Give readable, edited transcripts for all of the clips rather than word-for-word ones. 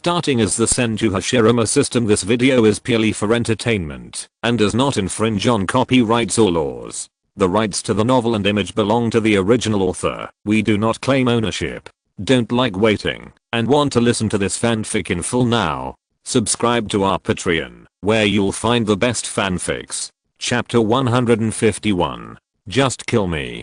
Starting as the Senju Hashirama system, this video is purely for entertainment and does not infringe on copyrights or laws. The rights to the novel and image belong to the original author. We do not claim ownership. Don't like waiting and want to listen to this fanfic in full now? Subscribe to our Patreon, where you'll find the best fanfics. Chapter 151. Just kill me.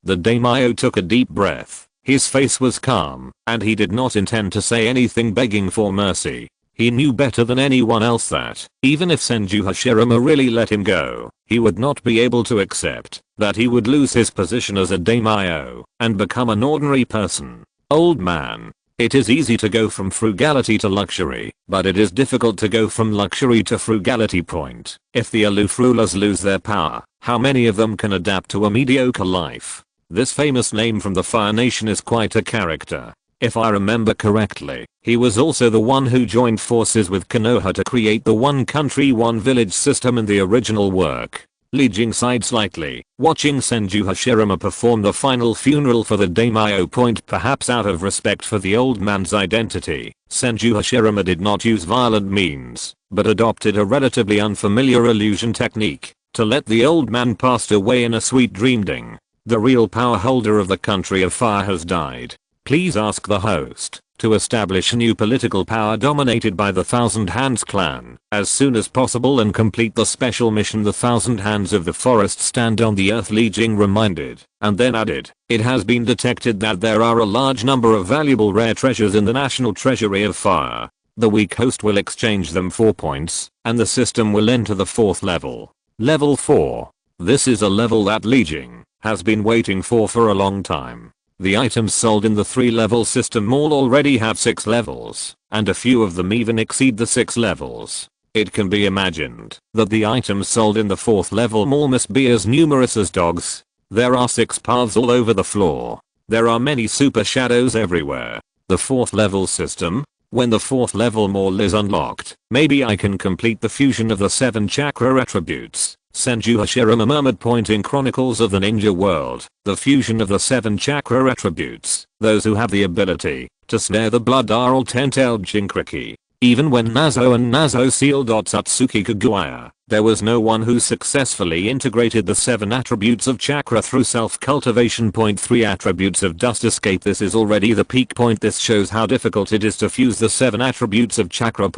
The daimyo took a deep breath. His face was calm, and he did not intend to say anything begging for mercy. He knew better than anyone else that, even if Senju Hashirama really let him go, he would not be able to accept that he would lose his position as a daimyo and become an ordinary person. Old man. It is easy to go from frugality to luxury, but it is difficult to go from luxury to frugality. Point. If the aloof rulers lose their power, how many of them can adapt to a mediocre life? This famous name from the Fire Nation is quite a character. If I remember correctly, he was also the one who joined forces with Konoha to create the one country one village system in the original work. Li Jing sighed slightly, watching Senju Hashirama perform the final funeral for the daimyo. Perhaps out of respect for the old man's identity, Senju Hashirama did not use violent means, but adopted a relatively unfamiliar illusion technique to let the old man pass away in a sweet dreaming. The real power holder of the country of fire has died. Please ask the host to establish new political power dominated by the Thousand Hands clan as soon as possible and complete the special mission the Thousand Hands of the forest stand on the earth, Li Jing reminded, and then added, it has been detected that there are a large number of valuable rare treasures in the national treasury of fire. The weak host will exchange them for points, and the system will enter the 4th level. Level 4. This is a level that Li Jing has been waiting for a long time. The items sold in the 3-level system mall already have 6 levels, and a few of them even exceed the 6 levels. It can be imagined that the items sold in the 4th level mall must be as numerous as dogs. There are 6 paths all over the floor. There are many super shadows everywhere. The 4th level system? When the 4th level mall is unlocked, maybe I can complete the fusion of the 7 chakra attributes. Senju Hashirama murmured, pointing Chronicles of the Ninja World, the fusion of the 7 chakra attributes. Those who have the ability to snare the blood are all 10-tailed Jinkriki. Even when Nazo and Nazo sealed Otsutsuki Kaguya, there was no one who successfully integrated the 7 attributes of chakra through self-cultivation. 3 Attributes of dust escape. This is already the peak point. This shows how difficult it is to fuse the 7 attributes of chakra.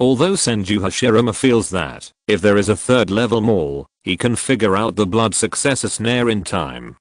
Although Senju Hashirama feels that, if there is a 3rd level mall, he can figure out the blood successor snare in time.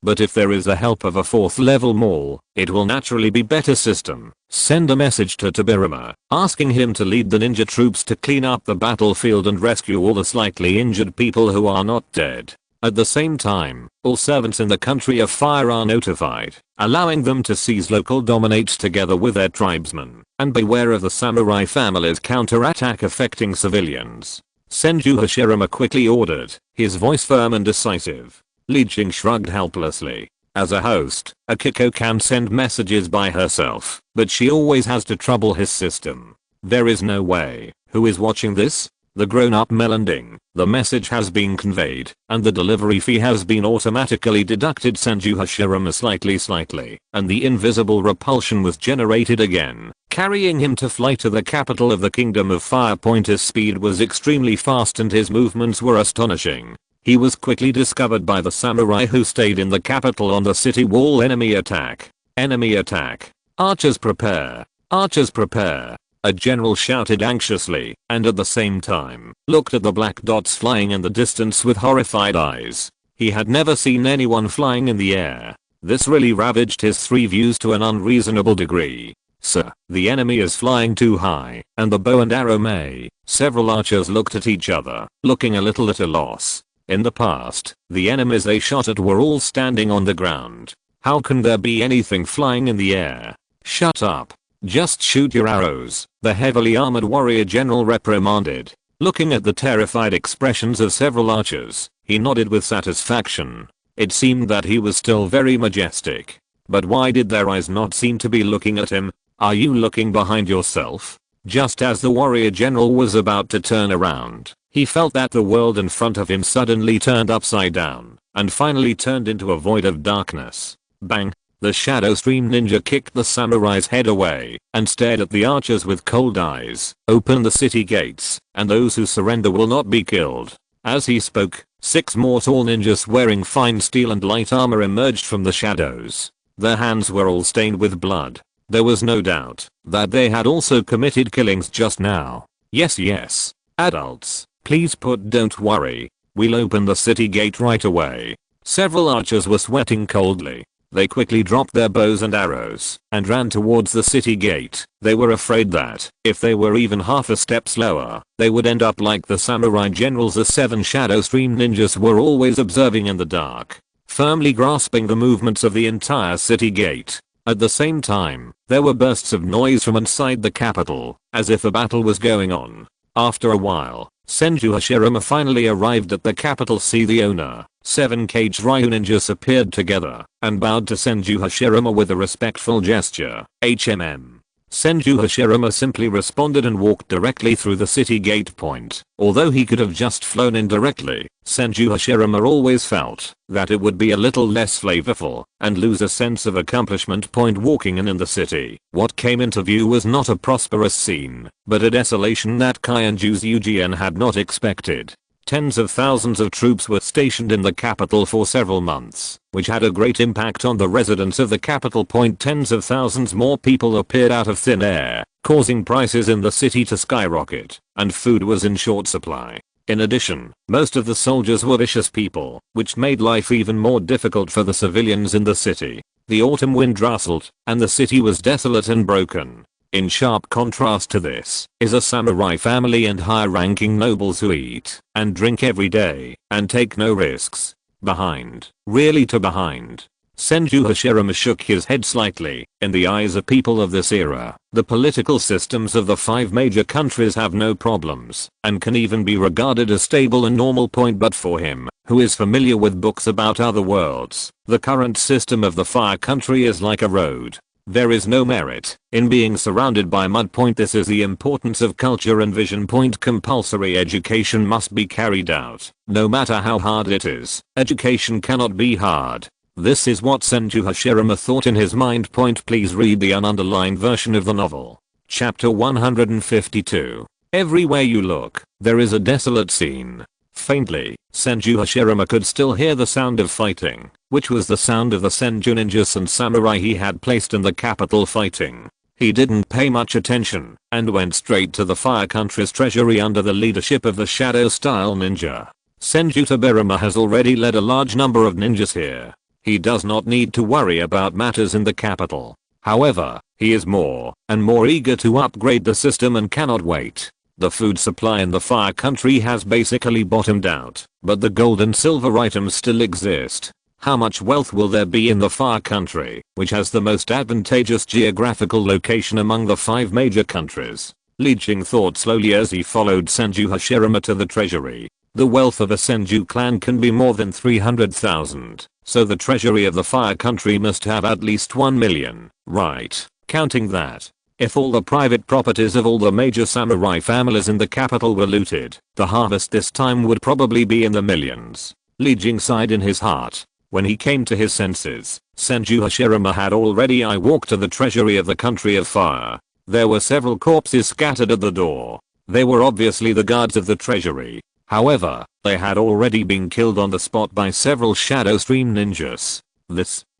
But if there is the help of a 4th level mall, it will naturally be better system. Send a message to Tobirama, asking him to lead the ninja troops to clean up the battlefield and rescue all the slightly injured people who are not dead. At the same time, all servants in the country of fire are notified, allowing them to seize local dominates together with their tribesmen, and beware of the samurai family's counterattack affecting civilians. Senju Hashirama quickly ordered, his voice firm and decisive. Li Jing shrugged helplessly. As a host, Akiko can send messages by herself, but she always has to trouble his system. There is no way. Who is watching this? The grown-up melending. The message has been conveyed, and the delivery fee has been automatically deducted. Senju Hashirama slightly, and the invisible repulsion was generated again, carrying him to fly to the capital of the Kingdom of Fire. His speed was extremely fast and his movements were astonishing. He was quickly discovered by the samurai who stayed in the capital on the city wall. Enemy attack. Enemy attack. Archers prepare. Archers prepare. A general shouted anxiously, and at the same time, looked at the black dots flying in the distance with horrified eyes. He had never seen anyone flying in the air. This really ravaged his 3 views to an unreasonable degree. Sir, the enemy is flying too high, and the bow and arrow may. Several archers looked at each other, looking a little at a loss. In the past, the enemies they shot at were all standing on the ground. How can there be anything flying in the air? Shut up. Just shoot your arrows, the heavily armored warrior general reprimanded. Looking at the terrified expressions of several archers, he nodded with satisfaction. It seemed that he was still very majestic. But why did their eyes not seem to be looking at him? Are you looking behind yourself? Just as the warrior general was about to turn around, he felt that the world in front of him suddenly turned upside down, and finally turned into a void of darkness. Bang! The Shadow Stream Ninja kicked the samurai's head away and stared at the archers with cold eyes. "Open the city gates, and those who surrender will not be killed." As he spoke, 6 more tall ninjas wearing fine steel and light armor emerged from the shadows. Their hands were all stained with blood. There was no doubt that they had also committed killings just now. Yes, adults, please don't worry. We'll open the city gate right away." Several archers were sweating coldly. They quickly dropped their bows and arrows and ran towards the city gate. They were afraid that, if they were even half a step slower, they would end up like the samurai generals the 7 Shadow Stream ninjas were always observing in the dark, firmly grasping the movements of the entire city gate. At the same time, there were bursts of noise from inside the capital, as if a battle was going on. After a while, Senju Hashirama finally arrived at the capital. See the owner. 7 caged Ryu ninjas appeared together and bowed to Senju Hashirama with a respectful gesture. HMM. Senju Hashirama simply responded and walked directly through the city gate point. Although he could have just flown in directly, Senju Hashirama always felt that it would be a little less flavorful and lose a sense of accomplishment point walking in the city. What came into view was not a prosperous scene, but a desolation that Kainju's Yujian had not expected. Tens of thousands of troops were stationed in the capital for several months, which had a great impact on the residents of the capital point. Tens of thousands more people appeared out of thin air, causing prices in the city to skyrocket, and food was in short supply. In addition, most of the soldiers were vicious people, which made life even more difficult for the civilians in the city. The autumn wind rustled, and the city was desolate and broken. In sharp contrast to this is a samurai family and high-ranking nobles who eat and drink every day and take no risks. Behind. Really to behind. Senju Hashirama shook his head slightly. In the eyes of people of this era, the political systems of the 5 major countries have no problems and can even be regarded as stable and normal point. But for him, who is familiar with books about other worlds, the current system of the Fire Country is like a road. There is no merit in being surrounded by mud. This is the importance of culture and vision. Compulsory education must be carried out. No matter how hard it is, education cannot be hard. This is what Senju Hashirama thought in his mind. Please read the ununderlined version of the novel. Chapter 152. Everywhere you look, there is a desolate scene. Faintly, Senju Hashirama could still hear the sound of fighting, which was the sound of the Senju ninjas and samurai he had placed in the capital fighting. He didn't pay much attention and went straight to the Fire Country's treasury under the leadership of the Shadow Style Ninja. Senju Hashirama has already led a large number of ninjas here. He does not need to worry about matters in the capital. However, he is more and more eager to upgrade the system and cannot wait. The food supply in the Fire Country has basically bottomed out, but the gold and silver items still exist. How much wealth will there be in the Fire Country, which has the most advantageous geographical location among the 5 major countries? Li Jing thought slowly as he followed Senju Hashirama to the treasury. The wealth of a Senju clan can be more than 300,000, so the treasury of the Fire Country must have at least 1 million, right? Counting that, if all the private properties of all the major samurai families in the capital were looted, the harvest this time would probably be in the millions. Li Jing sighed in his heart. When he came to his senses, Senju Hashirama had already walked to the treasury of the country of fire. There were several corpses scattered at the door. They were obviously the guards of the treasury. However, they had already been killed on the spot by several Shadow Stream ninjas.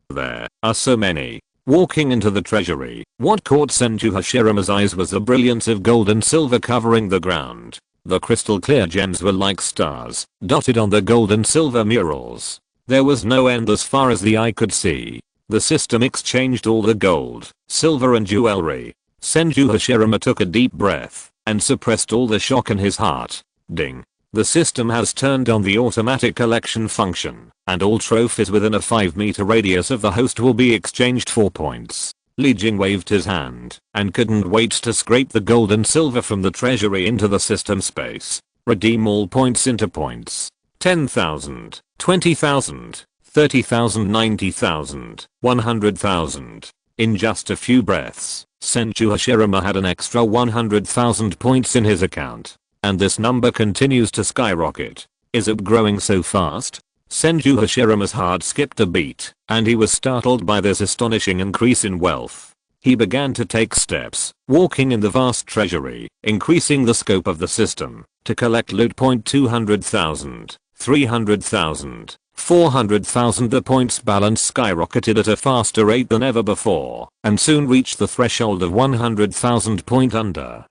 There are so many. Walking into the treasury, what caught Senju Hashirama's eyes was the brilliance of gold and silver covering the ground. The crystal clear gems were like stars, dotted on the gold and silver murals. There was no end as far as the eye could see. The system exchanged all the gold, silver and jewelry. Senju Hashirama took a deep breath and suppressed all the shock in his heart. Ding. The system has turned on the automatic collection function, and all trophies within a 5-meter radius of the host will be exchanged for points. Li Jing waved his hand and couldn't wait to scrape the gold and silver from the treasury into the system space. Redeem all points into points. 10,000, 20,000, 30,000, 90,000, 100,000. In just a few breaths, Senju Hashirama had an extra 100,000 points in his account. And this number continues to skyrocket. Is it growing so fast? Senju Hashirama's heart skipped a beat, and he was startled by this astonishing increase in wealth. He began to take steps, walking in the vast treasury, increasing the scope of the system, to collect loot. 200,000, 300,000, 400,000. The points balance skyrocketed at a faster rate than ever before, and soon reached the threshold of 100,000. Under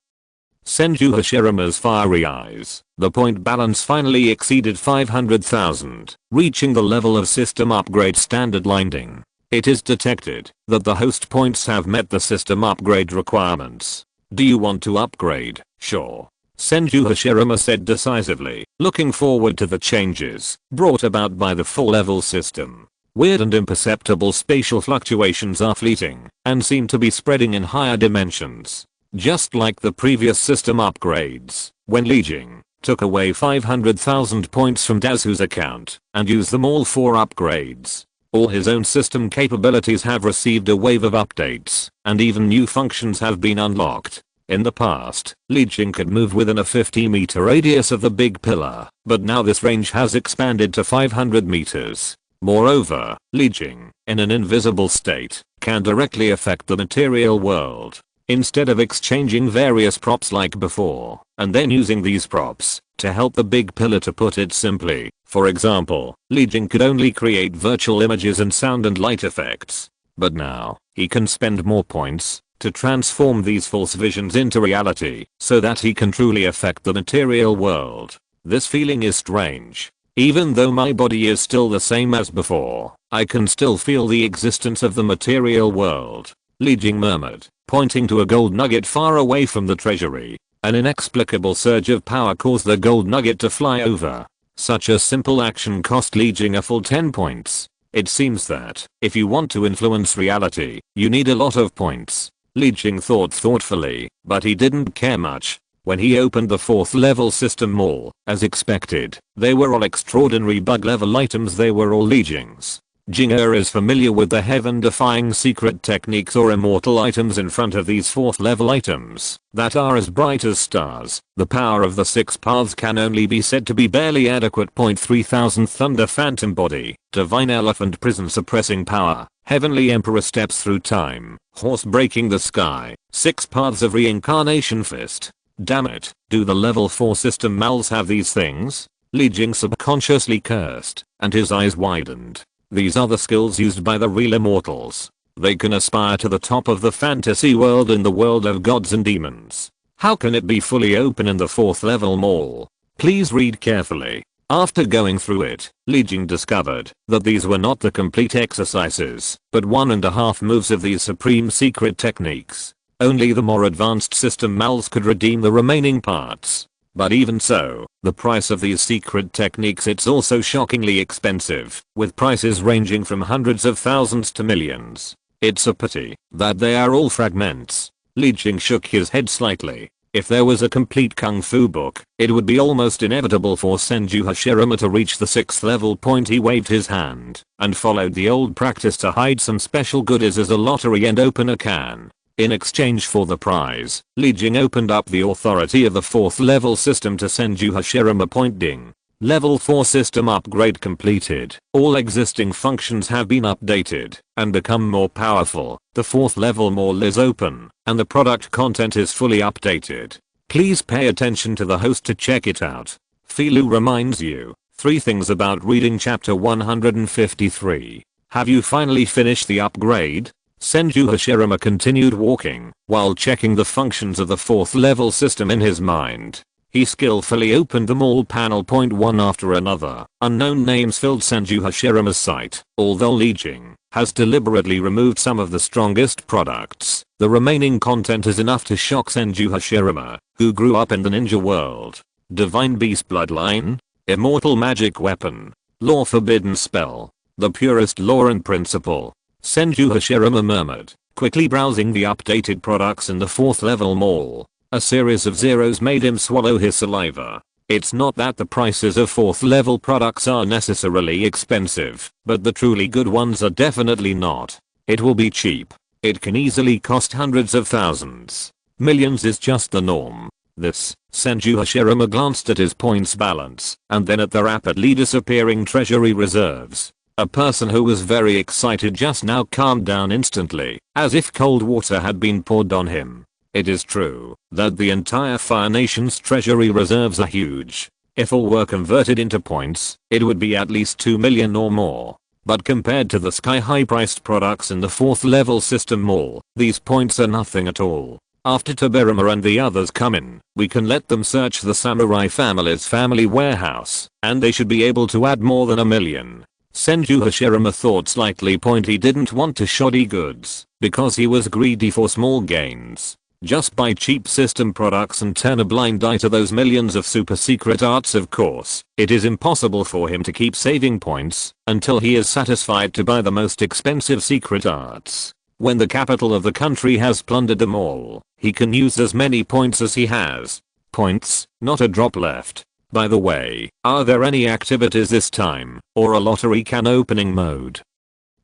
Senju Hashirama's fiery eyes, the point balance finally exceeded 500,000, reaching the level of system upgrade standard landing. It is detected that the host points have met the system upgrade requirements. Do you want to upgrade? Sure. Senju Hashirama said decisively, looking forward to the changes brought about by the full level system. Weird and imperceptible spatial fluctuations are fleeting and seem to be spreading in higher dimensions. Just like the previous system upgrades, when Li Jing took away 500,000 points from Dazu's account and used them all for upgrades. All his own system capabilities have received a wave of updates, and even new functions have been unlocked. In the past, Li Jing could move within a 50-meter radius of the big pillar, but now this range has expanded to 500 meters. Moreover, Li Jing, in an invisible state, can directly affect the material world. Instead of exchanging various props like before, and then using these props to help the big pillar, to put it simply, for example, Li Jing could only create virtual images and sound and light effects. But now, he can spend more points to transform these false visions into reality, so that he can truly affect the material world. This feeling is strange. Even though my body is still the same as before, I can still feel the existence of the material world. Li Jing murmured, pointing to a gold nugget far away from the treasury. An inexplicable surge of power caused the gold nugget to fly over. Such a simple action cost Li Jing a full 10 points. It seems that, if you want to influence reality, you need a lot of points. Li Jing thought thoughtfully, but he didn't care much. When he opened the 4th level system mall, as expected, they were all extraordinary bug level items. They were all Li Jing's. Jinger is familiar with the heaven-defying secret techniques or immortal items in front of these 4th level items that are as bright as stars. The power of the 6 paths can only be said to be barely adequate. 3000 Thunder Phantom Body, Divine Elephant Prison Suppressing Power, Heavenly Emperor Steps Through Time, Horse Breaking the Sky, 6 Paths of Reincarnation Fist. Damn it, do the level 4 system mals have these things? Li Jing subconsciously cursed, and his eyes widened. These are the skills used by the real immortals. They can aspire to the top of the fantasy world in the world of gods and demons. How can it be fully open in the 4th level mall? Please read carefully. After going through it, Li Jing discovered that these were not the complete exercises, but 1.5 moves of these supreme secret techniques. Only the more advanced system mals could redeem the remaining parts. But even so, the price of these secret techniques, it's also shockingly expensive, with prices ranging from hundreds of thousands to millions. It's a pity that they are all fragments. Li Jing shook his head slightly. If there was a complete kung fu book, it would be almost inevitable for Senju Hashirama to reach the 6th level point. He waved his hand and followed the old practice to hide some special goodies as a lottery and open a can. In exchange for the prize, Li Jing opened up the authority of the 4th level system to Senju Hashirama. Pointing. Level 4 system upgrade completed. All existing functions have been updated and become more powerful. The 4th level mall is open, and the product content is fully updated. Please pay attention to the host to check it out. Filu reminds you 3 things about reading chapter 153. Have you finally finished the upgrade? Senju Hashirama continued walking while checking the functions of the 4th level system in his mind. He skillfully opened them all panel. One after another. Unknown names filled Senju Hashirama's sight. Although Li Jing has deliberately removed some of the strongest products, the remaining content is enough to shock Senju Hashirama, who grew up in the ninja world. Divine Beast Bloodline, Immortal Magic Weapon, Law Forbidden Spell, the purest law and principle. Senju Hashirama murmured, quickly browsing the updated products in the 4th level mall. A series of zeros made him swallow his saliva. It's not that the prices of 4th level products are necessarily expensive, but the truly good ones are definitely not. It will be cheap. It can easily cost hundreds of thousands. Millions is just the norm. Senju Hashirama glanced at his points balance and then at the rapidly disappearing treasury reserves. A person who was very excited just now calmed down instantly, as if cold water had been poured on him. It is true that the entire Fire Nation's treasury reserves are huge. If all were converted into points, it would be at least 2 million or more. But compared to the sky-high priced products in the 4th level system mall, these points are nothing at all. After Tobirama and the others come in, we can let them search the samurai family's family warehouse, and they should be able to add more than 1 million. Senju Hashirama thought slightly. He didn't want to shoddy goods, because he was greedy for small gains. Just buy cheap system products and turn a blind eye to those millions of super secret arts. Of course, it is impossible for him to keep saving points until he is satisfied to buy the most expensive secret arts. When the capital of the country has plundered them all, he can use as many points as he has. Points, not a drop left. By the way, are there any activities this time, or a lottery can opening mode?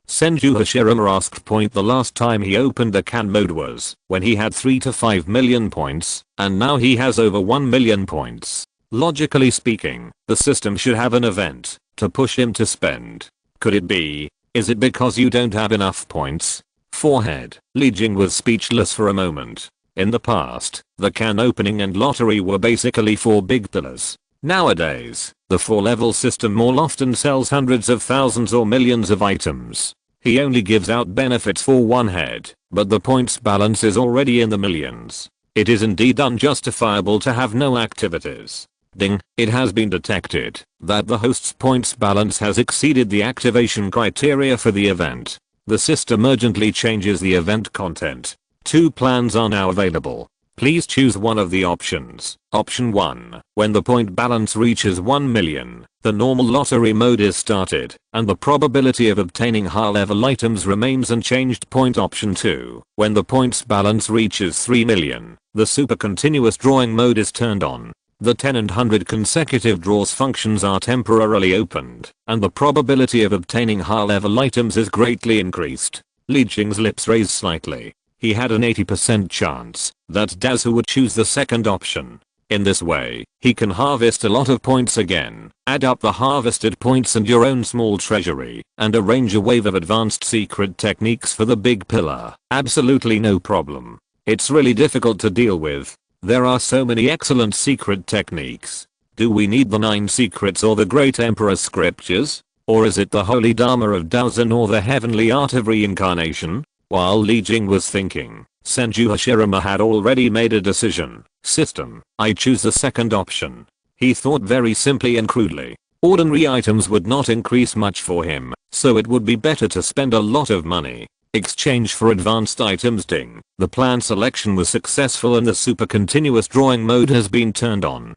Senju Hashirama asked. The last time he opened the can mode was when he had 3 to 5 million points, and now he has over 1 million points. Logically speaking, the system should have an event to push him to spend. Could it be? Is it because you don't have enough points? Forehead. Li Jing was speechless for a moment. In the past, the can opening and lottery were basically 4 big pillars. Nowadays, the 4-level system mall often sells hundreds of thousands or millions of items. He only gives out benefits for 1 head, but the points balance is already in the millions. It is indeed unjustifiable to have no activities. Ding, it has been detected that the host's points balance has exceeded the activation criteria for the event. The system urgently changes the event content. 2 plans are now available. Please choose one of the options. Option 1. When the point balance reaches 1 million, the normal lottery mode is started, and the probability of obtaining high-level items remains unchanged. Option 2. When the points balance reaches 3 million, the super continuous drawing mode is turned on. The 10 and 100 consecutive draws functions are temporarily opened, and the probability of obtaining high-level items is greatly increased. Li Jing's lips raised slightly. He had an 80% chance that Dazu would choose the second option. In this way, he can harvest a lot of points again, add up the harvested points and your own small treasury, and arrange a wave of advanced secret techniques for the big pillar. Absolutely no problem. It's really difficult to deal with. There are so many excellent secret techniques. Do we need the 9 secrets or the Great Emperor's scriptures? Or is it the Holy Dharma of Daozen or the Heavenly Art of Reincarnation? While Li Jing was thinking, Senju Hashirama had already made a decision. System, I choose the second option. He thought very simply and crudely. Ordinary items would not increase much for him, so it would be better to spend a lot of money. Exchange for advanced items. Ding. The plan selection was successful and the super continuous drawing mode has been turned on.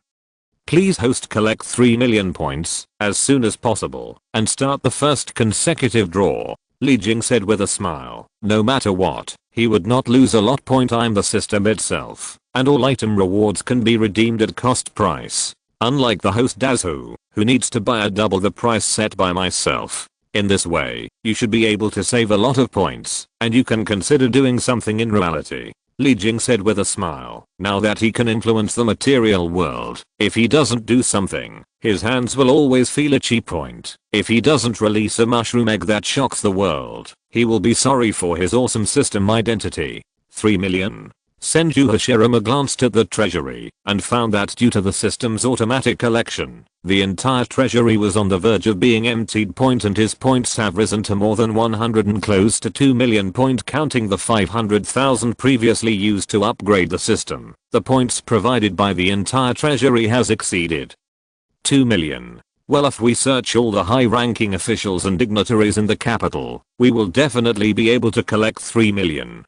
Please host collect 3 million points as soon as possible and start the first consecutive draw. Li Jing said with a smile. No matter what, he would not lose a lot. I'm the system itself, and all item rewards can be redeemed at cost price. Unlike the host Dazu, who needs to buy at double the price set by myself. In this way, you should be able to save a lot of points, and you can consider doing something in reality. Li Jing said with a smile. Now that he can influence the material world, if he doesn't do something, his hands will always feel itchy. If he doesn't release a mushroom egg that shocks the world, he will be sorry for his awesome system identity. 3 million. Senju Hashirama glanced at the treasury and found that due to the system's automatic collection, the entire treasury was on the verge of being emptied. And his points have risen to more than 100 and close to 2 million. Counting the 500,000 previously used to upgrade the system, the points provided by the entire treasury has exceeded 2 million. Well, if we search all the high-ranking officials and dignitaries in the capital, we will definitely be able to collect 3 million.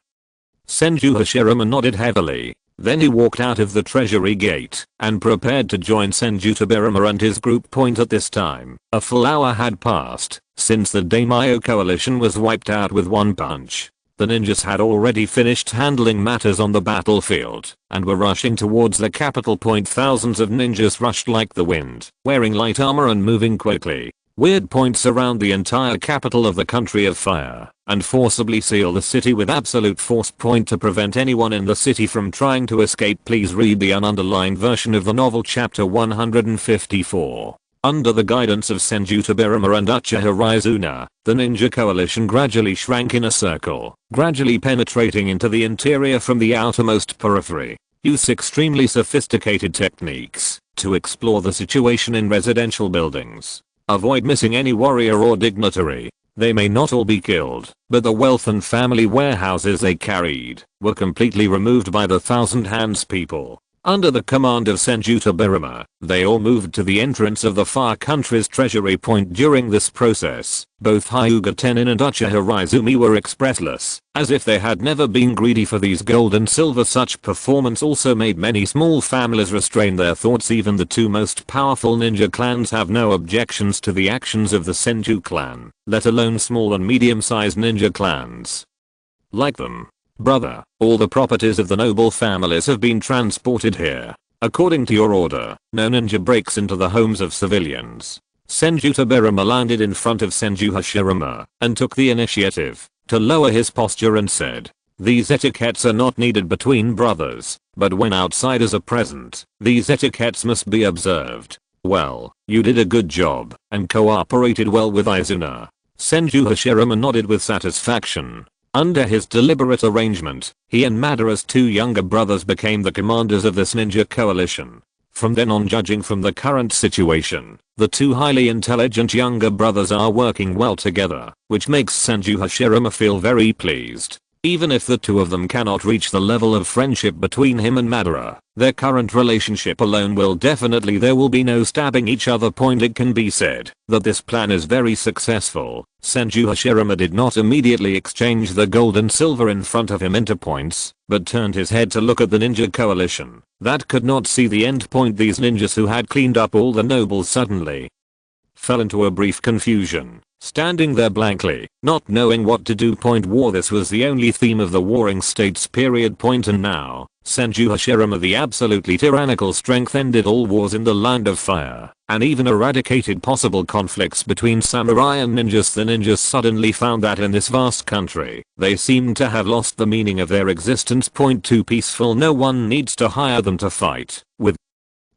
Senju Hashirama nodded heavily. Then he walked out of the treasury gate and prepared to join Senju Tobirama and his group. At this time, a full hour had passed since the Daimyo coalition was wiped out with one punch. The ninjas had already finished handling matters on the battlefield and were rushing towards the capital. Thousands of ninjas rushed like the wind, wearing light armor and moving quickly. weird points around the entire capital of the country of fire, and forcibly seal the city with absolute force point to prevent anyone in the city from trying to escape. Please read the ununderlined version of the novel chapter 154. Under the guidance of Senju Hashirama and Uchiha Rizuna, the ninja coalition gradually shrank in a circle, gradually penetrating into the interior from the outermost periphery. Use extremely sophisticated techniques to explore the situation in residential buildings. Avoid missing any warrior or dignitary. They may not all be killed, but the wealth and family warehouses they carried were completely removed by the Thousand Hands people. Under the command of Senju Hashirama, they all moved to the entrance of the far country's treasury point. During this process, both Hyuga Tenin and Uchiha Raizumi were expressless, as if they had never been greedy for these gold and silver. Such performance also made many small families restrain their thoughts. Even the two most powerful ninja clans have no objections to the actions of the Senju clan, let alone small and medium-sized ninja clans like them. Brother, all the properties of the noble families have been transported here. According to your order, no ninja breaks into the homes of civilians. Senju Hashirama landed in front of Senju Hashirama and took the initiative to lower his posture and said, "These etiquettes are not needed between brothers, but when outsiders are present, these etiquettes must be observed." Well, you did a good job and cooperated well with Izuna. Senju Hashirama nodded with satisfaction. Under his deliberate arrangement, he and Madara's two younger brothers became the commanders of this ninja coalition. From then on, judging from the current situation, the two highly intelligent younger brothers are working well together, which makes Senju Hashirama feel very pleased. Even if the two of them cannot reach the level of friendship between him and Madara, their current relationship alone will definitely. There will be no stabbing each other. It can be said that this plan is very successful. Senju Hashirama did not immediately exchange the gold and silver in front of him into points, but turned his head to look at the ninja coalition that could not see the end point. These ninjas who had cleaned up all the nobles suddenly fell into a brief confusion, standing there blankly, not knowing what to do. War. This was the only theme of the warring states. And now, Senju Hashirama, the absolutely tyrannical strength, ended all wars in the land of fire, and even eradicated possible conflicts between samurai and ninjas. The ninjas suddenly found that in this vast country, they seemed to have lost the meaning of their existence. 2 Peaceful. No one needs to hire them to fight. With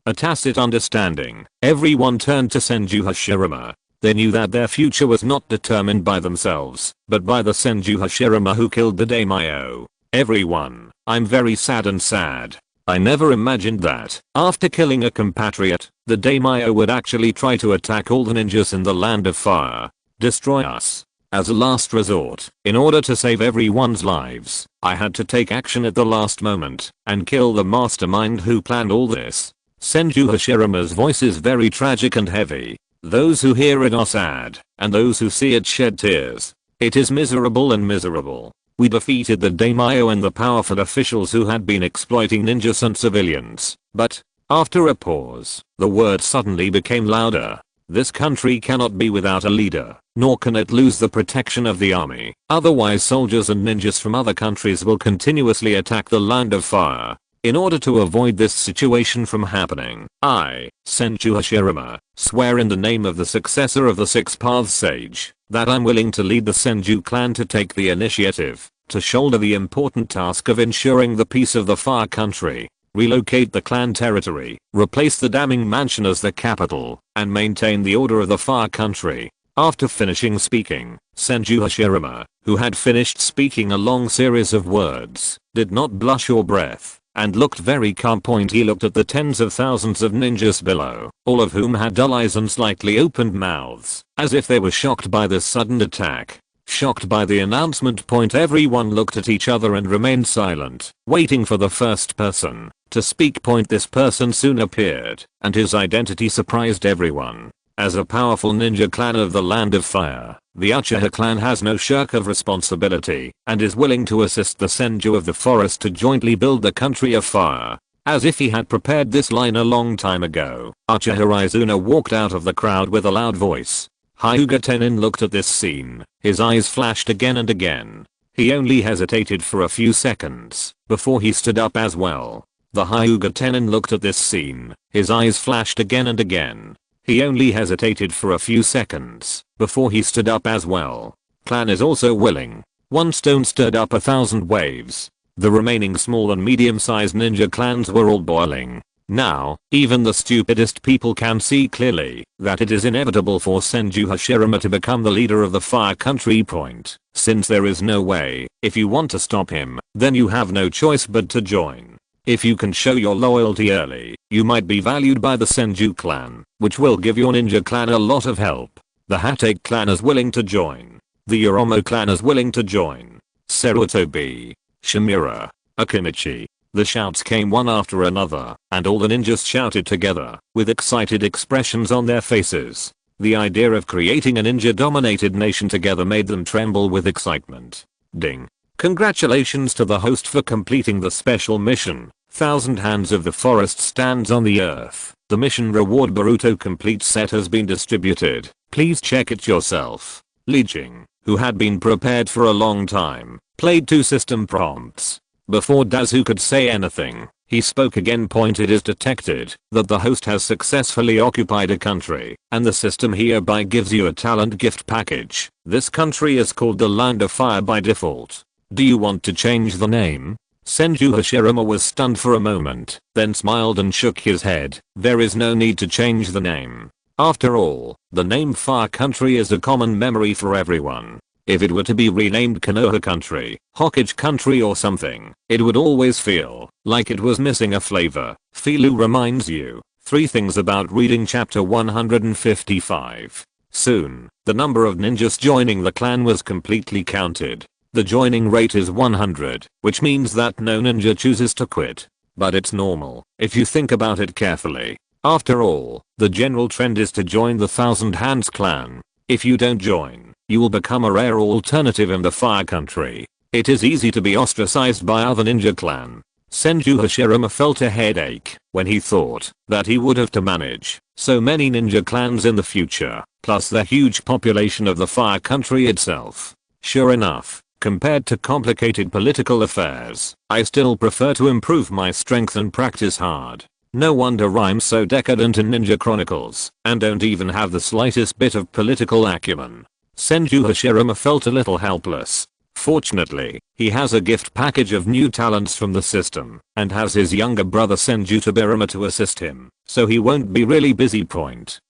a tacit understanding, everyone turned to Senju Hashirama. They knew that their future was not determined by themselves, but by the Senju Hashirama who killed the daimyo. Everyone, I'm very sad and sad. I never imagined that, after killing a compatriot, the daimyo would actually try to attack all the ninjas in the land of fire, destroy us. As a last resort, in order to save everyone's lives, I had to take action at the last moment, and kill the mastermind who planned all this. Senju Hashirama's voice is very tragic and heavy. Those who hear it are sad, and those who see it shed tears. It is miserable and miserable. We defeated the daimyo and the powerful officials who had been exploiting ninjas and civilians, but, after a pause, the words suddenly became louder. This country cannot be without a leader, nor can it lose the protection of the army. Otherwise soldiers and ninjas from other countries will continuously attack the land of fire. In order to avoid this situation from happening, I, Senju Hashirama, swear in the name of the successor of the Six Paths Sage, that I'm willing to lead the Senju clan to take the initiative, to shoulder the important task of ensuring the peace of the far country, relocate the clan territory, replace the damning mansion as the capital, and maintain the order of the far country. After finishing speaking, Senju Hashirama, who had finished speaking a long series of words, did not blush or breath, and looked very calm. He looked at the tens of thousands of ninjas below, all of whom had dull eyes and slightly opened mouths, as if they were shocked by this sudden attack. Shocked by the announcement. Everyone looked at each other and remained silent, waiting for the first person to speak. This person soon appeared, and his identity surprised everyone. As a powerful ninja clan of the land of fire, the Uchiha clan has no shirk of responsibility, and is willing to assist the Senju of the forest to jointly build the country of fire. As if he had prepared this line a long time ago, Uchiha Izuna walked out of the crowd with a loud voice. Hyuga Tenin looked at this scene, his eyes flashed again and again. He only hesitated for a few seconds, before he stood up as well. The Hyuga Tenin looked at this scene, his eyes flashed again and again. He only hesitated for a few seconds before he stood up as well. Clan is also willing. One stone stirred up 1,000 waves. The remaining small and medium-sized ninja clans were all boiling. Now, even the stupidest people can see clearly that it is inevitable for Senju Hashirama to become the leader of the Fire Country point. Since there is no way, if you want to stop him, then you have no choice but to join. If you can show your loyalty early, you might be valued by the Senju clan, which will give your ninja clan a lot of help. The Hatake clan is willing to join. The Oromo clan is willing to join. Sarutobi, Shimura, Akimichi. The shouts came one after another, and all the ninjas shouted together, with excited expressions on their faces. The idea of creating a ninja-dominated nation together made them tremble with excitement. Ding. Congratulations to the host for completing the special mission. 1,000 Hands of the Forest stands on the earth. The mission reward Boruto complete set has been distributed. Please check it yourself. Li Jing, who had been prepared for a long time, played 2 system prompts. Before Dazu could say anything, he spoke again. It is detected that the host has successfully occupied a country, and the system hereby gives you a talent gift package. This country is called the Land of Fire by default. Do you want to change the name? Senju Hashirama was stunned for a moment, then smiled and shook his head. There is no need to change the name. After all, the name Fire Country is a common memory for everyone. If it were to be renamed Konoha Country, Hokage Country or something, it would always feel like it was missing a flavor. Filu reminds you 3 things about reading chapter 155. Soon, the number of ninjas joining the clan was completely counted. The joining rate is 100, which means that no ninja chooses to quit. But it's normal, if you think about it carefully. After all, the general trend is to join the Thousand Hands clan. If you don't join, you will become a rare alternative in the Fire Country. It is easy to be ostracized by other ninja clan. Senju Hashirama felt a headache when he thought that he would have to manage so many ninja clans in the future, plus the huge population of the Fire Country itself. Sure enough, compared to complicated political affairs, I still prefer to improve my strength and practice hard. No wonder I'm so decadent in Ninja Chronicles, and don't even have the slightest bit of political acumen. Senju Hashirama felt a little helpless. Fortunately, he has a gift package of new talents from the system, and has his younger brother Senju Tobirama to assist him, so he won't be really busy.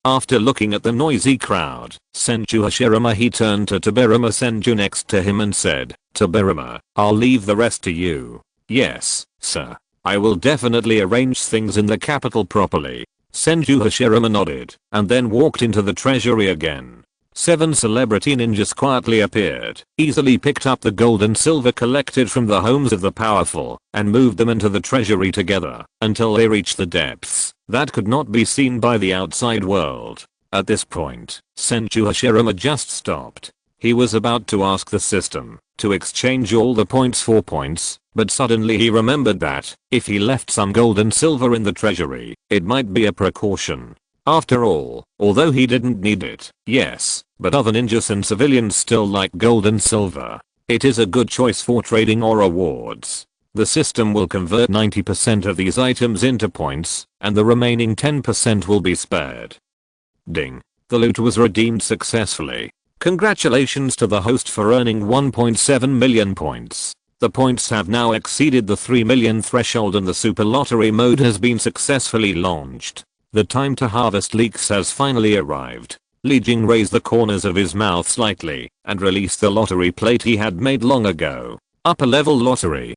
After looking at the noisy crowd, Senju Hashirama he turned to Tobirama Senju next to him and said, "Tobirama, I'll leave the rest to you." "Yes, sir. I will definitely arrange things in the capital properly." Senju Hashirama nodded, and then walked into the treasury again. 7 celebrity ninjas quietly appeared, easily picked up the gold and silver collected from the homes of the powerful, and moved them into the treasury together, until they reached the depths that could not be seen by the outside world. At this point, Senju Hashirama just stopped. He was about to ask the system to exchange all the points for points, but suddenly he remembered that if he left some gold and silver in the treasury, it might be a precaution. After all, although he didn't need it, yes, but other ninjas and civilians still like gold and silver. It is a good choice for trading or rewards. The system will convert 90% of these items into points, and the remaining 10% will be spared. Ding. The loot was redeemed successfully. Congratulations to the host for earning 1.7 million points. The points have now exceeded the 3 million threshold and the super lottery mode has been successfully launched. The time to harvest leaks has finally arrived. Li Jing raised the corners of his mouth slightly and released the lottery plate he had made long ago. Upper level lottery.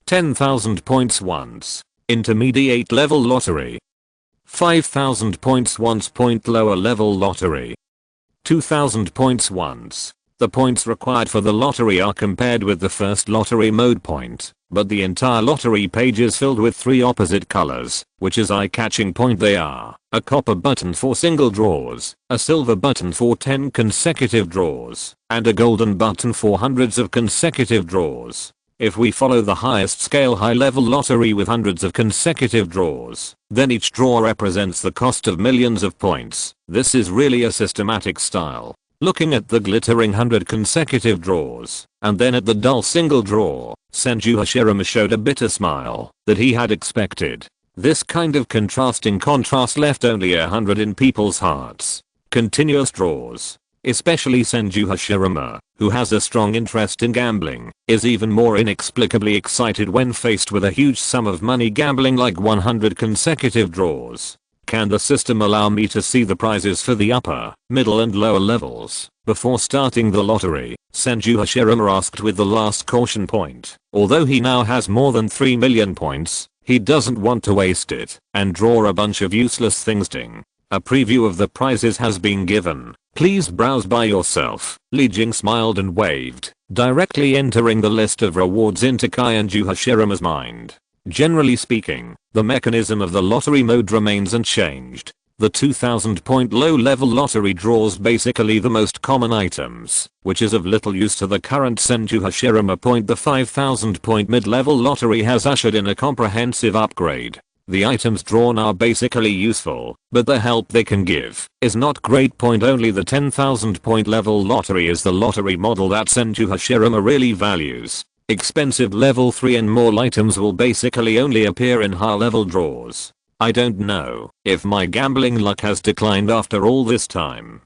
10,000 points once. Intermediate level lottery. 5,000 points once. Lower level lottery. 2,000 points once. The points required for the lottery are compared with the first lottery mode point, but the entire lottery page is filled with 3 opposite colors, which is eye-catching. They are a copper button for single draws, a silver button for 10 consecutive draws, and a golden button for hundreds of consecutive draws. If we follow the highest scale high-level lottery with hundreds of consecutive draws, then each draw represents the cost of millions of points. This is really a systematic style. Looking at the glittering 100 consecutive draws, and then at the dull single draw, Senju Hashirama showed a bitter smile that he had expected. This kind of contrasting contrast left only 100 in people's hearts. Continuous draws. Especially Senju Hashirama, who has a strong interest in gambling, is even more inexplicably excited when faced with a huge sum of money gambling like 100 consecutive draws. Can the system allow me to see the prizes for the upper, middle and lower levels before starting the lottery? Senju Hashirama asked with the last caution point. Although he now has more than 3 million points, he doesn't want to waste it and draw a bunch of useless things. Ding. A preview of the prizes has been given. Please browse by yourself. Li Jing smiled and waved, directly entering the list of rewards into Senju Hashirama's mind. Generally speaking, the mechanism of the lottery mode remains unchanged. The 2000 point low level lottery draws basically the most common items, which is of little use to the current Senju Hashirama point. The 5000 point mid level lottery has ushered in a comprehensive upgrade. The items drawn are basically useful, but the help they can give is not great. Only the 10,000 point level lottery is the lottery model that Senju Hashirama really values. Expensive level 3 and more items will basically only appear in high level draws. I don't know if my gambling luck has declined after all this time.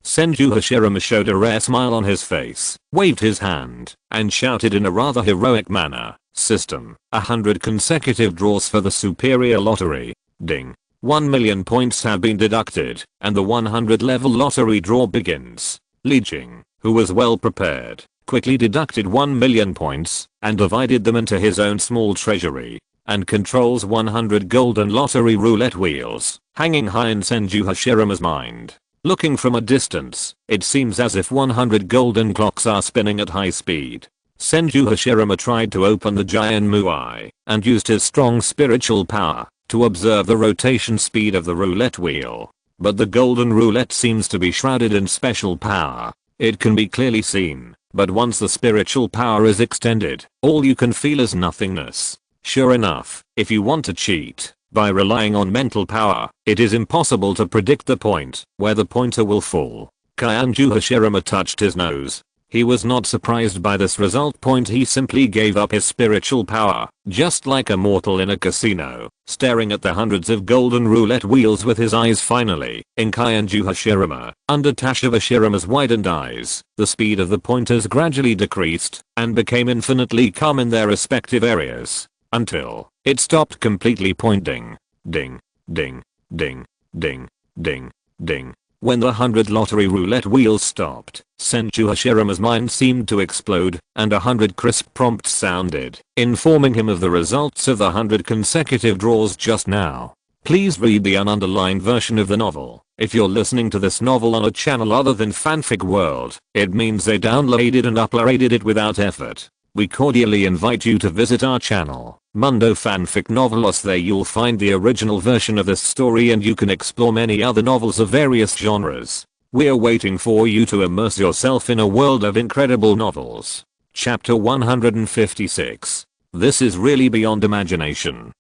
Senju Hashirama showed a rare smile on his face, waved his hand, and shouted in a rather heroic manner, "System, 100 consecutive draws for the superior lottery." Ding. 1 million points have been deducted, and the 100 level lottery draw begins. Li Jing, who was well prepared, quickly deducted 1 million points and divided them into his own small treasury, and controls 100 golden lottery roulette wheels, hanging high in Senju Hashirama's mind. Looking from a distance, it seems as if 100 golden clocks are spinning at high speed. Senju Hashirama tried to open the giant Muai and used his strong spiritual power to observe the rotation speed of the roulette wheel. But the golden roulette seems to be shrouded in special power. It can be clearly seen, but once the spiritual power is extended, all you can feel is nothingness. Sure enough, if you want to cheat by relying on mental power, it is impossible to predict the point where the pointer will fall. Senju Hashirama touched his nose. He was not surprised by this result. He simply gave up his spiritual power, just like a mortal in a casino, staring at the hundreds of golden roulette wheels with his eyes finally in Senju Hashirama. Under Tasha Hashirama's widened eyes, the speed of the pointers gradually decreased and became infinitely calm in their respective areas, until it stopped completely pointing. Ding, ding, ding, ding, ding, ding. When the 100 lottery roulette wheels stopped, Senju Hashirama's mind seemed to explode, and 100 crisp prompts sounded, informing him of the results of the 100 consecutive draws just now. Please read the ununderlined version of the novel. If you're listening to this novel on a channel other than Fanfic World, it means they downloaded and uploaded it without effort. We cordially invite you to visit our channel, Mundo Fanfic Novelos. There you'll find the original version of this story and you can explore many other novels of various genres. We're waiting for you to immerse yourself in a world of incredible novels. Chapter 156. This is really beyond imagination.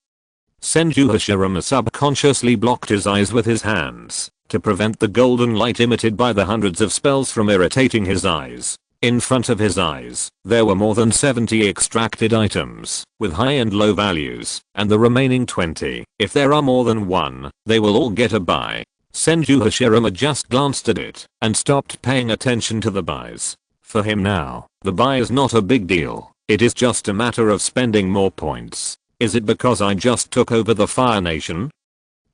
Senju Hashirama subconsciously blocked his eyes with his hands to prevent the golden light emitted by the hundreds of spells from irritating his eyes. In front of his eyes, there were more than 70 extracted items, with high and low values, and the remaining 20, if there are more than one, they will all get a buy. Senju Hashirama just glanced at it, and stopped paying attention to the buys. For him now, the buy is not a big deal, it is just a matter of spending more points. Is it because I just took over the Fire Nation?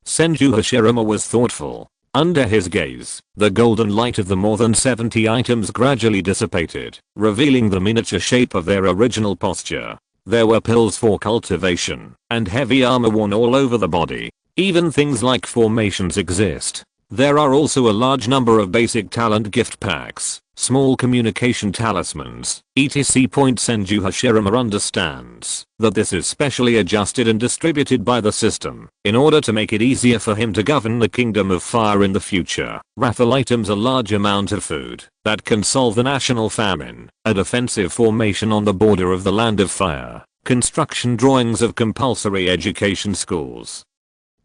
Senju Hashirama was thoughtful. Under his gaze, the golden light of the more than 70 items gradually dissipated, revealing the miniature shape of their original posture. There were pills for cultivation, and heavy armor worn all over the body. Even things like formations exist. There are also a large number of basic talent gift packs, small communication talismans, etc. Senju Hashirama understands that this is specially adjusted and distributed by the system in order to make it easier for him to govern the Kingdom of Fire in the future. Raffle items, a large amount of food that can solve the national famine, a defensive formation on the border of the Land of Fire, construction drawings of compulsory education schools,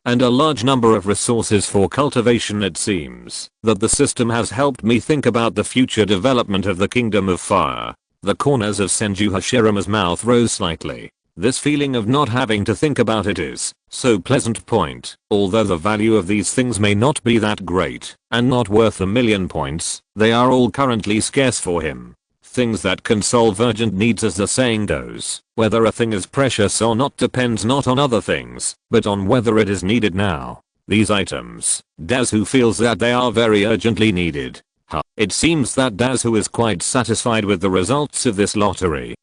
and a large number of resources for cultivation. It seems that the system has helped me think about the future development of the Kingdom of Fire. The corners of Senju Hashirama's mouth rose slightly. This feeling of not having to think about it is so pleasant point. Although the value of these things may not be that great and not worth a million points, they are all currently scarce for him. Things that can solve urgent needs, as the saying goes. Whether a thing is precious or not depends not on other things, but on whether it is needed now. These items, Dazu feels that they are very urgently needed. It seems that Dazu is quite satisfied with the results of this lottery.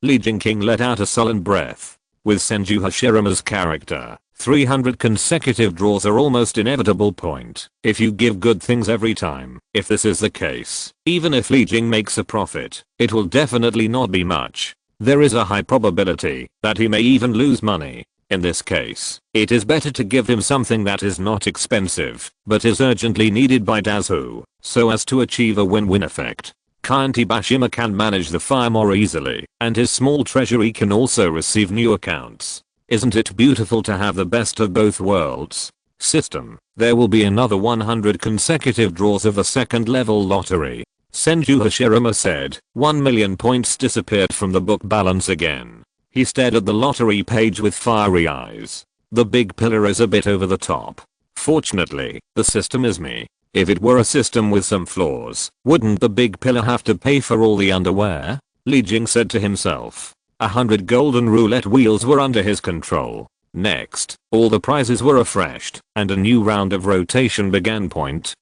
Li Jing let out a sullen breath. With Senju Hashirama's character, 300 consecutive draws are almost inevitable point if you give good things every time. If this is the case, even if Li Jing makes a profit, it will definitely not be much. There is a high probability that he may even lose money. In this case, it is better to give him something that is not expensive, but is urgently needed by Dazu, so as to achieve a win-win effect. Kaintibashima can manage the fire more easily, and his small treasury can also receive new accounts. Isn't it beautiful to have the best of both worlds? System, there will be another 100 consecutive draws of the second level lottery. Senju Hashirama said. 1 million points disappeared from the book balance again. He stared at the lottery page with fiery eyes. The big pillar is a bit over the top. Fortunately, the system is me. If it were a system with some flaws, wouldn't the big pillar have to pay for all the underwear? Li Jing said to himself. 100 golden roulette wheels were under his control. Next, all the prizes were refreshed, and a new round of rotation began.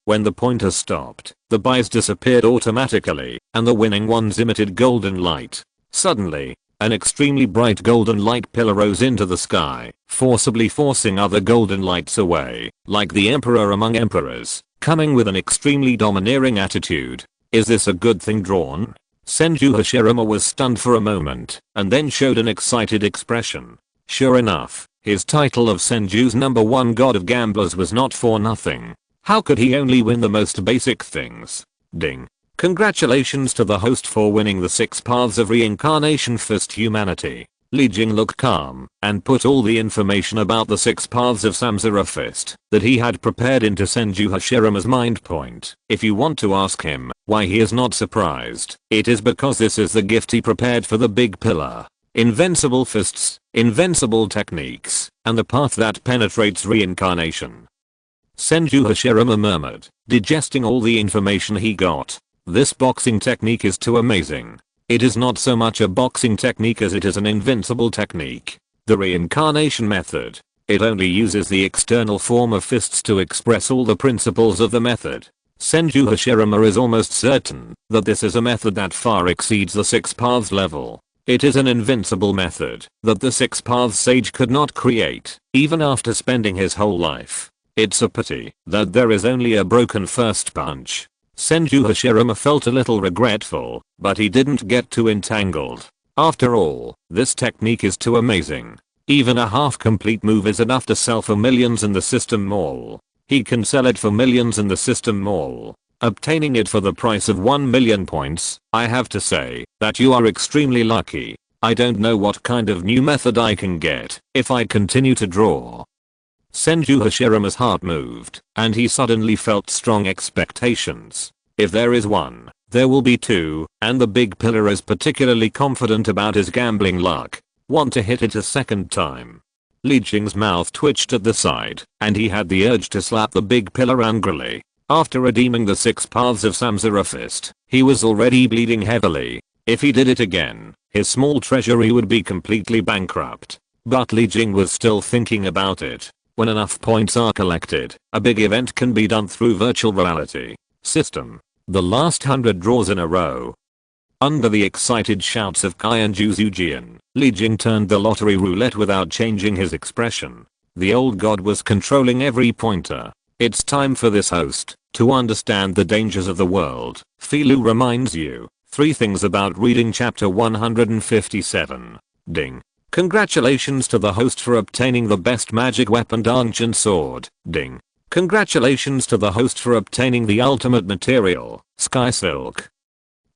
When the pointer stopped, the buys disappeared automatically, and the winning ones emitted golden light. Suddenly, an extremely bright golden light pillar rose into the sky, forcibly forcing other golden lights away, like the emperor among emperors, coming with an extremely domineering attitude. Is this a good thing drawn? Senju Hashirama was stunned for a moment, and then showed an excited expression. Sure enough, his title of Senju's #1 god of gamblers was not for nothing. How could he only win the most basic things? Ding. Congratulations to the host for winning the 6 paths of reincarnation fist humanity. Li Jing looked calm and put all the information about the 6 paths of Samsara fist that he had prepared into Senju Hashirama's mind. If you want to ask him why he is not surprised, it is because this is the gift he prepared for the big pillar. Invincible fists, invincible techniques, and the path that penetrates reincarnation. Senju Hashirama murmured, digesting all the information he got. This boxing technique is too amazing. It is not so much a boxing technique as it is an invincible technique. The reincarnation method. It only uses the external form of fists to express all the principles of the method. Senju Hashirama is almost certain that this is a method that far exceeds the 6 paths level. It is an invincible method that the 6 paths sage could not create, even after spending his whole life. It's a pity that there is only a broken first punch. Senju Hashirama felt a little regretful, but he didn't get too entangled. After all, this technique is too amazing. Even a half-complete move is enough to sell for millions in the system mall. He can sell it for millions in the system mall. Obtaining it for the price of 1 million points, I have to say that you are extremely lucky. I don't know what kind of new method I can get if I continue to draw. Senju Hashirama's heart moved, and he suddenly felt strong expectations. If there is one, there will be two, and the big pillar is particularly confident about his gambling luck. Want to hit it a second time? Li Jing's mouth twitched at the side, and he had the urge to slap the big pillar angrily. After redeeming the 6 paths of Samsara fist, he was already bleeding heavily. If he did it again, his small treasury would be completely bankrupt. But Li Jing was still thinking about it. When enough points are collected, a big event can be done through virtual reality. System. The last 100 draws in a row. Under the excited shouts of Kai and Juzujian, Li Jing turned the lottery roulette without changing his expression. The old god was controlling every pointer. It's time for this host to understand the dangers of the world. Filu reminds you 3 things about reading chapter 157. Ding. Congratulations to the host for obtaining the best magic weapon Dungeon Sword. Ding. Congratulations to the host for obtaining the ultimate material, Sky Silk.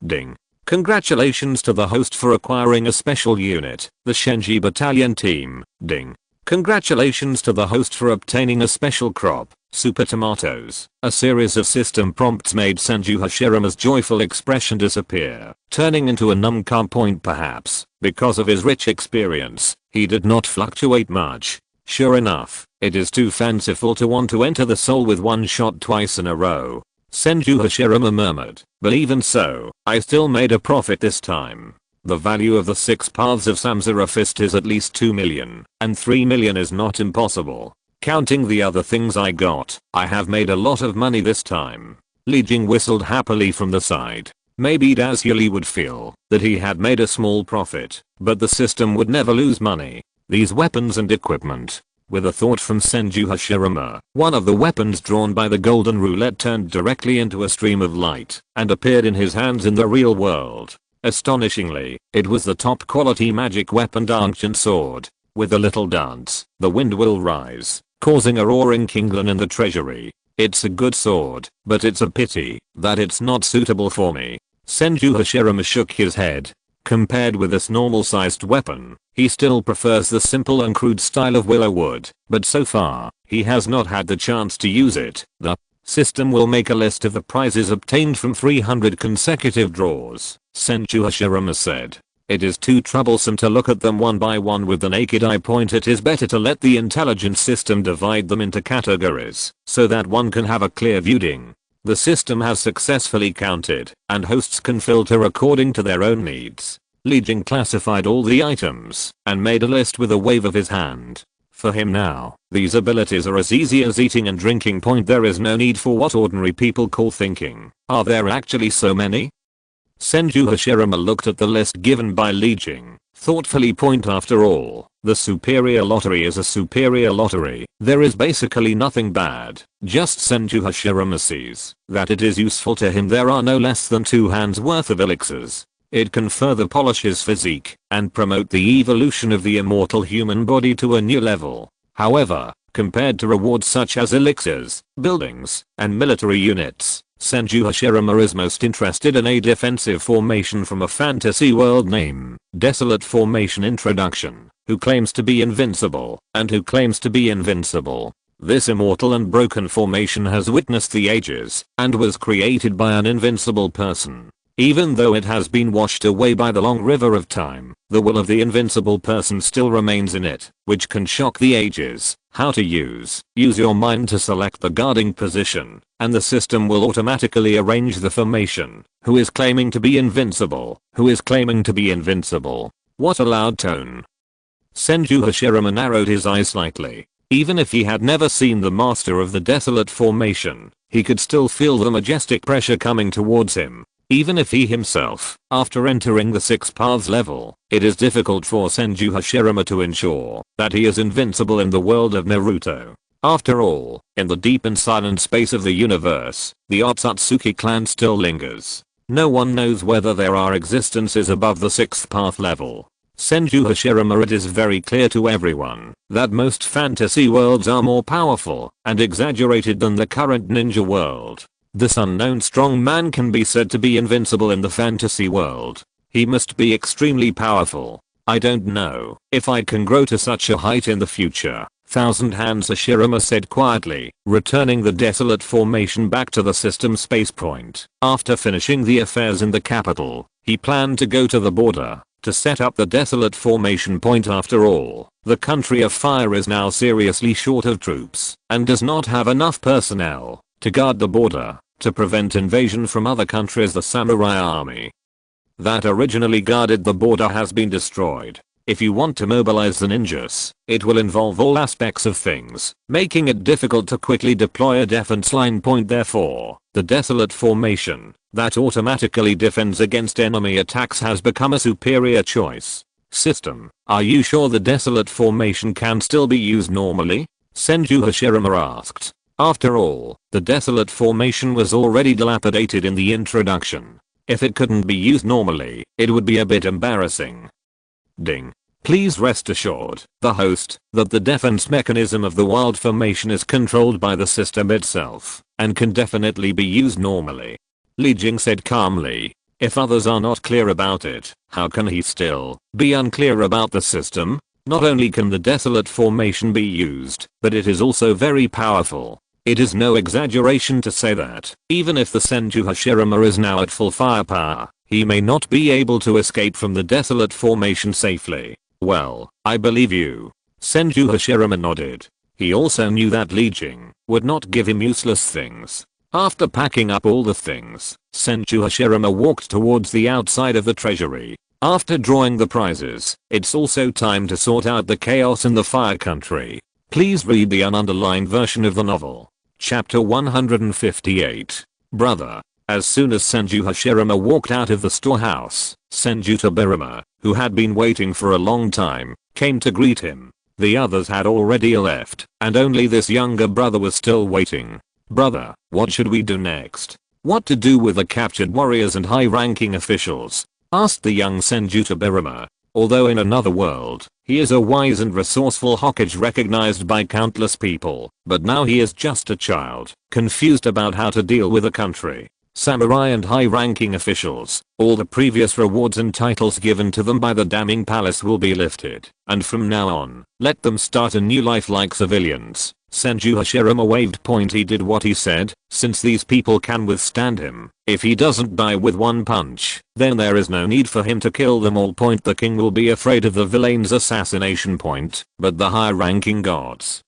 Ding. Congratulations to the host for acquiring a special unit, the Shenji Battalion Team. Ding. Congratulations to the host for obtaining a special crop, Super tomatoes. A series of system prompts made Senju Hashirama's joyful expression disappear, turning into a numb calm point perhaps. Because of his rich experience, he did not fluctuate much. Sure enough, it is too fanciful to want to enter the soul with one shot twice in a row. Senju Hashirama murmured, but even so, I still made a profit this time. The value of the 6 paths of Samsara Fist is at least 2 million, and 3 million is not impossible. Counting the other things I got, I have made a lot of money this time. Li Jing whistled happily from the side. Maybe Dasyuli would feel that he had made a small profit, but the system would never lose money. These weapons and equipment. With a thought from Senju Hashirama, one of the weapons drawn by the golden roulette turned directly into a stream of light and appeared in his hands in the real world. Astonishingly, it was the top quality magic weapon ancient sword. With a little dance, the wind will rise, causing a roaring kingdom in the treasury. It's a good sword, but it's a pity that it's not suitable for me. Senju Hashirama shook his head. Compared with this normal sized weapon, he still prefers the simple and crude style of willow wood, but so far, he has not had the chance to use it. The system will make a list of the prizes obtained from 300 consecutive draws, Senju Hashirama said. It is too troublesome to look at them one by one with the naked eye. It is better to let the intelligence system divide them into categories, so that one can have a clear viewing. The system has successfully counted, and hosts can filter according to their own needs. Li Jing classified all the items, and made a list with a wave of his hand. For him now, these abilities are as easy as eating and drinking. There is no need for what ordinary people call thinking. Are there actually so many? Senju Hashirama looked at the list given by Li Jing, thoughtfully. After all, the superior lottery is a superior lottery. There is basically nothing bad, just Senju Hashirama sees that it is useful to him. There are no less than 2 hands worth of elixirs. It can further polish his physique and promote the evolution of the immortal human body to a new level. However, compared to rewards such as elixirs, buildings, and military units, Senju Hashirama is most interested in a defensive formation from a fantasy world name, Desolate Formation Introduction, who claims to be invincible, and who claims to be invincible. This immortal and broken formation has witnessed the ages, and was created by an invincible person. Even though it has been washed away by the long river of time, the will of the invincible person still remains in it, which can shock the ages. How to use your mind to select the guarding position, and the system will automatically arrange the formation. Who is claiming to be invincible? Who is claiming to be invincible? What a loud tone. Senju Hashirama narrowed his eyes slightly. Even if he had never seen the master of the desolate formation, he could still feel the majestic pressure coming towards him. Even if he himself, after entering the 6 paths level, it is difficult for Senju Hashirama to ensure that he is invincible in the world of Naruto. After all, in the deep and silent space of the universe, the Otsutsuki clan still lingers. No one knows whether there are existences above the 6th path level. Senju Hashirama, it is very clear to everyone that most fantasy worlds are more powerful and exaggerated than the current ninja world. This unknown strong man can be said to be invincible in the fantasy world. He must be extremely powerful. I don't know if I can grow to such a height in the future. Thousand Hands Hashirama said quietly, returning the desolate formation back to the system space point. After finishing the affairs in the capital, he planned to go to the border to set up the desolate formation point. After all, the country of fire is now seriously short of troops and does not have enough personnel to guard the border, to prevent invasion from other countries. The samurai army that originally guarded the border has been destroyed. If you want to mobilize the ninjas, it will involve all aspects of things, making it difficult to quickly deploy a defense line. Therefore, the desolate formation that automatically defends against enemy attacks has become a superior choice. System, are you sure the desolate formation can still be used normally? Senju Hashirama asked. After all, the desolate formation was already dilapidated in the introduction. If it couldn't be used normally, it would be a bit embarrassing. Ding. Please rest assured, the host, that the defense mechanism of the wild formation is controlled by the system itself, and can definitely be used normally. Li Jing said calmly. If others are not clear about it, how can he still be unclear about the system? Not only can the desolate formation be used, but it is also very powerful. It is no exaggeration to say that, even if the Senju Hashirama is now at full firepower, he may not be able to escape from the desolate formation safely. Well, I believe you. Senju Hashirama nodded. He also knew that Li Jing would not give him useless things. After packing up all the things, Senju Hashirama walked towards the outside of the treasury. After drawing the prizes, it's also time to sort out the chaos in the fire country. Please read the ununderlined version of the novel. Chapter 158. Brother. As soon as Senju Hashirama walked out of the storehouse, Senju Tobirama, who had been waiting for a long time, came to greet him. The others had already left, and only this younger brother was still waiting. Brother, what should we do next? What to do with the captured warriors and high-ranking officials? Asked the young Senju Tobirama. Although in another world, he is a wise and resourceful Hokage recognized by countless people, but now he is just a child, confused about how to deal with a country, samurai and high-ranking officials. All the previous rewards and titles given to them by the damning palace will be lifted, and from now on, let them start a new life like civilians. Senju Hashirama waved. He did what he said, since these people can withstand him. If he doesn't die with one punch, then there is no need for him to kill them all. The king will be afraid of the villain's assassination, but the high-ranking gods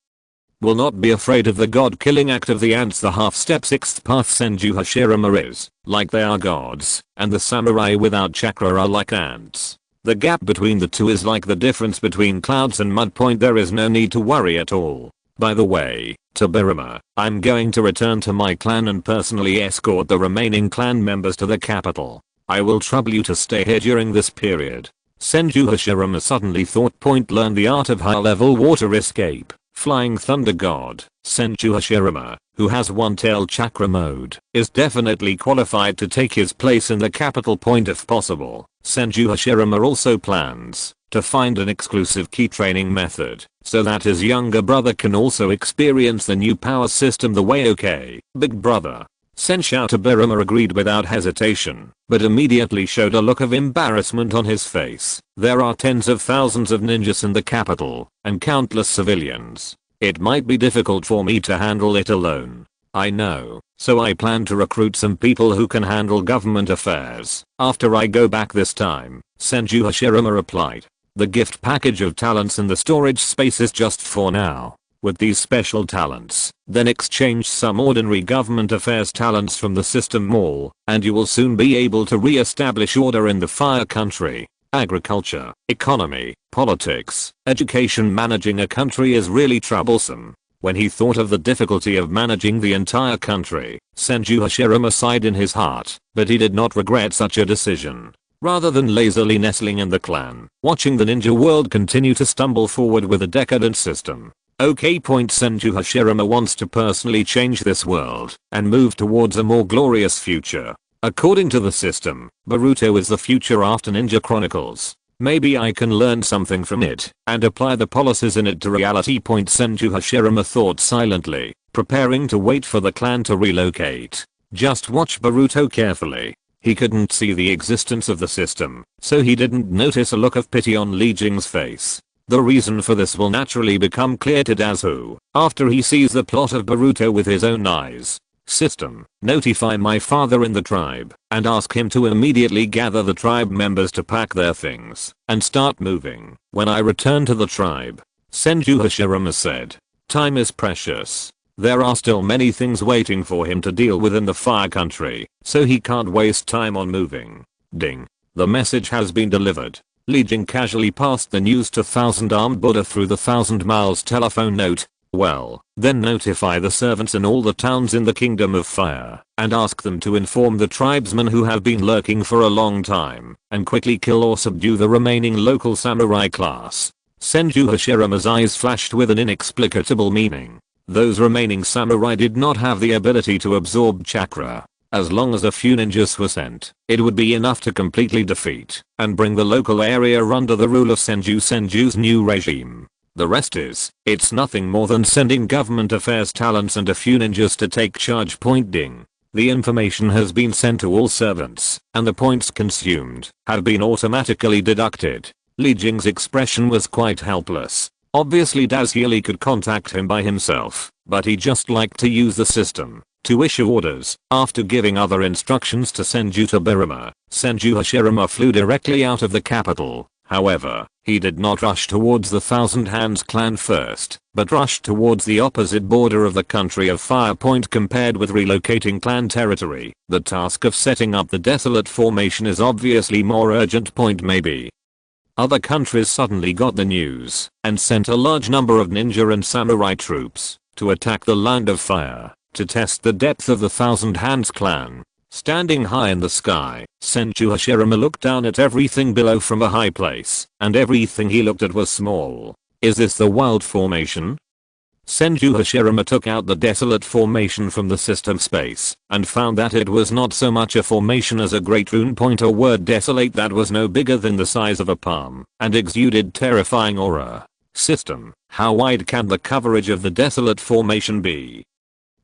will not be afraid of the god-killing act of the ants. The half-step sixth path Senju Hashirama is, like they are gods, and the samurai without chakra are like ants. The gap between the two is like the difference between clouds and mud. There is no need to worry at all. By the way, Tobirama, I'm going to return to my clan and personally escort the remaining clan members to the capital. I will trouble you to stay here during this period. Senju Hashirama suddenly thought. Learn the art of high-level water escape. Flying Thunder God, Senju Hashirama, who has one-tail chakra mode, is definitely qualified to take his place in the capital. If possible, Senju Hashirama also plans to find an exclusive key training method, so that his younger brother can also experience the new power system the way. Okay, big brother. Senju Tobirama agreed without hesitation, but immediately showed a look of embarrassment on his face. There are tens of thousands of ninjas in the capital, and countless civilians. It might be difficult for me to handle it alone. I know, so I plan to recruit some people who can handle government affairs after I go back this time, Senju Hashirama replied. The gift package of talents in the storage space is just for now. With these special talents, then exchange some ordinary government affairs talents from the system mall, and you will soon be able to re-establish order in the fire country. Agriculture, economy, politics, education. Managing a country is really troublesome. When he thought of the difficulty of managing the entire country, Senju Hashirama sighed in his heart, but he did not regret such a decision. Rather than lazily nestling in the clan, watching the ninja world continue to stumble forward with a decadent system. Okay. Senju Hashirama wants to personally change this world and move towards a more glorious future. According to the system, Boruto is the future after Ninja Chronicles. Maybe I can learn something from it and apply the policies in it to reality. Senju Hashirama thought silently, preparing to wait for the clan to relocate. Just watch Boruto carefully. He couldn't see the existence of the system, so he didn't notice a look of pity on Li Jing's face. The reason for this will naturally become clear to Dazu after he sees the plot of Boruto with his own eyes. System, notify my father in the tribe and ask him to immediately gather the tribe members to pack their things and start moving when I return to the tribe. Senju Hashirama said. Time is precious. There are still many things waiting for him to deal with in the fire country, so he can't waste time on moving. Ding. The message has been delivered. Li Jing casually passed the news to Thousand-Armed Buddha through the 1,000 miles telephone note. Well, then notify the servants in all the towns in the Kingdom of Fire and ask them to inform the tribesmen who have been lurking for a long time and quickly kill or subdue the remaining local samurai class. Senju Hashirama's eyes flashed with an inexplicable meaning. Those remaining samurai did not have the ability to absorb chakra. As long as a few ninjas were sent, it would be enough to completely defeat and bring the local area under the rule of Senju's new regime. The rest it's nothing more than sending government affairs talents and a few ninjas to take charge. Ding. The information has been sent to all servants, and the points consumed have been automatically deducted. Li Jing's expression was quite helpless. Obviously Dazhili could contact him by himself, but he just liked to use the system to issue orders. After giving other instructions to Senju Tobirama, Senju Hashirama flew directly out of the capital. However, he did not rush towards the Thousand Hands clan first, but rushed towards the opposite border of the country of Fire Point. Compared with relocating clan territory, the task of setting up the desolate formation is obviously more urgent. Maybe. Other countries suddenly got the news and sent a large number of ninja and samurai troops to attack the Land of Fire to test the depth of the Thousand Hands clan. Standing high in the sky, Senju Hashirama looked down at everything below from a high place, and everything he looked at was small. Is this the wild formation? Senju Hashirama took out the desolate formation from the system space and found that it was not so much a formation as a great rune pointer word desolate that was no bigger than the size of a palm and exuded terrifying aura. System, how wide can the coverage of the desolate formation be?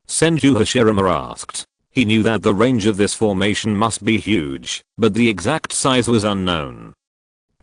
Senju Hashirama asked. He knew that the range of this formation must be huge, but the exact size was unknown.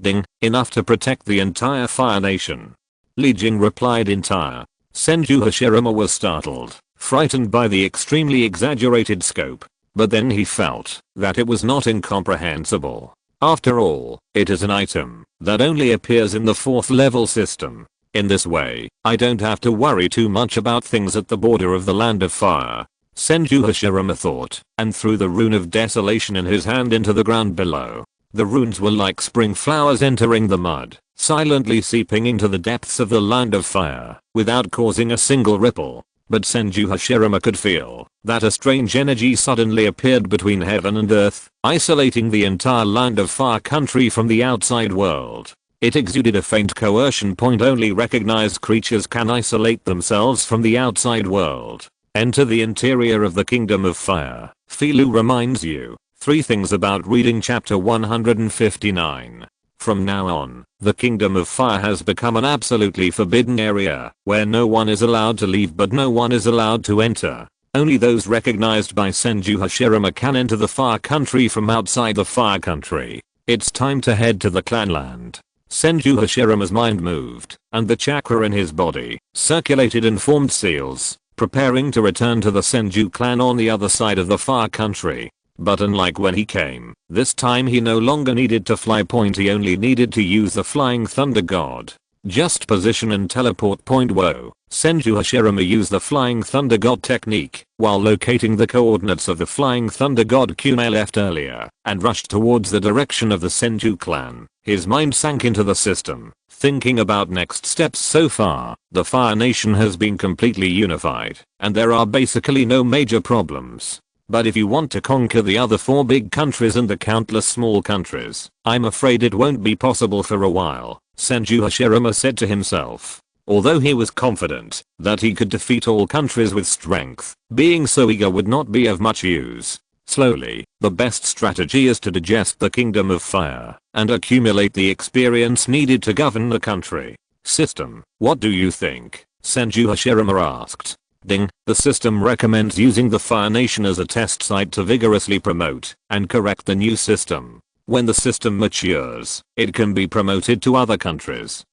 Ding, enough to protect the entire Fire Nation. Li Jing replied entire. Senju Hashirama was startled, frightened by the extremely exaggerated scope, but then he felt that it was not incomprehensible. After all, it is an item that only appears in the 4th level system. In this way, I don't have to worry too much about things at the border of the Land of Fire. Senju Hashirama thought, and threw the rune of desolation in his hand into the ground below. The runes were like spring flowers entering the mud, silently seeping into the depths of the Land of Fire, without causing a single ripple. But Senju Hashirama could feel that a strange energy suddenly appeared between heaven and earth, isolating the entire Land of Fire country from the outside world. It exuded a faint coercion. Only recognized creatures can isolate themselves from the outside world. Enter the interior of the Kingdom of Fire. Filu reminds you 3 things about reading chapter 159. From now on, the Kingdom of Fire has become an absolutely forbidden area where no one is allowed to leave but no one is allowed to enter. Only those recognized by Senju Hashirama can enter the Fire Country from outside the Fire Country. It's time to head to the Clanland. Senju Hashirama's mind moved, and the chakra in his body circulated and formed seals, preparing to return to the Senju clan on the other side of the Fire Country. But unlike when he came, this time he no longer needed to fly. He only needed to use the Flying Thunder God. Just position and teleport. Whoa. Senju Hashirama used the Flying Thunder God technique while locating the coordinates of the Flying Thunder God Kume left earlier and rushed towards the direction of the Senju clan. His mind sank into the system, thinking about next steps. So far, the Fire Nation has been completely unified, and there are basically no major problems. But if you want to conquer the other 4 big countries and the countless small countries, I'm afraid it won't be possible for a while, Senju Hashirama said to himself. Although he was confident that he could defeat all countries with strength, being so eager would not be of much use. Slowly, the best strategy is to digest the Kingdom of Fire and accumulate the experience needed to govern the country. System, what do you think? Senju Hashirama asked. Ding, the system recommends using the Fire Nation as a test site to vigorously promote and correct the new system. When the system matures, it can be promoted to other countries.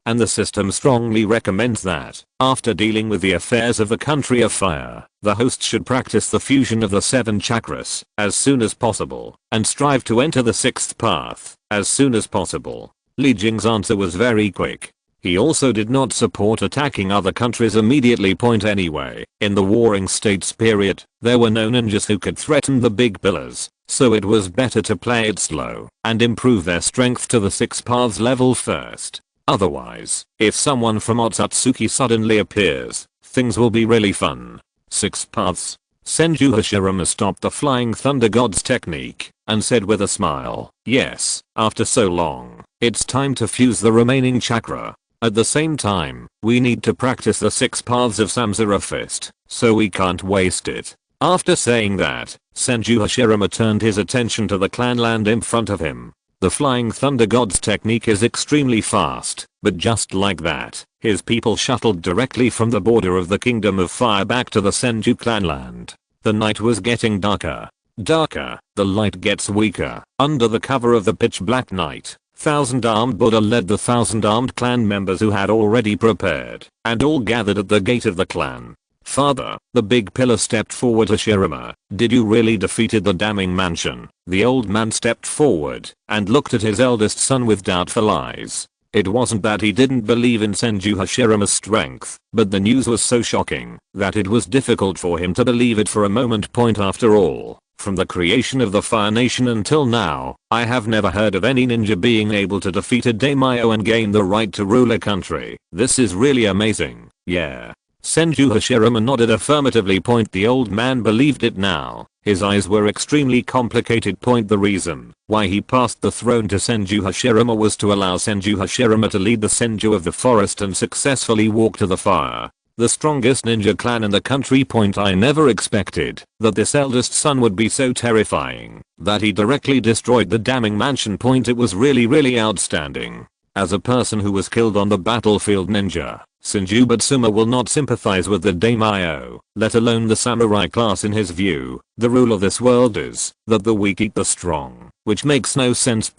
And the system strongly recommends that, after dealing with the affairs of the country of fire, the host should practice the fusion of the 7 chakras as soon as possible, and strive to enter the 6th path as soon as possible. Li Jing's answer was very quick. He also did not support attacking other countries immediately. Anyway, in the Warring States period, there were no ninjas who could threaten the big pillars, so it was better to play it slow and improve their strength to the 6 paths level first. Otherwise, if someone from Otsutsuki suddenly appears, things will be really fun. 6 paths. Senju Hashirama stopped the Flying Thunder God's technique and said with a smile, yes, after so long, it's time to fuse the remaining chakra. At the same time, we need to practice the 6 paths of Samsara Fist, so we can't waste it. After saying that, Senju Hashirama turned his attention to the clanland in front of him. The Flying Thunder God's technique is extremely fast, but just like that, his people shuttled directly from the border of the Kingdom of Fire back to the Senju clanland. The night was getting darker. The light gets weaker. Under the cover of the pitch black night, Thousand-Armed Buddha led the thousand-armed clan members who had already prepared, and all gathered at the gate of the clan. Father, the big pillar stepped forward. Hashirama, did you really defeated the damning mansion? The old man stepped forward and looked at his eldest son with doubtful eyes. It wasn't that he didn't believe in Senju Hashirama's strength, but the news was so shocking that it was difficult for him to believe it for a moment. After all, from the creation of the Fire Nation until now, I have never heard of any ninja being able to defeat a daimyo and gain the right to rule a country. This is really amazing. Yeah. Senju Hashirama nodded affirmatively. The old man believed it now. His eyes were extremely complicated. The reason why he passed the throne to Senju Hashirama was to allow Senju Hashirama to lead the Senju of the forest and successfully walk to the fire. The strongest ninja clan in the country. I never expected that this eldest son would be so terrifying that he directly destroyed the damning mansion. It was really outstanding. As a person who was killed on the battlefield, ninja Senju Butsuma will not sympathize with the daimyo, let alone the samurai class. In his view, the rule of this world is that the weak eat the strong, which makes no sense.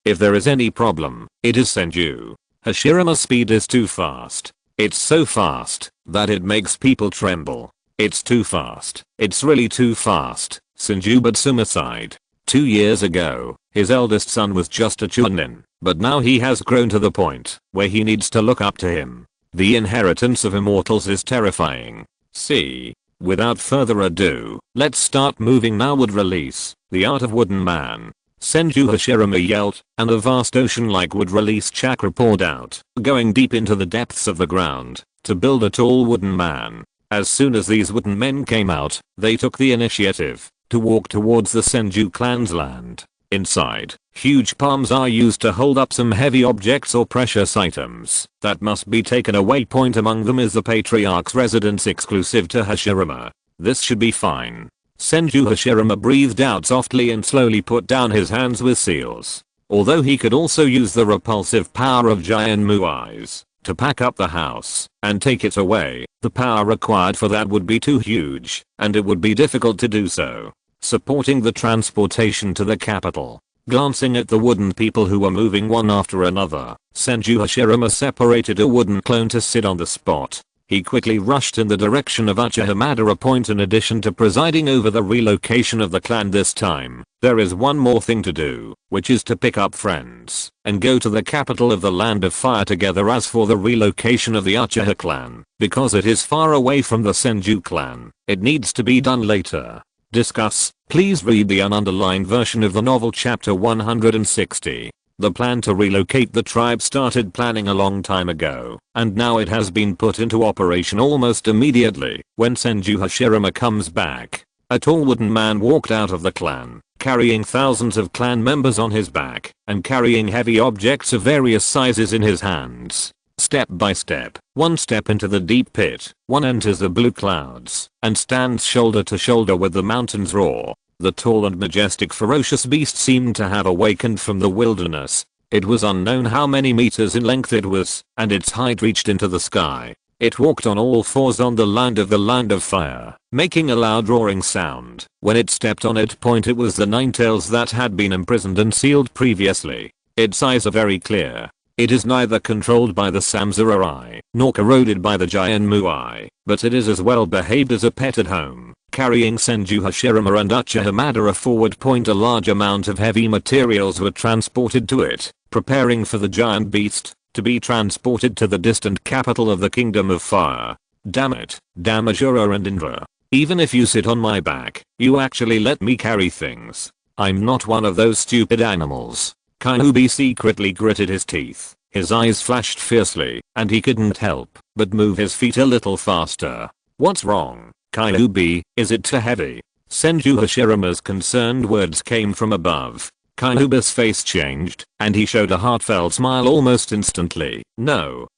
If there is any problem, it is Senju Hashirama's speed is too fast. It's so fast that it makes people tremble. It's too fast. It's really too fast. Senju Butsuma sighed. 2 years ago, his eldest son was just a chunin, but now he has grown to the point where he needs to look up to him. The inheritance of immortals is terrifying. See? Without further ado, let's start moving now. Would release the art of wooden man. Senju Hashirama yelled, and a vast ocean-like wood release chakra poured out, going deep into the depths of the ground, to build a tall wooden man. As soon as these wooden men came out, they took the initiative to walk towards the Senju clan's land. Inside, huge palms are used to hold up some heavy objects or precious items that must be taken away. Among them is the Patriarch's residence exclusive to Hashirama. This should be fine. Senju Hashirama breathed out softly and slowly put down his hands with seals. Although he could also use the repulsive power of giant muais to pack up the house and take it away, the power required for that would be too huge, and it would be difficult to do so. Supporting the transportation to the capital. Glancing at the wooden people who were moving one after another, Senju Hashirama separated a wooden clone to sit on the spot. He quickly rushed in the direction of Uchiha Madara. In addition to presiding over the relocation of the clan this time, there is one more thing to do, which is to pick up friends and go to the capital of the Land of Fire together. As for the relocation of the Uchiha clan, because it is far away from the Senju clan, it needs to be done later. Discuss. Please read the ununderlined version of the novel chapter 160. The plan to relocate the tribe started planning a long time ago, and now it has been put into operation almost immediately. When Senju Hashirama comes back, a tall wooden man walked out of the clan, carrying thousands of clan members on his back, and carrying heavy objects of various sizes in his hands. Step by step, one step into the deep pit, one enters the blue clouds, and stands shoulder to shoulder with the mountain's roar. The tall and majestic ferocious beast seemed to have awakened from the wilderness. It was unknown how many meters in length it was, and its height reached into the sky. It walked on all fours on the land of fire, making a loud roaring sound. When it stepped on it, it was the nine tails that had been imprisoned and sealed previously. Its eyes are very clear. It is neither controlled by the samurai, nor corroded by the giant muai, but it is as well behaved as a pet at home. Carrying Senju Hashirama and Uchiha Madara forward. A large amount of heavy materials were transported to it, preparing for the giant beast to be transported to the distant capital of the Kingdom of Fire. Damn it, Damajura and Indra. Even if you sit on my back, you actually let me carry things. I'm not one of those stupid animals. Kyuubi secretly gritted his teeth. His eyes flashed fiercely, and he couldn't help but move his feet a little faster. What's wrong, Kyuubi? Is it too heavy? Senju Hashirama's concerned words came from above. Kyuubi's face changed, and he showed a heartfelt smile almost instantly. No,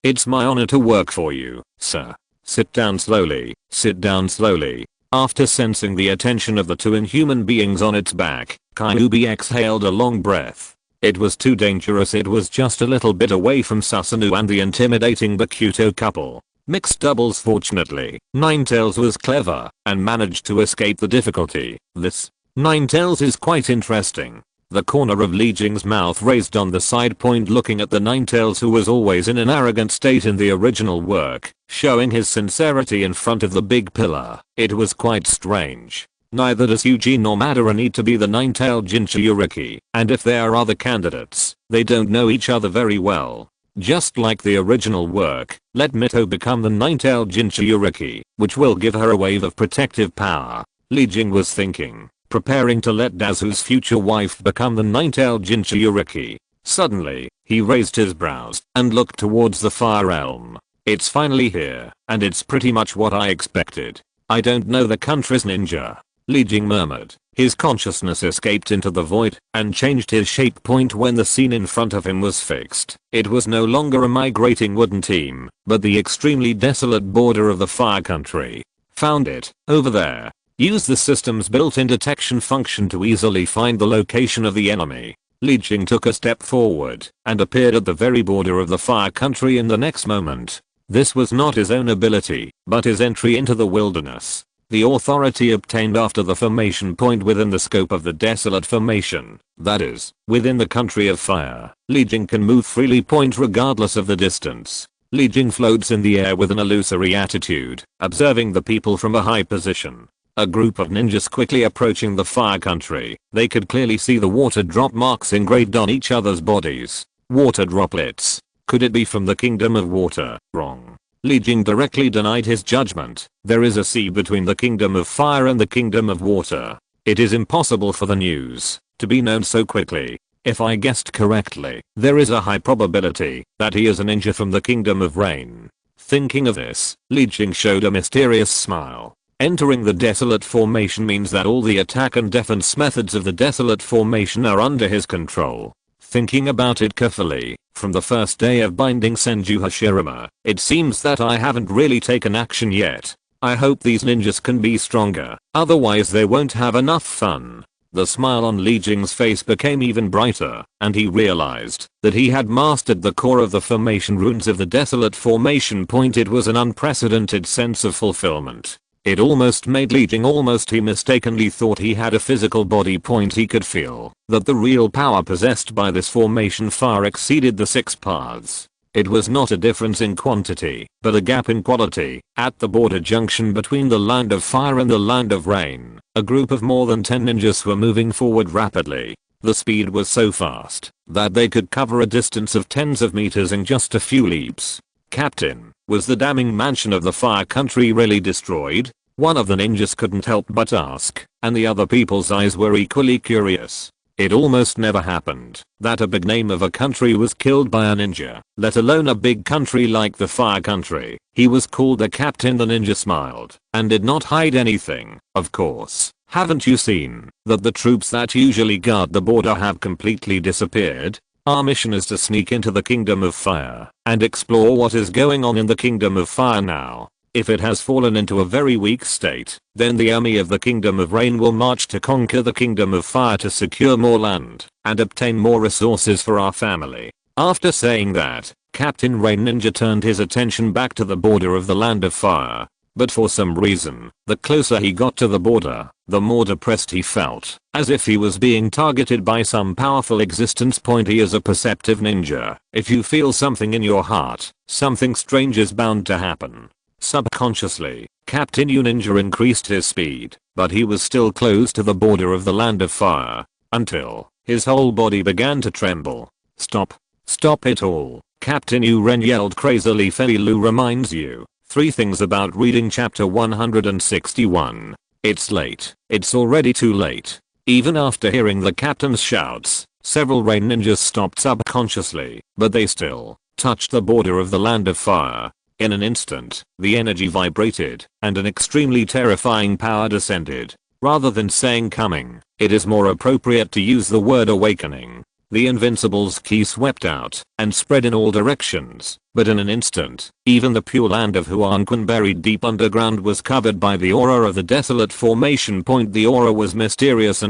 it's my honor to work for you, sir. Sit down slowly, sit down slowly. After sensing the attention of the two inhuman beings on its back, Kyuubi exhaled a long breath. It was too dangerous. It was just a little bit away from Susanoo and the intimidating Bakuto couple. Mixed doubles. Fortunately, Ninetails was clever and managed to escape the difficulty. This Ninetails is quite interesting. The corner of Li Jing's mouth raised on the side point, looking at the Ninetales, who was always in an arrogant state in the original work, showing his sincerity in front of the big pillar. It was quite strange. Neither does Yuji nor Madara need to be the Ninetale Jinchuriki, and if there are other candidates, they don't know each other very well. Just like the original work, let Mito become the Ninetale Jinchuriki, which will give her a wave of protective power. Li Jing was thinking, preparing to let Dazu's future wife become the Ninetale Jinchuriki. Suddenly, he raised his brows and looked towards the Fire Realm. It's finally here, and it's pretty much what I expected. I don't know the country's ninja, Li Jing murmured. His consciousness escaped into the void and changed his shape point when the scene in front of him was fixed. It was no longer a migrating wooden team, but the extremely desolate border of the Fire Country. Found it, over there. Use the system's built-in detection function to easily find the location of the enemy. Li Jing took a step forward and appeared at the very border of the Fire Country in the next moment. This was not his own ability, but his entry into the wilderness. The authority obtained after the formation point within the scope of the desolate formation, that is, within the country of fire. Li Jing can move freely point regardless of the distance. Li Jing floats in the air with an illusory attitude, observing the people from a high position. A group of ninjas quickly approaching the Fire Country. They could clearly see the water drop marks engraved on each other's bodies. Water droplets. Could it be from the Kingdom of Water? Wrong. Li Jing directly denied his judgment. There is a sea between the Kingdom of Fire and the Kingdom of Water. It is impossible for the news to be known so quickly. If I guessed correctly, there is a high probability that he is a ninja from the Kingdom of Rain. Thinking of this, Li Jing showed a mysterious smile. Entering the desolate formation means that all the attack and defense methods of the desolate formation are under his control. Thinking about it carefully, from the first day of binding Senju Hashirama, it seems that I haven't really taken action yet. I hope these ninjas can be stronger, otherwise they won't have enough fun. The smile on Li Jing's face became even brighter, and he realized that he had mastered the core of the formation runes of the desolate formation point. It was an unprecedented sense of fulfillment. It almost made Li Jing he mistakenly thought he had a physical body point. He could feel that the real power possessed by this formation far exceeded the 6 paths. It was not a difference in quantity, but a gap in quality. At the border junction between the Land of Fire and the Land of Rain, a group of more than 10 ninjas were moving forward rapidly. The speed was so fast that they could cover a distance of tens of meters in just a few leaps. Captain, was the damning mansion of the Fire Country really destroyed? One of the ninjas couldn't help but ask, and the other people's eyes were equally curious. It almost never happened that a big name of a country was killed by a ninja, let alone a big country like the Fire Country. He was called the captain. The ninja smiled and did not hide anything. Of course, haven't you seen that the troops that usually guard the border have completely disappeared? Our mission is to sneak into the Kingdom of Fire and explore what is going on in the Kingdom of Fire now. If it has fallen into a very weak state, then the army of the Kingdom of Rain will march to conquer the Kingdom of Fire to secure more land and obtain more resources for our family. After saying that, Captain Rain Ninja turned his attention back to the border of the Land of Fire. But for some reason, the closer he got to the border, the more depressed he felt, as if he was being targeted by some powerful existence point. He is a perceptive ninja. If you feel something in your heart, something strange is bound to happen. Subconsciously, Captain Ninja increased his speed, but he was still close to the border of the Land of Fire, until his whole body began to tremble. Stop. Stop it all. Captain Ren yelled crazily. Feilu reminds you 3 things about reading chapter 161. It's late. It's already too late. Even after hearing the captain's shouts, several Rain ninjas stopped subconsciously, but they still touched the border of the Land of Fire. In an instant, the energy vibrated, and an extremely terrifying power descended. Rather than saying coming, it is more appropriate to use the word awakening. The Invincible's ki swept out and spread in all directions, but in an instant, even the pure land of Huanquan buried deep underground was covered by the aura of the desolate formation point. The aura was mysterious,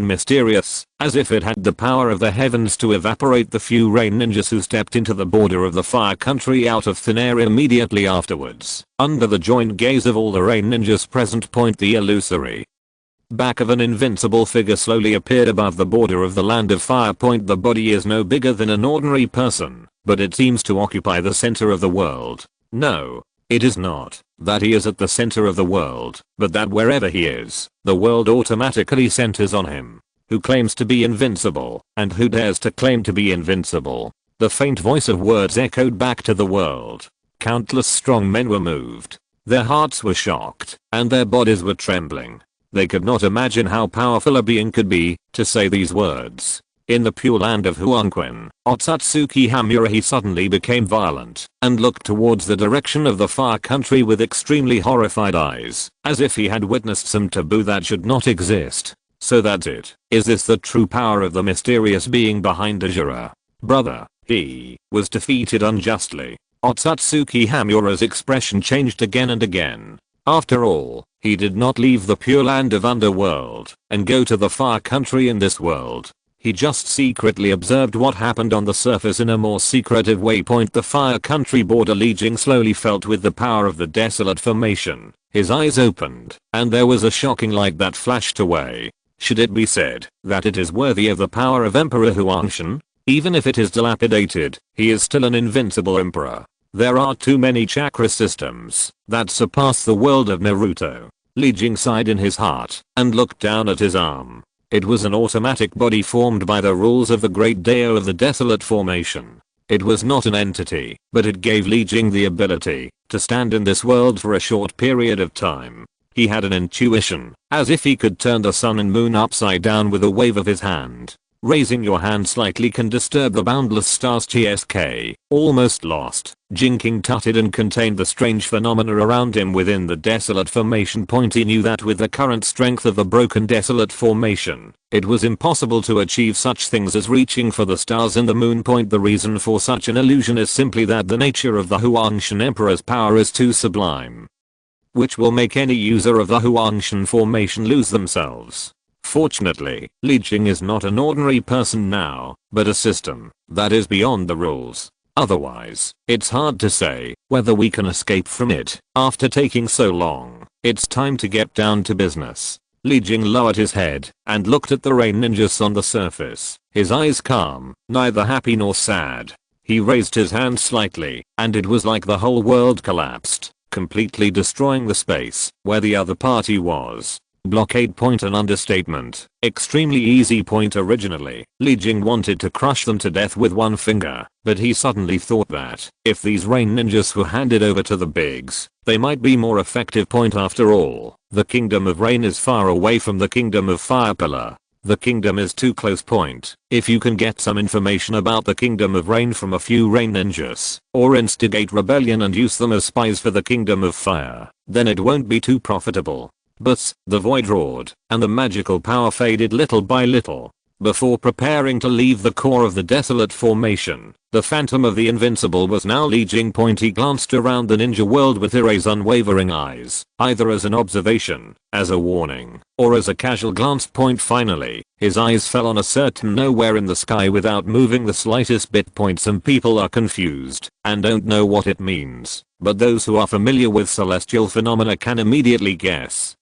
as if it had the power of the heavens to evaporate the few Rain ninjas who stepped into the border of the Fire Country out of thin air immediately afterwards. Under the joint gaze of all the Rain ninjas present, the illusory Back of an invincible figure slowly appeared above the border of the land of fire. The body is no bigger than an ordinary person, but it seems to occupy the center of the world. No, it is not that he is at the center of the world, but that wherever he is, the world automatically centers on him. Who claims to be invincible, and who dares to claim to be invincible? The faint voice of words echoed back to the world. Countless strong men were moved. Their hearts were shocked, and their bodies were trembling. They could not imagine how powerful a being could be, to say these words. In the pure land of Huanquin, Otsutsuki Hamura, he suddenly became violent, and looked towards the direction of the far country with extremely horrified eyes, as if he had witnessed some taboo that should not exist. So that's it. Is this the true power of the mysterious being behind Ajura? Brother, he was defeated unjustly. Otsutsuki Hamura's expression changed again and again. After all, he did not leave the pure land of underworld and go to the far country in this world. He just secretly observed what happened on the surface in a more secretive way. The fire country border. Li Jing slowly felt with the power of the desolate formation. His eyes opened, and there was a shocking light that flashed away. Should it be said that it is worthy of the power of Emperor Huangshan? Even if it is dilapidated, he is still an invincible emperor. There are too many chakra systems that surpass the world of Naruto. Li Jing sighed in his heart and looked down at his arm. It was an automatic body formed by the rules of the great Dao of the desolate formation. It was not an entity, but it gave Li Jing the ability to stand in this world for a short period of time. He had an intuition, as if he could turn the sun and moon upside down with a wave of his hand. Raising your hand slightly can disturb the boundless stars. TSK, almost lost, Jinking tutted and contained the strange phenomena around him within the desolate formation. He knew that with the current strength of the broken desolate formation, it was impossible to achieve such things as reaching for the stars and the moon. The reason for such an illusion is simply that the nature of the Huangshan Emperor's power is too sublime, which will make any user of the Huangshan formation lose themselves. Fortunately, Li Jing is not an ordinary person now, but a system that is beyond the rules. Otherwise, it's hard to say whether we can escape from it. After taking so long, it's time to get down to business. Li Jing lowered his head and looked at the rain ninjas on the surface, his eyes calm, neither happy nor sad. He raised his hand slightly, and it was like the whole world collapsed, completely destroying the space where the other party was. Blockade. An understatement. Extremely easy. Originally, Li Jing wanted to crush them to death with one finger, but he suddenly thought that if these rain ninjas were handed over to the bigs, they might be more effective. After all, the kingdom of rain is far away from the kingdom of fire pillar. The kingdom is too close. If you can get some information about the kingdom of rain from a few rain ninjas, or instigate rebellion and use them as spies for the kingdom of fire, then it won't be too profitable. But the void roared, and the magical power faded little by little. Before preparing to leave the core of the desolate formation, the phantom of the invincible was now Li Jing. He glanced around the ninja world with Hirai's unwavering eyes, either as an observation, as a warning, or as a casual glance. Finally, his eyes fell on a certain nowhere in the sky without moving the slightest bit. Some people are confused and don't know what it means, but those who are familiar with celestial phenomena can immediately guess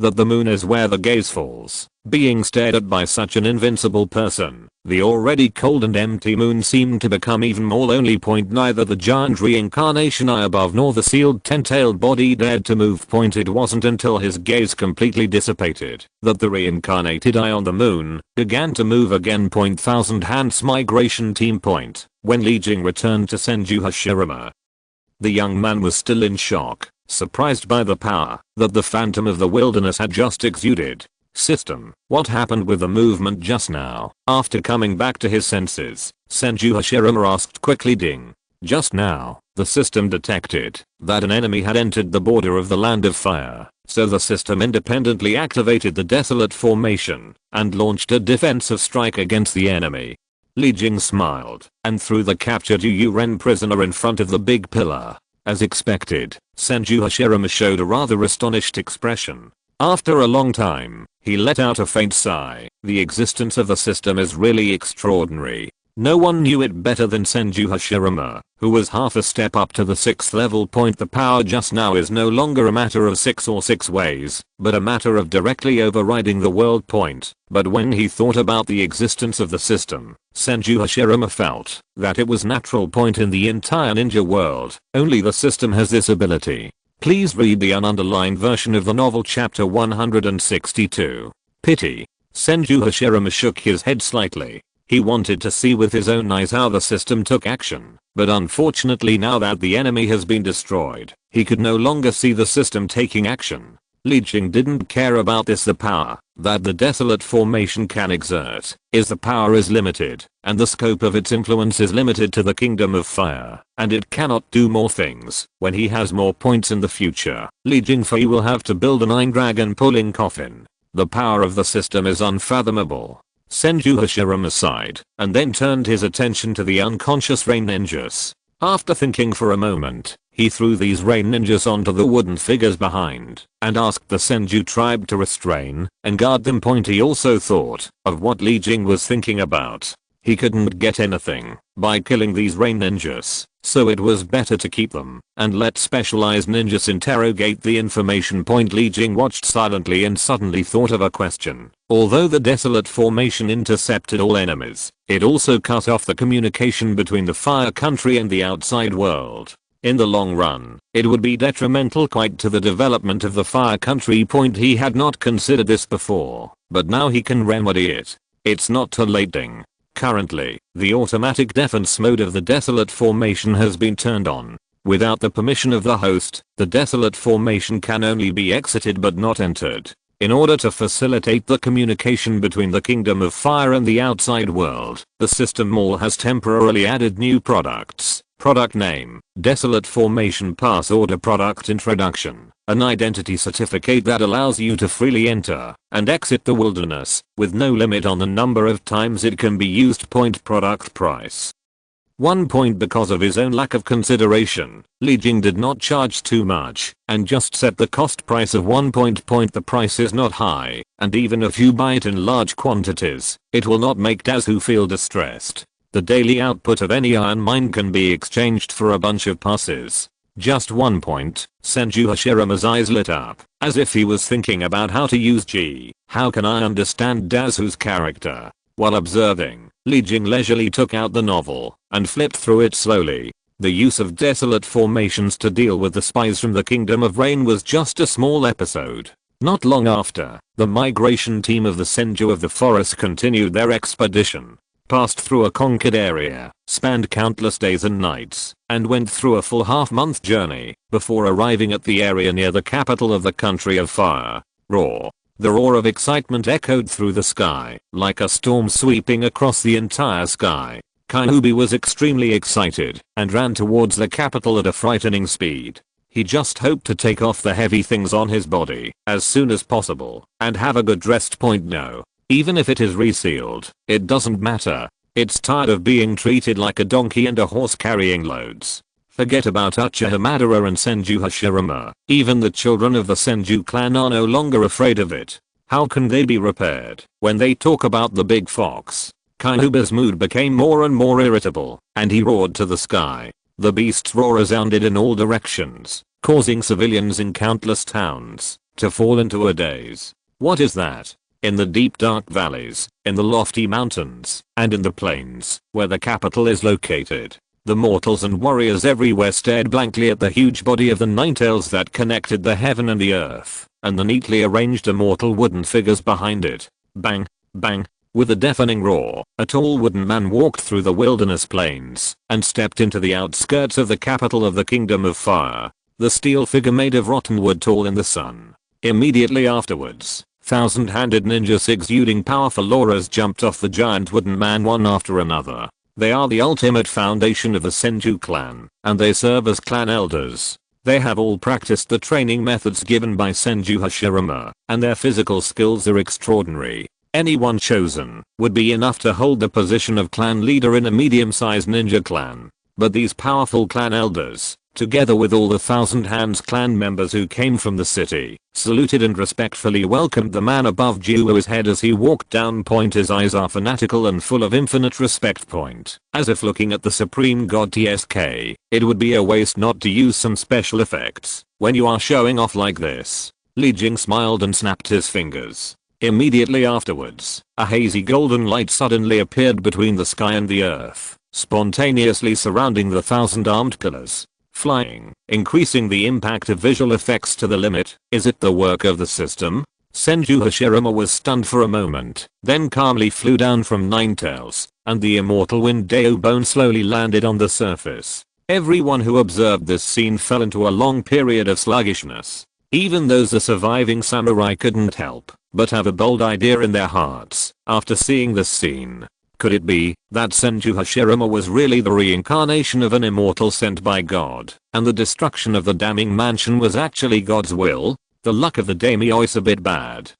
that the moon is where the gaze falls. Being stared at by such an invincible person, the already cold and empty moon seemed to become even more lonely. Neither the giant reincarnation eye above nor the sealed ten-tailed body dared to move. It wasn't until his gaze completely dissipated that the reincarnated eye on the moon began to move again. Thousand Hands Migration Team. When Li Jing returned to Senju Hashirama, the young man was still in shock, surprised by the power that the phantom of the wilderness had just exuded. System, what happened with the movement just now? After coming back to his senses, Senju Hashirama asked quickly. Ding. Just now, the system detected that an enemy had entered the border of the land of fire, so the system independently activated the desolate formation and launched a defensive strike against the enemy. Li Jing smiled and threw the captured Yu Ren prisoner in front of the big pillar. As expected, Senju Hashirama showed a rather astonished expression. After a long time, he let out a faint sigh. The existence of the system is really extraordinary. No one knew it better than Senju Hashirama, who was half a step up to the 6th level point. The power just now is no longer a matter of 6 ways, but a matter of directly overriding the world point. But when he thought about the existence of the system, Senju Hashirama felt that it was natural point in the entire ninja world. Only the system has this ability. Please read the ununderlined version of the novel chapter 162. Pity. Senju Hashirama shook his head slightly. He wanted to see with his own eyes how the system took action, but unfortunately now that the enemy has been destroyed, he could no longer see the system taking action. Li Jing didn't care about this. The power that the desolate formation can exert is the power is limited, and the scope of its influence is limited to the kingdom of fire, and it cannot do more things. When he has more points in the future, Li Jing Fei will have to build a 9-dragon pulling coffin. The power of the system is unfathomable. Senju Hashirama sighed, and then turned his attention to the unconscious rain ninjas. After thinking for a moment, he threw these rain ninjas onto the wooden figures behind, and asked the Senju tribe to restrain and guard them. He also thought of what Li Jing was thinking about. He couldn't get anything by killing these rain ninjas, so it was better to keep them and let specialized ninjas interrogate the information. Li Jing watched silently and suddenly thought of a question. Although the desolate formation intercepted all enemies, it also cut off the communication between the fire country and the outside world. In the long run, it would be detrimental quite to the development of the fire country. He had not considered this before, but now he can remedy it. It's not too late. Currently, the automatic defense mode of the desolate formation has been turned on. Without the permission of the host, the desolate formation can only be exited but not entered. In order to facilitate the communication between the kingdom of fire and the outside world, the system mall has temporarily added new products. Product name: Desolate Formation Pass Order. Product introduction: an identity certificate that allows you to freely enter and exit the wilderness, with no limit on the number of times it can be used. Product price: 1 point. Because of his own lack of consideration, Li Jing did not charge too much and just set the cost price of 1 point. The price is not high, and even if you buy it in large quantities, it will not make Dazu feel distressed. The daily output of any iron mine can be exchanged for a bunch of passes. Just 1 point. Senju Hashirama's eyes lit up, as if he was thinking about how to use G. How can I understand Dazu's character? While observing, Li Jing leisurely took out the novel and flipped through it slowly. The use of desolate formations to deal with the spies from the Kingdom of Rain was just a small episode. Not long after, the migration team of the Senju of the Forest continued their expedition. Passed through a conquered area, spanned countless days and nights, and went through a full half-month journey before arriving at the area near the capital of the country of fire. Roar. The roar of excitement echoed through the sky, like a storm sweeping across the entire sky. Kyuubi was extremely excited and ran towards the capital at a frightening speed. He just hoped to take off the heavy things on his body as soon as possible and have a good rest. No. Even if it is resealed, it doesn't matter. It's tired of being treated like a donkey and a horse carrying loads. Forget about Uchiha Madara and Senju Hashirama. Even the children of the Senju clan are no longer afraid of it. How can they be repaired when they talk about the big fox? Kyuubi's mood became more and more irritable, and he roared to the sky. The beast's roar resounded in all directions, causing civilians in countless towns to fall into a daze. What is that? In the deep dark valleys, in the lofty mountains, and in the plains, where the capital is located, the mortals and warriors everywhere stared blankly at the huge body of the Ninetales that connected the heaven and the earth, and the neatly arranged immortal wooden figures behind it. Bang, bang. With a deafening roar, a tall wooden man walked through the wilderness plains and stepped into the outskirts of the capital of the Kingdom of Fire, the steel figure made of rotten wood tall in the sun. Immediately afterwards, thousand-handed ninjas exuding powerful auras jumped off the giant wooden man one after another. They are the ultimate foundation of the Senju clan, and they serve as clan elders. They have all practiced the training methods given by Senju Hashirama, and their physical skills are extraordinary. Anyone chosen would be enough to hold the position of clan leader in a medium-sized ninja clan. But these powerful clan elders together with all the Thousand Hands clan members who came from the city, saluted and respectfully welcomed the man above Juo's head as he walked down. His eyes are fanatical and full of infinite respect. As if looking at the supreme god TSK, it would be a waste not to use some special effects when you are showing off like this. Li Jing smiled and snapped his fingers. Immediately afterwards, a hazy golden light suddenly appeared between the sky and the earth, spontaneously surrounding the 1,000-armed pillars. Flying, increasing the impact of visual effects to the limit. Is it the work of the system? Senju Hashirama was stunned for a moment, then calmly flew down from Nine Tails, and the immortal wind Deo bone slowly landed on the surface. Everyone who observed this scene fell into a long period of sluggishness. Even those the surviving samurai couldn't help but have a bold idea in their hearts after seeing this scene. Could it be that Senju Hashirama was really the reincarnation of an immortal sent by God, and the destruction of the damning mansion was actually God's will? The luck of the daimyo is a bit bad.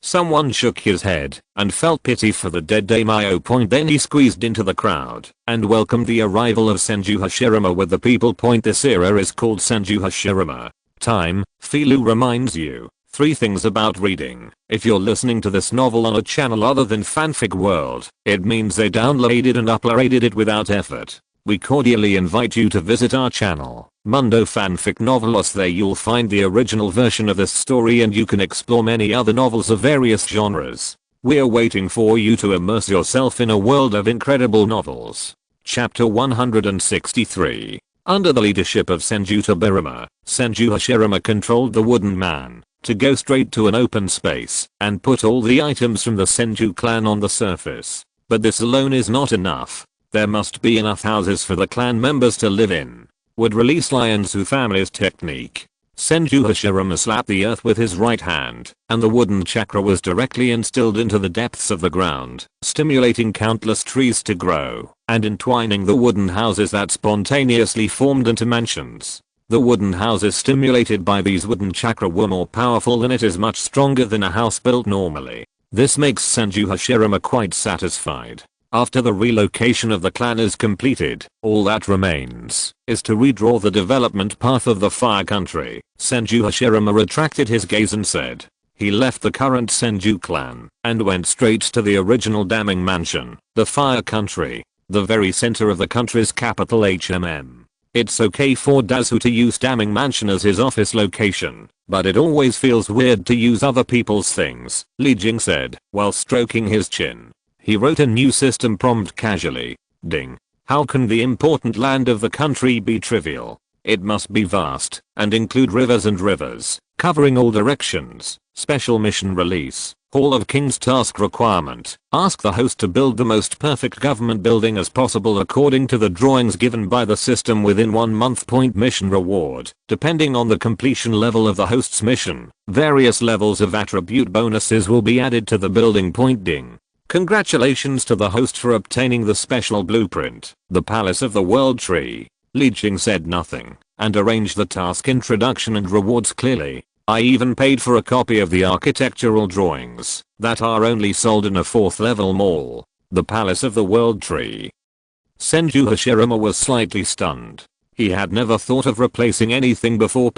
Someone shook his head and felt pity for the dead daimyo. Then he squeezed into the crowd and welcomed the arrival of Senju Hashirama with the people. This era is called Senju Hashirama time. Filu reminds you 3 things about reading. If you're listening to this novel on a channel other than Fanfic World, it means they downloaded and uploaded it without effort. We cordially invite you to visit our channel, Mundo Fanfic Novelos. There you'll find the original version of this story and you can explore many other novels of various genres. We're waiting for you to immerse yourself in a world of incredible novels. Chapter 163. Under the leadership of Senju Hashirama, Senju Hashirama controlled the wooden man to go straight to an open space and put all the items from the Senju clan on the surface. But this alone is not enough. There must be enough houses for the clan members to live in. Would release lions who family's technique. Senju Hashirama slapped the earth with his right hand, and the wooden chakra was directly instilled into the depths of the ground, stimulating countless trees to grow, and entwining the wooden houses that spontaneously formed into mansions. The wooden houses stimulated by these wooden chakra were more powerful and it is much stronger than a house built normally. This makes Senju Hashirama quite satisfied. After the relocation of the clan is completed, all that remains is to redraw the development path of the Fire Country. Senju Hashirama retracted his gaze and said. He left the current Senju clan and went straight to the original damning mansion, the Fire Country, the very center of the country's capital HMM. It's okay for Dazu to use Damning Mansion as his office location, but it always feels weird to use other people's things, Li Jing said, while stroking his chin. He wrote a new system prompt casually. Ding. How can the important land of the country be trivial? It must be vast, and include rivers and rivers, covering all directions. Special mission release. Hall of Kings task requirement. Ask the host to build the most perfect government building as possible according to the drawings given by the system within 1 month. Mission reward. Depending on the completion level of the host's mission, various levels of attribute bonuses will be added to the building. Ding. Congratulations to the host for obtaining the special blueprint. The Palace of the World Tree. Li Jing said nothing and arranged the task introduction and rewards clearly. I even paid for a copy of the architectural drawings that are only sold in a 4th level mall. The Palace of the World Tree. Senju Hashirama was slightly stunned. He had never thought of replacing anything before.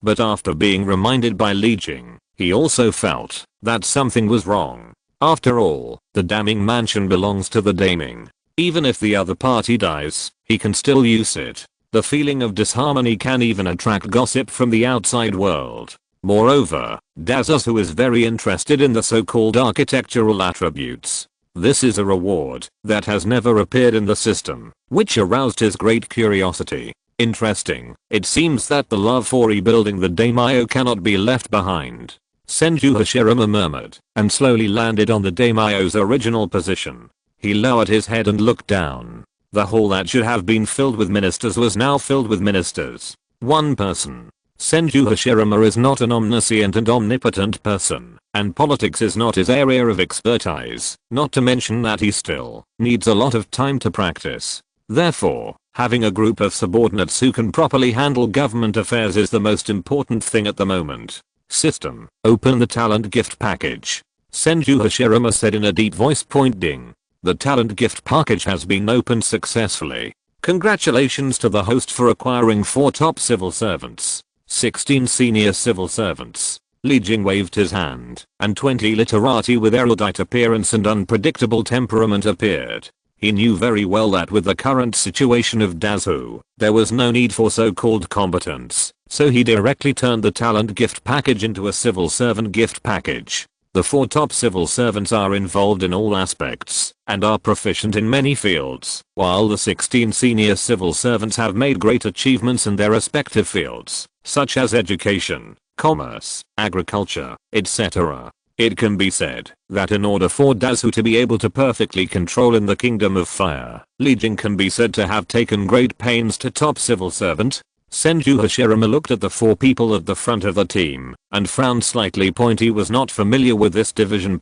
But after being reminded by Li Jing, he also felt that something was wrong. After all, the damning mansion belongs to the damning. Even if the other party dies, he can still use it. The feeling of disharmony can even attract gossip from the outside world. Moreover, Dazasu is very interested in the so-called architectural attributes. This is a reward that has never appeared in the system, which aroused his great curiosity. Interesting. It seems that the love for rebuilding the daimyo cannot be left behind. Senju Hashirama murmured and slowly landed on the daimyo's original position. He lowered his head and looked down. The hall that should have been filled with ministers was now filled with ministers. One person. Senju Hashirama is not an omniscient and omnipotent person, and politics is not his area of expertise, not to mention that he still needs a lot of time to practice. Therefore, having a group of subordinates who can properly handle government affairs is the most important thing at the moment. System, open the talent gift package. Senju Hashirama said in a deep voice. Ding. The talent gift package has been opened successfully. Congratulations to the host for acquiring 4 top civil servants, 16 senior civil servants. Li Jing waved his hand, and 20 literati with erudite appearance and unpredictable temperament appeared. He knew very well that with the current situation of Dazu, there was no need for so-called combatants, so he directly turned the talent gift package into a civil servant gift package. The 4 top civil servants are involved in all aspects, and are proficient in many fields, while the 16 senior civil servants have made great achievements in their respective fields, such as education, commerce, agriculture, etc. It can be said that in order for Dazu to be able to perfectly control in the Kingdom of Fire, Li Jing can be said to have taken great pains to top civil servant. Senju Hashirama looked at the 4 people at the front of the team and frowned slightly. He was not familiar with this division.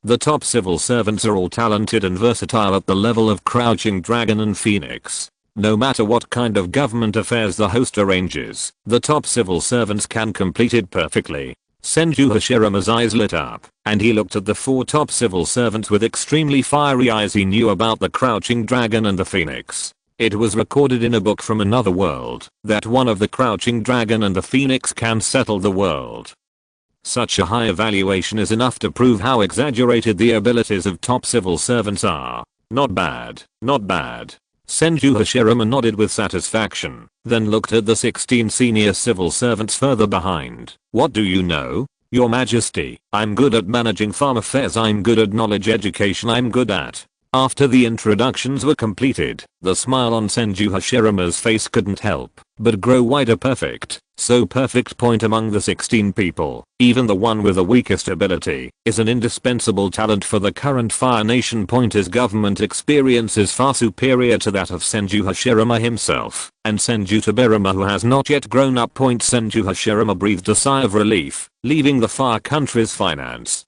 The top civil servants are all talented and versatile at the level of Crouching Dragon and Phoenix. No matter what kind of government affairs the host arranges, the top civil servants can complete it perfectly. Senju Hashirama's eyes lit up, and he looked at the 4 top civil servants with extremely fiery eyes. He knew about the Crouching Dragon and the Phoenix. It was recorded in a book from another world that one of the Crouching Dragon and the Phoenix can settle the world. Such a high evaluation is enough to prove how exaggerated the abilities of top civil servants are. Not bad, not bad. Senju Hashirama nodded with satisfaction, then looked at the 16 senior civil servants further behind. What do you know? Your Majesty, I'm good at managing farm affairs. I'm good at knowledge education. I'm good at. After the introductions were completed, the smile on Senju Hashirama's face couldn't help but grow wider. Perfect. So perfect. Among the 16 people, even the one with the weakest ability is an indispensable talent for the current Fire Nation. His government experience is far superior to that of Senju Hashirama himself, and Senju Tobirama, who has not yet grown up. Senju Hashirama breathed a sigh of relief, leaving the Fire country's finance,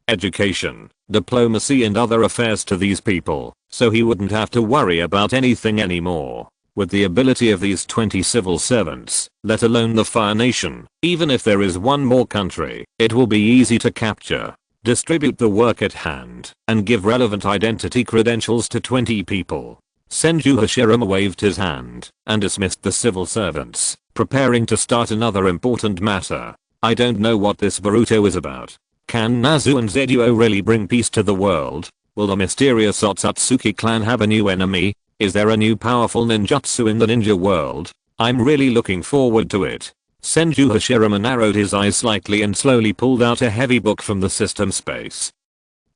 education, diplomacy and other affairs to these people, so he wouldn't have to worry about anything anymore. With the ability of these 20 civil servants, let alone the Fire Nation, even if there is one more country, it will be easy to capture, distribute the work at hand, and give relevant identity credentials to 20 people. Senju Hashirama waved his hand and dismissed the civil servants, preparing to start another important matter. I don't know what this Boruto is about. Can Nazu and Zeduo really bring peace to the world? Will the mysterious Otsutsuki clan have a new enemy? Is there a new powerful ninjutsu in the ninja world? I'm really looking forward to it. Senju Hashirama narrowed his eyes slightly and slowly pulled out a heavy book from the system space.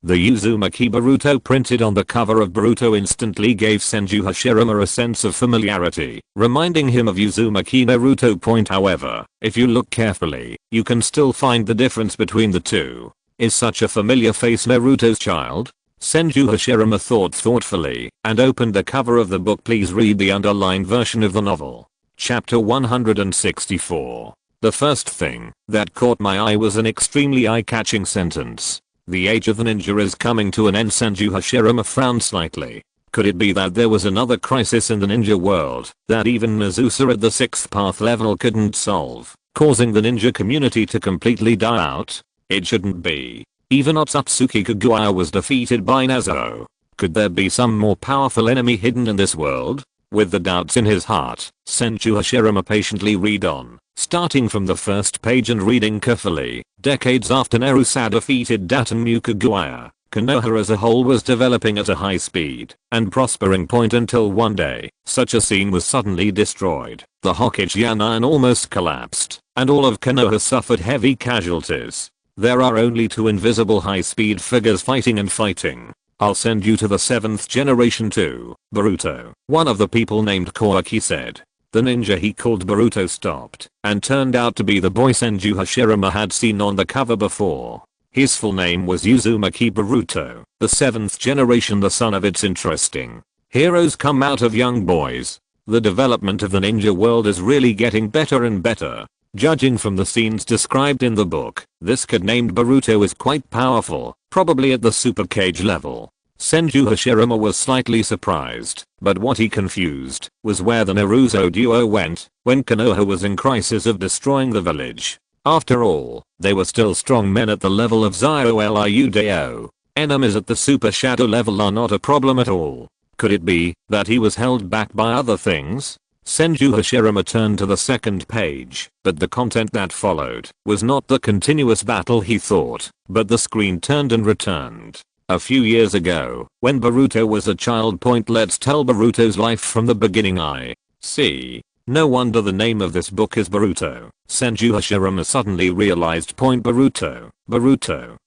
The Uzumaki Boruto printed on the cover of Boruto instantly gave Senju Hashirama a sense of familiarity, reminding him of Uzumaki Naruto. However, if you look carefully, you can still find the difference between the two. Is such a familiar face Naruto's child? Senju Hashirama thought thoughtfully and opened the cover of the book. Please read the underlined version of the novel. Chapter 164. The first thing that caught my eye was an extremely eye-catching sentence. The age of the ninja is coming to an end. Senju Hashirama frowned slightly. Could it be that there was another crisis in the ninja world that even Mizusa at the 6th path level couldn't solve, causing the ninja community to completely die out? It shouldn't be. Even Otsutsuki Kaguya was defeated by Naruto. Could there be some more powerful enemy hidden in this world? With the doubts in his heart, Senju Hashirama patiently read on, starting from the first page and reading carefully. Decades after Naruto defeated Datenmu Kaguya, Konoha as a whole was developing at a high speed and prospering. Until one day, such a scene was suddenly destroyed. The Hokage almost collapsed, and all of Konoha suffered heavy casualties. There are only 2 invisible high-speed figures fighting and fighting. I'll send you to the 7th generation too, Boruto. One of the people named Koaki said. The ninja he called Boruto stopped and turned out to be the boy Senju Hashirama had seen on the cover before. His full name was Uzumaki Boruto, the 7th generation, the son of its interesting. Heroes come out of young boys. The development of the ninja world is really getting better and better. Judging from the scenes described in the book, this kid named Boruto is quite powerful, probably at the Super Cage level. Senju Hashirama was slightly surprised, but what he confused was where the Naruto duo went when Konoha was in crisis of destroying the village. After all, they were still strong men at the level of Zio Liudeo. Enemies at the Super Shadow level are not a problem at all. Could it be that he was held back by other things? Senju Hashirama turned to the second page, but the content that followed was not the continuous battle he thought, but the screen turned and returned. A few years ago, when Boruto was a child. Let's tell Boruto's life from the beginning. I see. No wonder the name of this book is Boruto. Senju Hashirama suddenly realized. Boruto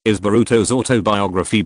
is Boruto's autobiography.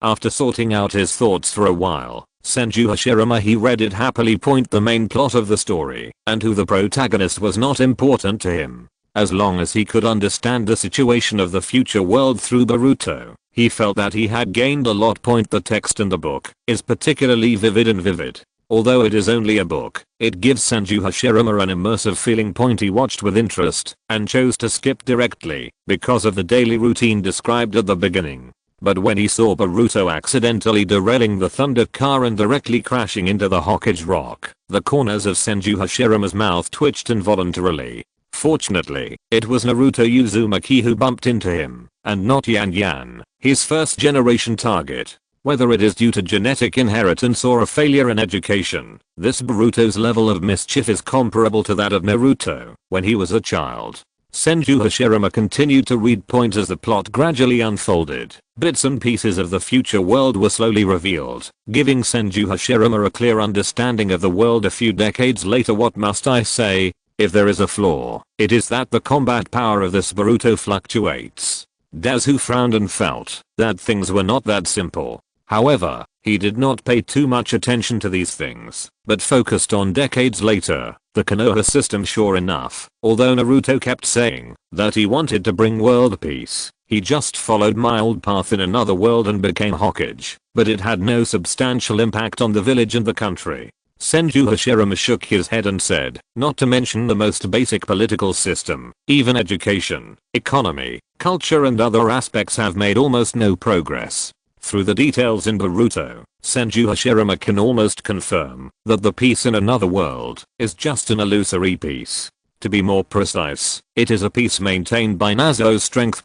After sorting out his thoughts for a while, Senju Hashirama he read it happily. The main plot of the story and who the protagonist was not important to him. As long as he could understand the situation of the future world through Boruto, he felt that he had gained a lot. The text in the book is particularly vivid. Although it is only a book, it gives Senju Hashirama an immersive feeling. He watched with interest and chose to skip directly because of the daily routine described at the beginning. But when he saw Boruto accidentally derailing the thunder car and directly crashing into the Hokage rock, the corners of Senju Hashirama's mouth twitched involuntarily. Fortunately, it was Naruto Uzumaki who bumped into him, and not Yan, his first generation target. Whether it is due to genetic inheritance or a failure in education, this Boruto's level of mischief is comparable to that of Naruto when he was a child. Senju Hashirama continued to read. As the plot gradually unfolded, bits and pieces of the future world were slowly revealed, giving Senju Hashirama a clear understanding of the world a few decades later. What must I say? If there is a flaw, it is that the combat power of this Boruto fluctuates. Dazu frowned and felt that things were not that simple. However, he did not pay too much attention to these things, but focused on decades later, the Konoha system. Sure enough, although Naruto kept saying that he wanted to bring world peace, he just followed mild path in another world and became Hokage, but it had no substantial impact on the village and the country. Senju Hashirama shook his head and said, not to mention the most basic political system, even education, economy, culture and other aspects have made almost no progress. Through the details in Boruto, Senju Hashirama can almost confirm that the peace in another world is just an illusory peace. To be more precise, it is a peace maintained by Nazo's strength.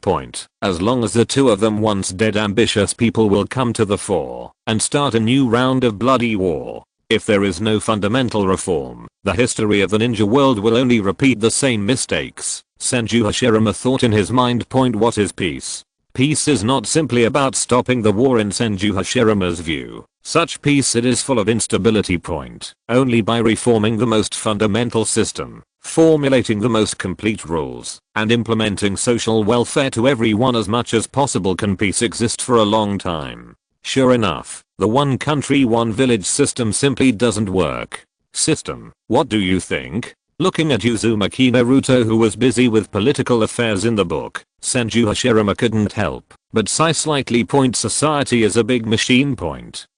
As long as the two of them once dead ambitious people will come to the fore and start a new round of bloody war. If there is no fundamental reform, the history of the ninja world will only repeat the same mistakes. Senju Hashirama thought in his mind. What is peace? Peace is not simply about stopping the war in Senju Hashirama's view. Such peace it is full of instability. Only by reforming the most fundamental system, formulating the most complete rules, and implementing social welfare to everyone as much as possible can peace exist for a long time. Sure enough, the one country one village system simply doesn't work. System, what do you think? Looking at Uzumaki Naruto who was busy with political affairs in the book, Senju Hashirama couldn't help but sigh slightly. Society is a big machine.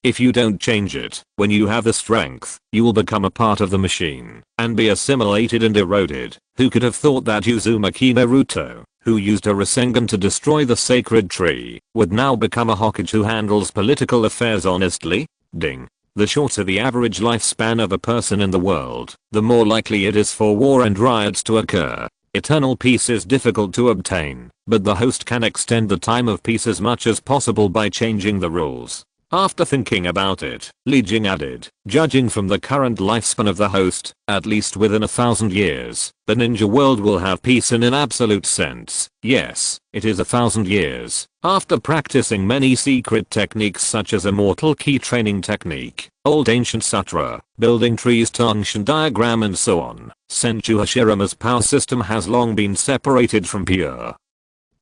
If you don't change it, when you have the strength, you will become a part of the machine and be assimilated and eroded. Who could have thought that Uzumaki Naruto, who used a Rasengan to destroy the sacred tree, would now become a Hokage who handles political affairs honestly? Ding. The shorter the average lifespan of a person in the world, the more likely it is for war and riots to occur. Eternal peace is difficult to obtain, but the host can extend the time of peace as much as possible by changing the rules. After thinking about it, Li Jing added, judging from the current lifespan of the host, at least within 1,000 years, the ninja world will have peace in an absolute sense. Yes, it is 1,000 years. After practicing many secret techniques such as immortal key training technique, old ancient sutra, building trees Tangshan diagram and so on, Senju Hashirama's power system has long been separated from pure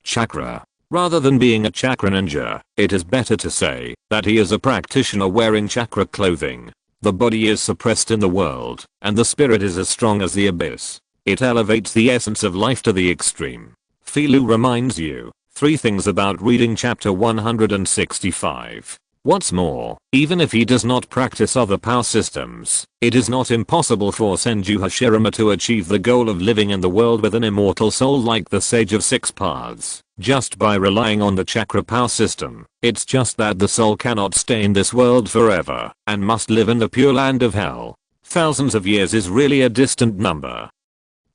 chakra. Rather than being a chakra ninja, it is better to say that he is a practitioner wearing chakra clothing. The body is suppressed in the world, and the spirit is as strong as the abyss. It elevates the essence of life to the extreme. Filu reminds you 3 things about reading chapter 165. What's more, even if he does not practice other power systems, it is not impossible for Senju Hashirama to achieve the goal of living in the world with an immortal soul like the Sage of Six Paths, just by relying on the chakra power system. It's just that the soul cannot stay in this world forever, and must live in the pure land of hell. Thousands of years is really a distant number.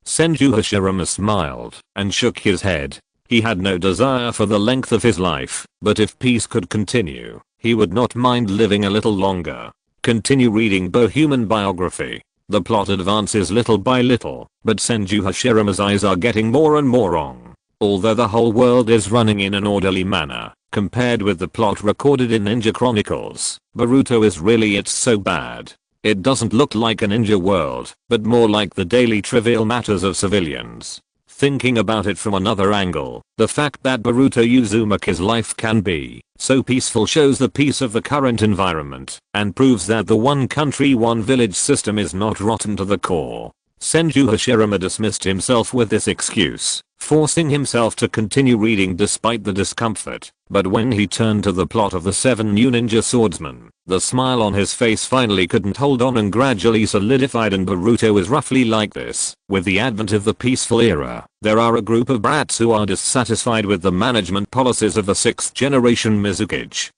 Senju Hashirama smiled, and shook his head. He had no desire for the length of his life, but if peace could continue, he would not mind living a little longer. Continue reading Bohuman biography. The plot advances little by little, but Senju Hashirama's eyes are getting more and more wrong. Although the whole world is running in an orderly manner, compared with the plot recorded in Ninja Chronicles, Boruto is really it's so bad. It doesn't look like a ninja world, but more like the daily trivial matters of civilians. Thinking about it from another angle, the fact that Boruto Uzumaki's life can be so peaceful shows the peace of the current environment, and proves that the one country one village system is not rotten to the core. Senju Hashirama dismissed himself with this excuse, forcing himself to continue reading despite the discomfort, but when he turned to the plot of the 7 new ninja swordsmen, the smile on his face finally couldn't hold on and gradually solidified, and Boruto is roughly like this. With the advent of the peaceful era, there are a group of brats who are dissatisfied with the management policies of the 6th generation Mizukage.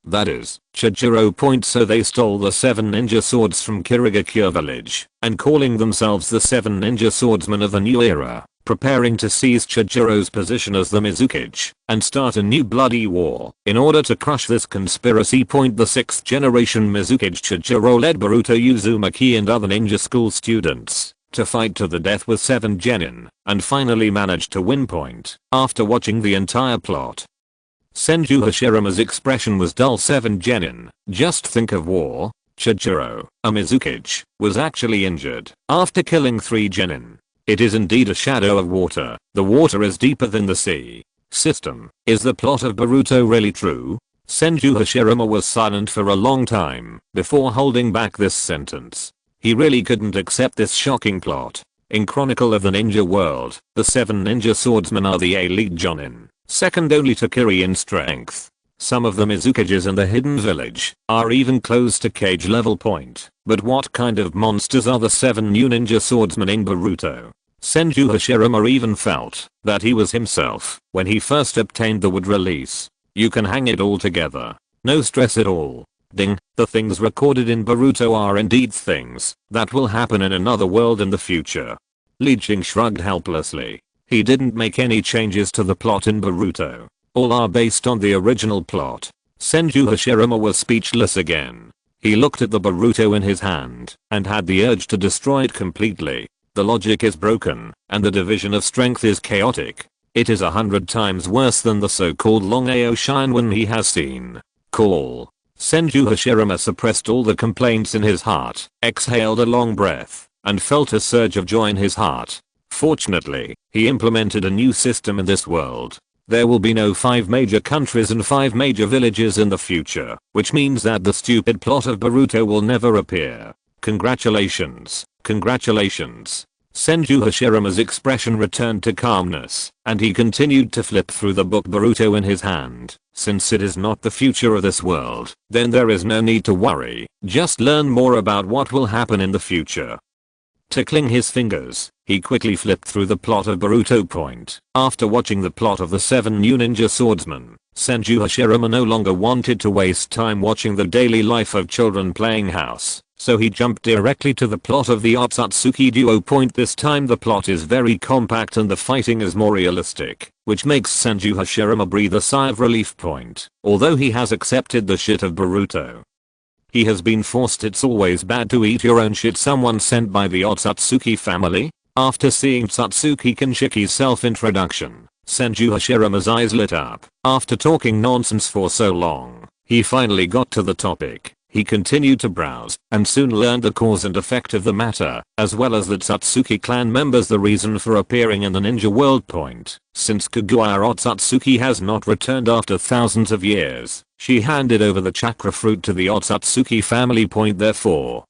That is, Chijiro Point, so they stole the 7 ninja swords from Kirigakure village, and calling themselves the 7 ninja swordsmen of the new era, preparing to seize Chijiro's position as the Mizukage, and start a new bloody war. In order to crush this conspiracy point, the 6th generation Mizukage Chijiro led Boruto Uzumaki and other ninja school students to fight to the death with 7 genin, and finally managed to win point. After watching the entire plot, Senju Hashirama's expression was dull. 7 genin, just think of war. Chijiro, a Mizukage, was actually injured after killing 3 genin. It is indeed a shadow of water. The water is deeper than the sea. System. Is the plot of Boruto really true? Senju Hashirama was silent for a long time before holding back this sentence. He really couldn't accept this shocking plot. In Chronicle of the Ninja World, the 7 ninja swordsmen are the elite jonin, second only to Kiri in strength. Some of the Mizukages in the hidden village are even close to Cage level point. But what kind of monsters are the 7 new ninja swordsmen in Boruto? Senju Hashirama even felt that he was himself when he first obtained the wood release. You can hang it all together. No stress at all. Ding, the things recorded in Boruto are indeed things that will happen in another world in the future. Li Jing shrugged helplessly. He didn't make any changes to the plot in Boruto. All are based on the original plot. Senju Hashirama was speechless again. He looked at the Boruto in his hand and had the urge to destroy it completely. The logic is broken, and the division of strength is chaotic. It is 100 times worse than the so-called long Ao Shinwan he has seen. Cool. Senju Hashirama suppressed all the complaints in his heart, exhaled a long breath, and felt a surge of joy in his heart. Fortunately, he implemented a new system in this world. There will be no 5 major countries and 5 major villages in the future, which means that the stupid plot of Boruto will never appear. Congratulations. Congratulations. Senju Hashirama's expression returned to calmness, and he continued to flip through the book Boruto in his hand. Since it is not the future of this world, then there is no need to worry. Just learn more about what will happen in the future. Tickling his fingers, he quickly flipped through the plot of Boruto Point. After watching the plot of the 7 new ninja swordsmen, Senju Hashirama no longer wanted to waste time watching the daily life of children playing house, so he jumped directly to the plot of the Otsutsuki duo Point. This time the plot is very compact and the fighting is more realistic, which makes Senju Hashirama breathe a sigh of relief. Point. Although he has accepted the shit of Boruto, he has been forced. It's always bad to eat your own shit. Someone sent by the Otsutsuki family? After seeing Otsutsuki Kinshiki's self-introduction, Senju Hashirama's eyes lit up. After talking nonsense for so long, he finally got to the topic. He continued to browse and soon learned the cause and effect of the matter, as well as the Otsutsuki clan members the reason for appearing in the ninja world. Point. Since Kaguya Otsutsuki has not returned after thousands of years, she handed over the chakra fruit to the Otsutsuki family. Point. Therefore,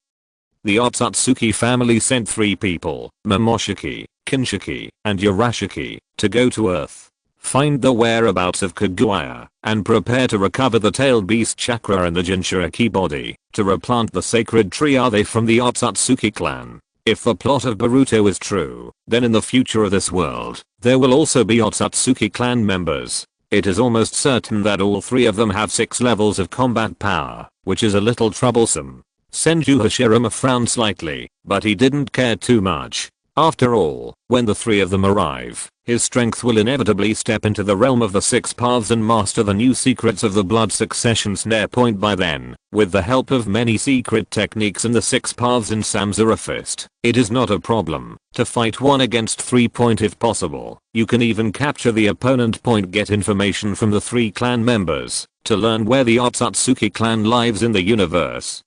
the Otsutsuki family sent 3 people, Momoshiki, Kinshiki, and Urashiki, to go to Earth, find the whereabouts of Kaguya, and prepare to recover the tailed beast chakra in the Jinchuriki body, to replant the sacred tree. Are they from the Otsutsuki clan? If the plot of Boruto is true, then in the future of this world, there will also be Otsutsuki clan members. It is almost certain that all 3 of them have 6 levels of combat power, which is a little troublesome. Senju Hashirama frowned slightly, but he didn't care too much. After all, when the three of them arrive, his strength will inevitably step into the realm of the six paths and master the new secrets of the blood succession snare point by then, with the help of many secret techniques and the six paths in Samsara Fist. It is not a problem to fight 1 against 3 point if possible. You can even capture the opponent point, get information from the 3 clan members to learn where the Otsutsuki clan lives in the universe,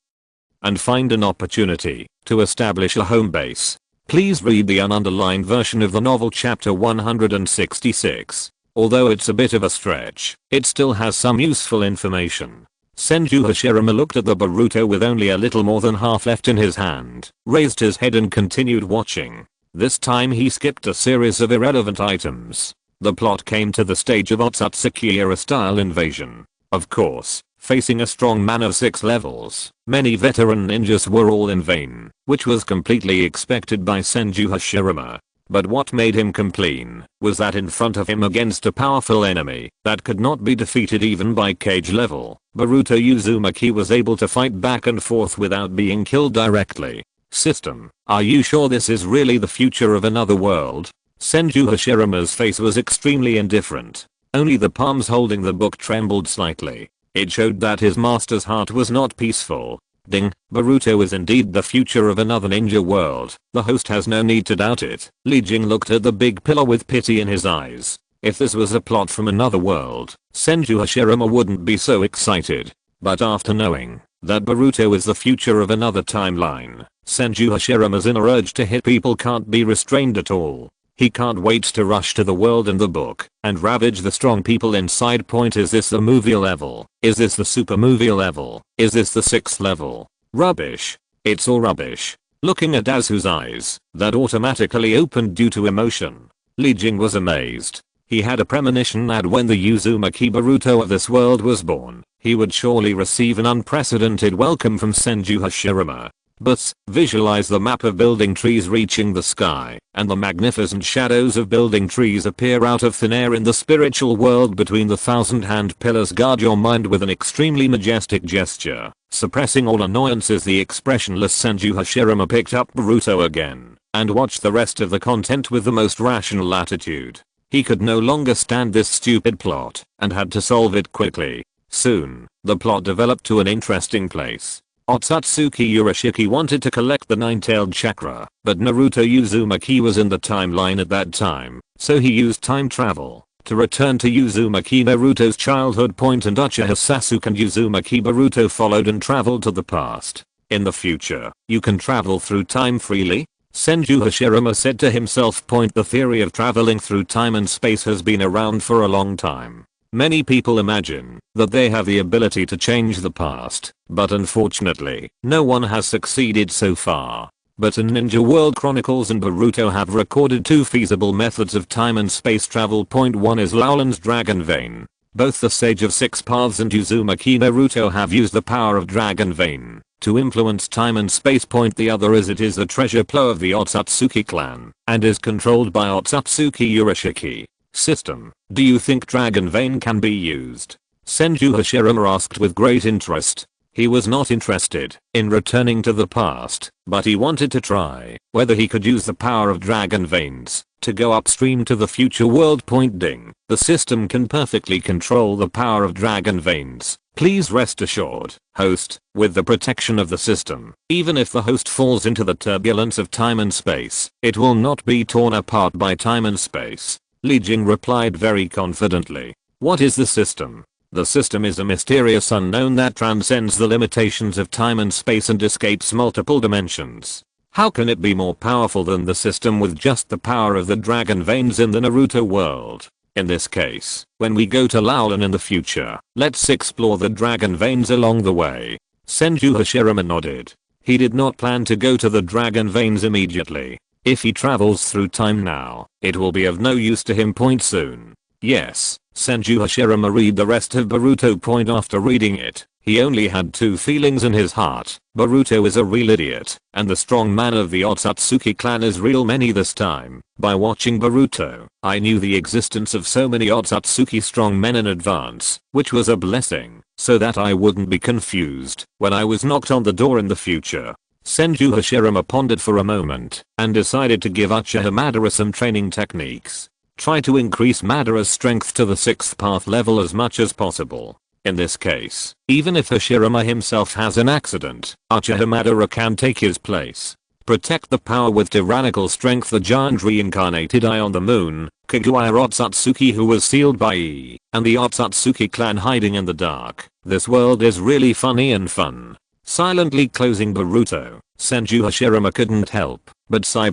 and find an opportunity to establish a home base. Please read the ununderlined version of the novel chapter 166. Although it's a bit of a stretch, it still has some useful information. Senju Hashirama looked at the Boruto with only a little more than half left in his hand, raised his head and continued watching. This time he skipped a series of irrelevant items. The plot came to the stage of Otsutsuki era style invasion. Of course, facing a strong man of 6 levels, many veteran ninjas were all in vain, which was completely expected by Senju Hashirama. But what made him complain was that in front of him against a powerful enemy that could not be defeated even by cage level, Boruto Uzumaki was able to fight back and forth without being killed directly. System, are you sure this is really the future of another world? Senju Hashirama's face was extremely indifferent. Only the palms holding the book trembled slightly. It showed that his master's heart was not peaceful. Ding, Boruto is indeed the future of another ninja world. The host has no need to doubt it. Li Jing looked at the big pillar with pity in his eyes. If this was a plot from another world, Senju Hashirama wouldn't be so excited. But after knowing that Boruto is the future of another timeline, Senju Hashirama's inner urge to hit people can't be restrained at all. He can't wait to rush to the world in the book and ravage the strong people inside. Point, is this the movie level? Is this the super movie level? Is this the 6th level? Rubbish. It's all rubbish. Looking at Asu's eyes that automatically opened due to emotion, Li Jing was amazed. He had a premonition that when the Uzumaki Boruto of this world was born, he would surely receive an unprecedented welcome from Senju Hashirama. But visualize the map of building trees reaching the sky, and the magnificent shadows of building trees appear out of thin air in the spiritual world between the 1,000-hand pillars. Guard your mind with an extremely majestic gesture. Suppressing all annoyances, the expressionless Senju Hashirama picked up Boruto again and watched the rest of the content with the most rational attitude. He could no longer stand this stupid plot and had to solve it quickly. Soon, the plot developed to an interesting place. Otsutsuki Urashiki wanted to collect the 9-tailed chakra, but Naruto Uzumaki was in the timeline at that time, so he used time travel to return to Uzumaki Naruto's childhood point, and Uchiha Sasuke and Uzumaki Boruto followed and traveled to the past. In the future, you can travel through time freely? Senju Hashirama said to himself. The theory of traveling through time and space has been around for a long time. Many people imagine that they have the ability to change the past, but unfortunately, no one has succeeded so far. But in Ninja World Chronicles and Boruto have recorded 2 feasible methods of time and space travel. One is Laulan's Dragon Vein. Both the Sage of 6 Paths and Uzumaki Naruto have used the power of Dragon Vein to influence time and space. The other is it is the treasure plow of the Otsutsuki clan and is controlled by Otsutsuki Urashiki. System, do you think Dragon Vein can be used? Senju Hashirama asked with great interest. He was not interested in returning to the past, but he wanted to try whether he could use the power of Dragon Veins to go upstream to the future world. Ding, the system can perfectly control the power of Dragon Veins. Please rest assured, host, with the protection of the system, even if the host falls into the turbulence of time and space, it will not be torn apart by time and space. Li Jing replied very confidently. What is the system? The system is a mysterious unknown that transcends the limitations of time and space and escapes multiple dimensions. How can it be more powerful than the system with just the power of the Dragon Veins in the Naruto world? In this case, when we go to Laulan in the future, let's explore the Dragon Veins along the way. Senju Hashirama nodded. He did not plan to go to the Dragon Veins immediately. If he travels through time now, it will be of no use to him. Soon. Yes, Senju Hashirama read the rest of Boruto. After reading it, he only had 2 feelings in his heart. Boruto is a real idiot, and the strong man of the Otsutsuki clan is real. This time, by watching Boruto, I knew the existence of so many Otsutsuki strong men in advance, which was a blessing, so that I wouldn't be confused when I was knocked on the door in the future. Senju Hashirama pondered for a moment and decided to give Uchiha Madara some training techniques. Try to increase Madara's strength to the 6th path level as much as possible. In this case, even if Hashirama himself has an accident, Uchiha Madara can take his place. Protect the power with tyrannical strength. The giant reincarnated eye on the moon, Kaguya Otsutsuki who was sealed by E, and the Otsutsuki clan hiding in the dark. This world is really funny and fun. Silently closing Boruto, Senju Hashirama couldn't help but sigh.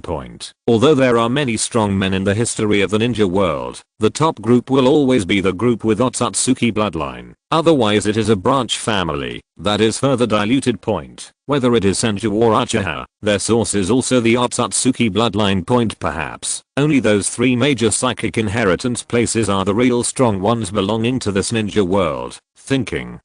Although there are many strong men in the history of the ninja world, the top group will always be the group with Otsutsuki bloodline. Otherwise it is a branch family that is further diluted. Whether it is Senju or Uchiha, their source is also the Otsutsuki bloodline. Perhaps only those 3 major psychic inheritance places are the real strong ones belonging to this ninja world. Thinking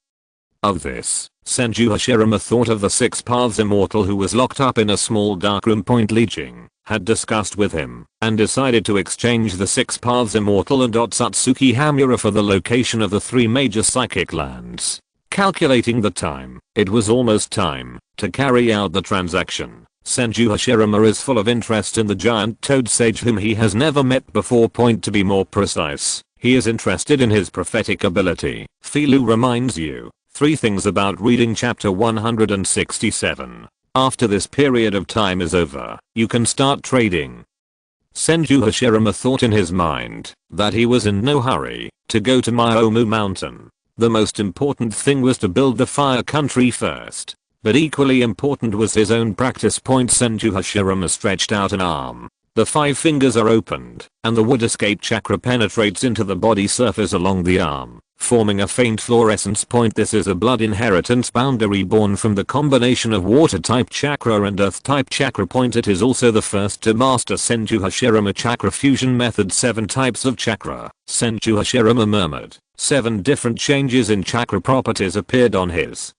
of this, Senju Hashirama thought of the 6 paths immortal who was locked up in a small dark room. Li Jing had discussed with him and decided to exchange the 6 paths immortal and Otsutsuki Hamura for the location of the 3 major psychic lands. Calculating the time, it was almost time to carry out the transaction. Senju Hashirama is full of interest in the giant toad sage whom he has never met before. To be more precise, he is interested in his prophetic ability. Filu reminds you 3 things about reading chapter 167. After this period of time is over, you can start trading. Senju Hashirama thought in his mind that he was in no hurry to go to Myomu Mountain. The most important thing was to build the fire country first. But equally important was his own practice. Senju Hashirama stretched out an arm. The 5 fingers are opened, and the wood escape chakra penetrates into the body surface along the arm, forming a faint fluorescence. This is a blood inheritance boundary born from the combination of water type chakra and earth type chakra. It is also the first to master Senju Hashirama chakra fusion method. 7 types of chakra. Senju Hashirama murmured. 7 different changes in chakra properties appeared on his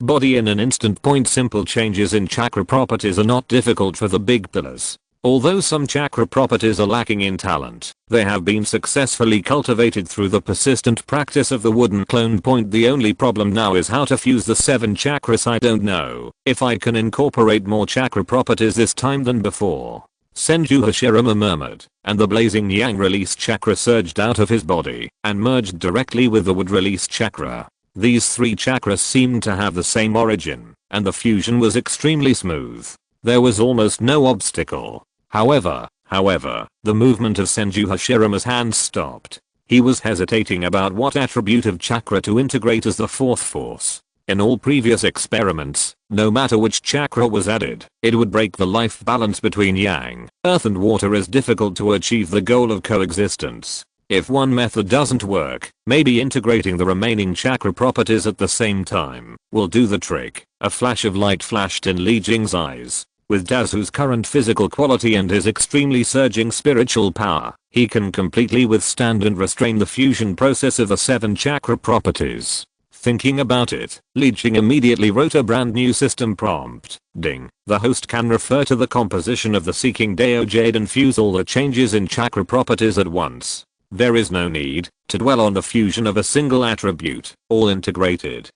body in an instant. Simple changes in chakra properties are not difficult for the big pillars. Although some chakra properties are lacking in talent, they have been successfully cultivated through the persistent practice of the wooden clone. The only problem now is how to fuse the 7 chakras. I don't know if I can incorporate more chakra properties this time than before. Senju Hashirama murmured, and the blazing yang release chakra surged out of his body and merged directly with the wood release chakra. These 3 chakras seemed to have the same origin, and the fusion was extremely smooth. There was almost no obstacle. However, the movement of Senju Hashirama's hands stopped. He was hesitating about what attribute of chakra to integrate as the 4th force. In all previous experiments, no matter which chakra was added, it would break the life balance between yang, earth and water. Is difficult to achieve the goal of coexistence. If one method doesn't work, maybe integrating the remaining chakra properties at the same time will do the trick. A flash of light flashed in Li Jing's eyes. With Dazu's current physical quality and his extremely surging spiritual power, he can completely withstand and restrain the fusion process of the 7 chakra properties. Thinking about it, Li Jing immediately wrote a brand new system prompt. Ding. The host can refer to the composition of the Seeking Dao Jade and fuse all the changes in chakra properties at once. There is no need to dwell on the fusion of a single attribute, all integrated.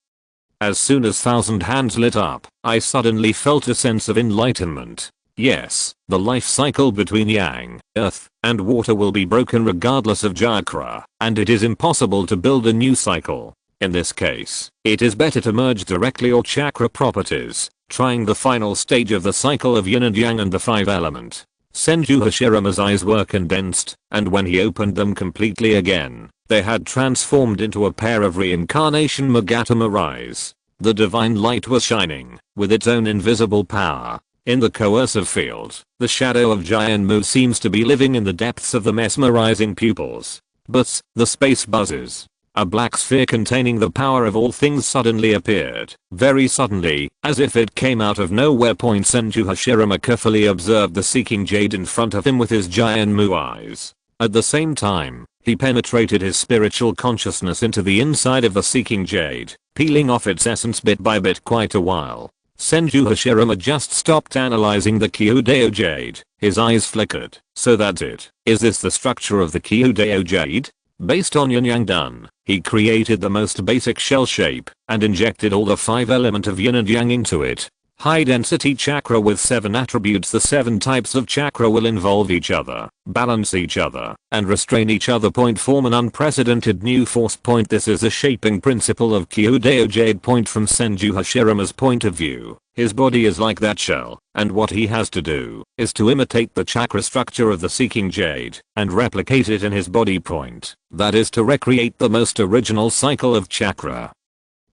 As soon as 1,000 hands lit up, I suddenly felt a sense of enlightenment. Yes, the life cycle between yang, earth, and water will be broken regardless of chakra, and it is impossible to build a new cycle. In this case, it is better to merge directly all chakra properties, trying the final stage of the cycle of yin and yang and the 5 element. Senju Hashirama's eyes were condensed, and when he opened them completely again, they had transformed into a pair of reincarnation Magatama eyes. The divine light was shining, with its own invisible power. In the coercive field, the shadow of Jianmu seems to be living in the depths of the mesmerizing pupils. But, the space buzzes. A black sphere containing the power of all things suddenly appeared, very suddenly, as if it came out of nowhere. Senju Hashirama carefully observed the seeking jade in front of him with his Jianmu eyes. At the same time, he penetrated his spiritual consciousness into the inside of the seeking jade, peeling off its essence bit by bit. Quite a while. Senju Hashirama just stopped analyzing the Kyudeo jade. His eyes flickered. So that's it. Is this the structure of the Kyudeo jade? Based on yin yang done, he created the most basic shell shape and injected all the 5 element of yin and yang into it. High density chakra with 7 attributes. The 7 types of chakra will involve each other, balance each other, and restrain each other. Form an unprecedented new force. This is a shaping principle of Kyudeo Jade. From Senju Hashirama's point of view, his body is like that shell, and what he has to do is to imitate the chakra structure of the seeking jade and replicate it in his body. That is to recreate the most original cycle of chakra.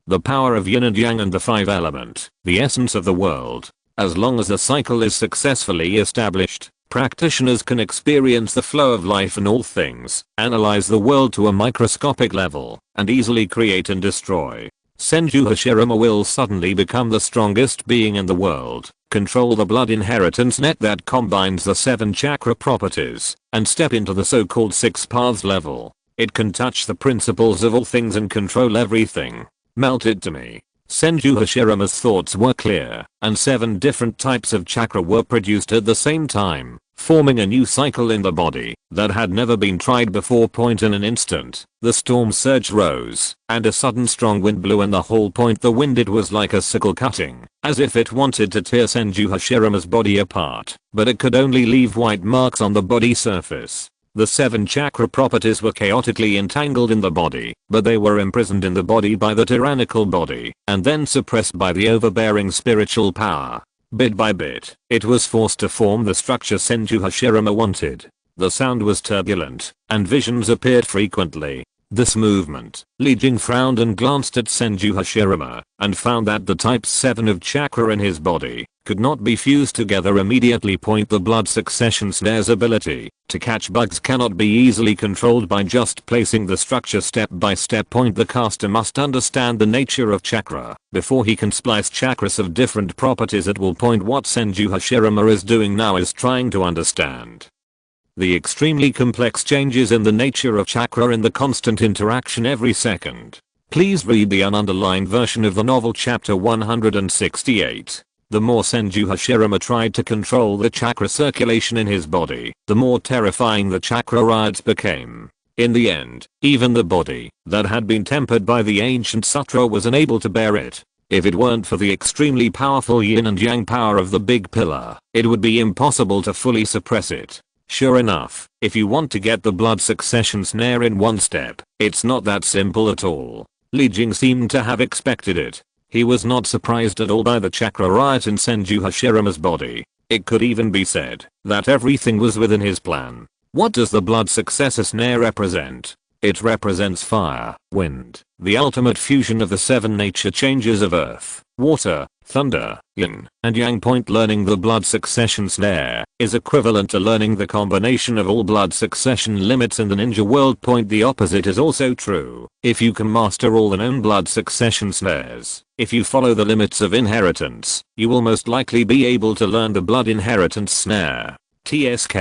The power of yin and yang and the 5 element, the essence of the world. As long as the cycle is successfully established, practitioners can experience the flow of life in all things, analyze the world to a microscopic level, and easily create and destroy. Senju Hashirama will suddenly become the strongest being in the world, control the blood inheritance net that combines the 7 chakra properties, and step into the so-called 6 paths level. It can touch the principles of all things and control everything. Melted to me. Senju Hashirama's thoughts were clear, and 7 different types of chakra were produced at the same time, forming a new cycle in the body that had never been tried before. In an instant, the storm surge rose, and a sudden strong wind blew in the hall. The wind, it was like a sickle cutting, as if it wanted to tear Senju Hashirama's body apart, but it could only leave white marks on the body surface. The 7 chakra properties were chaotically entangled in the body, but they were imprisoned in the body by the tyrannical body, and then suppressed by the overbearing spiritual power. Bit by bit, it was forced to form the structure Senju Hashirama wanted. The sound was turbulent, and visions appeared frequently. This movement, Li Jing frowned and glanced at Senju Hashirama, and found that the type 7 of chakra in his body could not be fused together immediately. The blood succession snare's ability to catch bugs cannot be easily controlled by just placing the structure step by step. The caster must understand the nature of chakra before he can splice chakras of different properties at will. What Senju Hashirama is doing now is trying to understand the extremely complex changes in the nature of chakra in the constant interaction every second. Please read the ununderlined version of the novel chapter 168. The more Senju Hashirama tried to control the chakra circulation in his body, the more terrifying the chakra riots became. In the end, even the body that had been tempered by the ancient sutra was unable to bear it. If it weren't for the extremely powerful yin and yang power of the big pillar, it would be impossible to fully suppress it. Sure enough, if you want to get the blood succession snare in one step, it's not that simple at all. Li Jing seemed to have expected it. He was not surprised at all by the chakra riot in Senju Hashirama's body. It could even be said that everything was within his plan. What does the blood successor snare represent? It represents fire, wind, the ultimate fusion of the 7 nature changes of earth, water, thunder, yin, and yang. Learning the blood succession snare is equivalent to learning the combination of all blood succession limits in the ninja world. The opposite is also true. If you can master all the known blood succession snares, if you follow the limits of inheritance, you will most likely be able to learn the blood inheritance snare. TSK,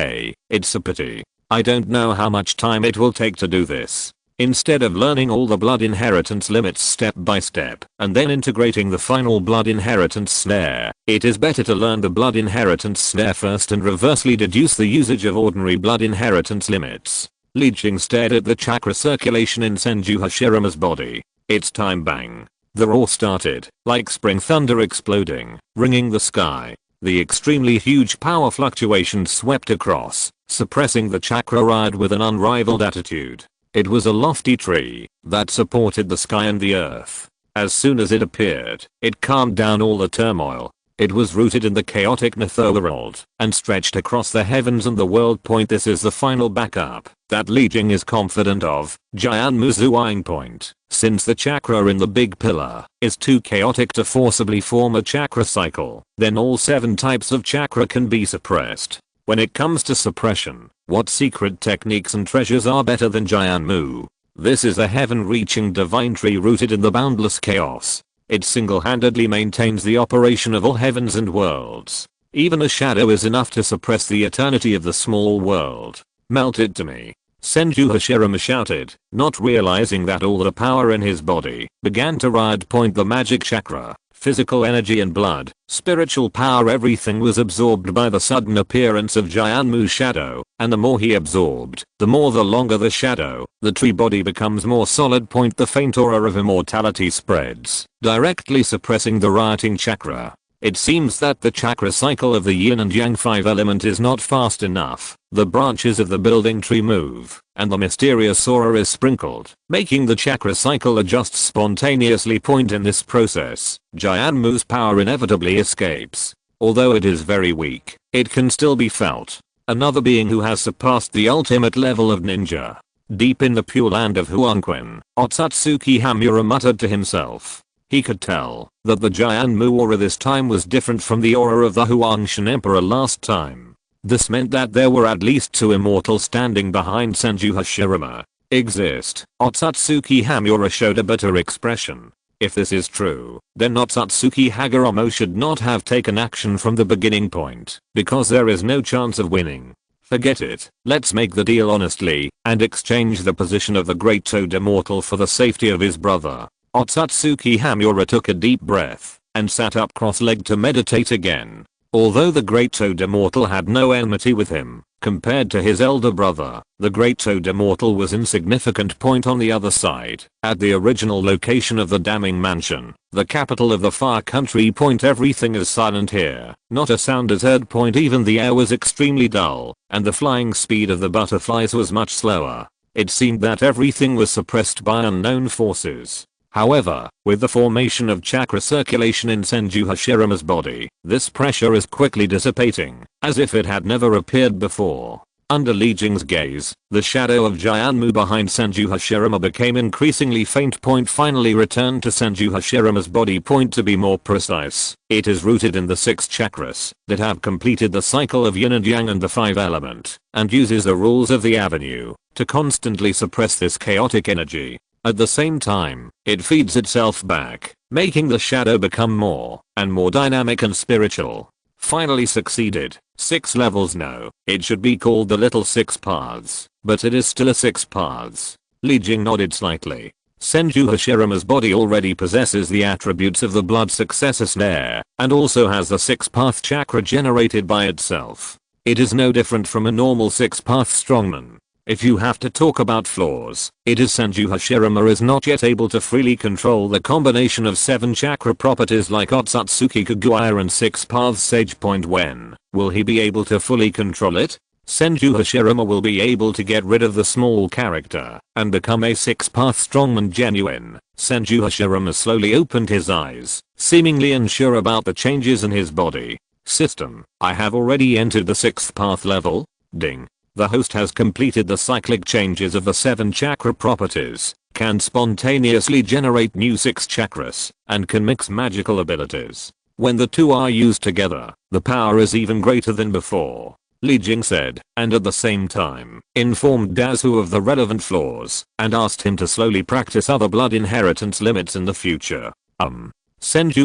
it's a pity. I don't know how much time it will take to do this. Instead of learning all the blood inheritance limits step by step and then integrating the final blood inheritance snare, it is better to learn the blood inheritance snare first and reversely deduce the usage of ordinary blood inheritance limits. Li Jing stared at the chakra circulation in Senju Hashirama's body. It's time. Bang. The roar started, like spring thunder exploding, ringing the sky. The extremely huge power fluctuation swept across, suppressing the chakra riot with an unrivaled attitude. It was a lofty tree that supported the sky and the earth. As soon as it appeared, it calmed down all the turmoil. It was rooted in the chaotic netherworld and stretched across the heavens and the world. This is the final backup that Li Jing is confident of. Jianmu. Since the chakra in the big pillar is too chaotic to forcibly form a chakra cycle, then all 7 types of chakra can be suppressed. When it comes to suppression, what secret techniques and treasures are better than Jianmu? This is a heaven-reaching divine tree rooted in the boundless chaos. It single-handedly maintains the operation of all heavens and worlds. Even a shadow is enough to suppress the eternity of the small world. Melted to me. Senju Hashirama shouted, not realizing that all the power in his body began to riot. The magic chakra, physical energy and blood, spiritual power, everything was absorbed by the sudden appearance of Jianmu's shadow, and the more he absorbed, the more the longer the shadow, the tree body becomes more solid. The faint aura of immortality spreads, directly suppressing the rioting chakra. It seems that the chakra cycle of the yin and yang 5 element is not fast enough. The branches of the building tree move, and the mysterious aura is sprinkled, making the chakra cycle adjust spontaneously. In this process, Jianmu's power inevitably escapes. Although it is very weak, it can still be felt. Another being who has surpassed the ultimate level of ninja. Deep in the pure land of Huangquan, Otsutsuki Kaguya muttered to himself. He could tell that the Jianmu aura this time was different from the aura of the Huangshan Emperor last time. This meant that there were at least 2 immortals standing behind Senju Hashirama. Otsutsuki Kaguya showed a bitter expression. If this is true, then Otsutsuki Hagoromo should not have taken action from the beginning point, because there is no chance of winning. Forget it, let's make the deal honestly, and exchange the position of the Great Toad Immortal for the safety of his brother. Otsutsuki Kaguya took a deep breath, and sat up cross-legged to meditate again. Although the Great Toad Immortal had no enmity with him, compared to his elder brother, the Great Toad Immortal was insignificant. On the other side, at the original location of the Damning Mansion, the capital of the Fire Country. Everything is silent here, not a sound is heard. Even the air was extremely dull, and the flying speed of the butterflies was much slower. It seemed that everything was suppressed by unknown forces. However, with the formation of chakra circulation in Senju Hashirama's body, this pressure is quickly dissipating, as if it had never appeared before. Under Li Jing's gaze, the shadow of Jianmu behind Senju Hashirama became increasingly faint. Finally returned to Senju Hashirama's body. To be more precise, it is rooted in the 6 chakras that have completed the cycle of yin and yang and the 5 element, and uses the rules of the avenue to constantly suppress this chaotic energy. At the same time, it feeds itself back, making the shadow become more and more dynamic and spiritual. Finally succeeded. 6 levels. No, it should be called the Little 6 Paths, but it is still a 6 Paths. Li Jing nodded slightly. Senju Hashirama's body already possesses the attributes of the blood successor snare, and also has the 6-path chakra generated by itself. It is no different from a normal 6-path strongman. If you have to talk about flaws, it is Senju Hashirama is not yet able to freely control the combination of 7 chakra properties like Otsutsuki Kaguya and 6 paths sage. When will he be able to fully control it? Senju Hashirama will be able to get rid of the small character and become a 6-path strongman genuine. Senju Hashirama slowly opened his eyes, seemingly unsure about the changes in his body. System, I have already entered the 6th path level. Ding. The host has completed the cyclic changes of the 7 chakra properties, can spontaneously generate new 6 chakras, and can mix magical abilities. When the 2 are used together, the power is even greater than before, Li Jing said, and at the same time, informed Dazu of the relevant flaws, and asked him to slowly practice other blood inheritance limits in the future. Senju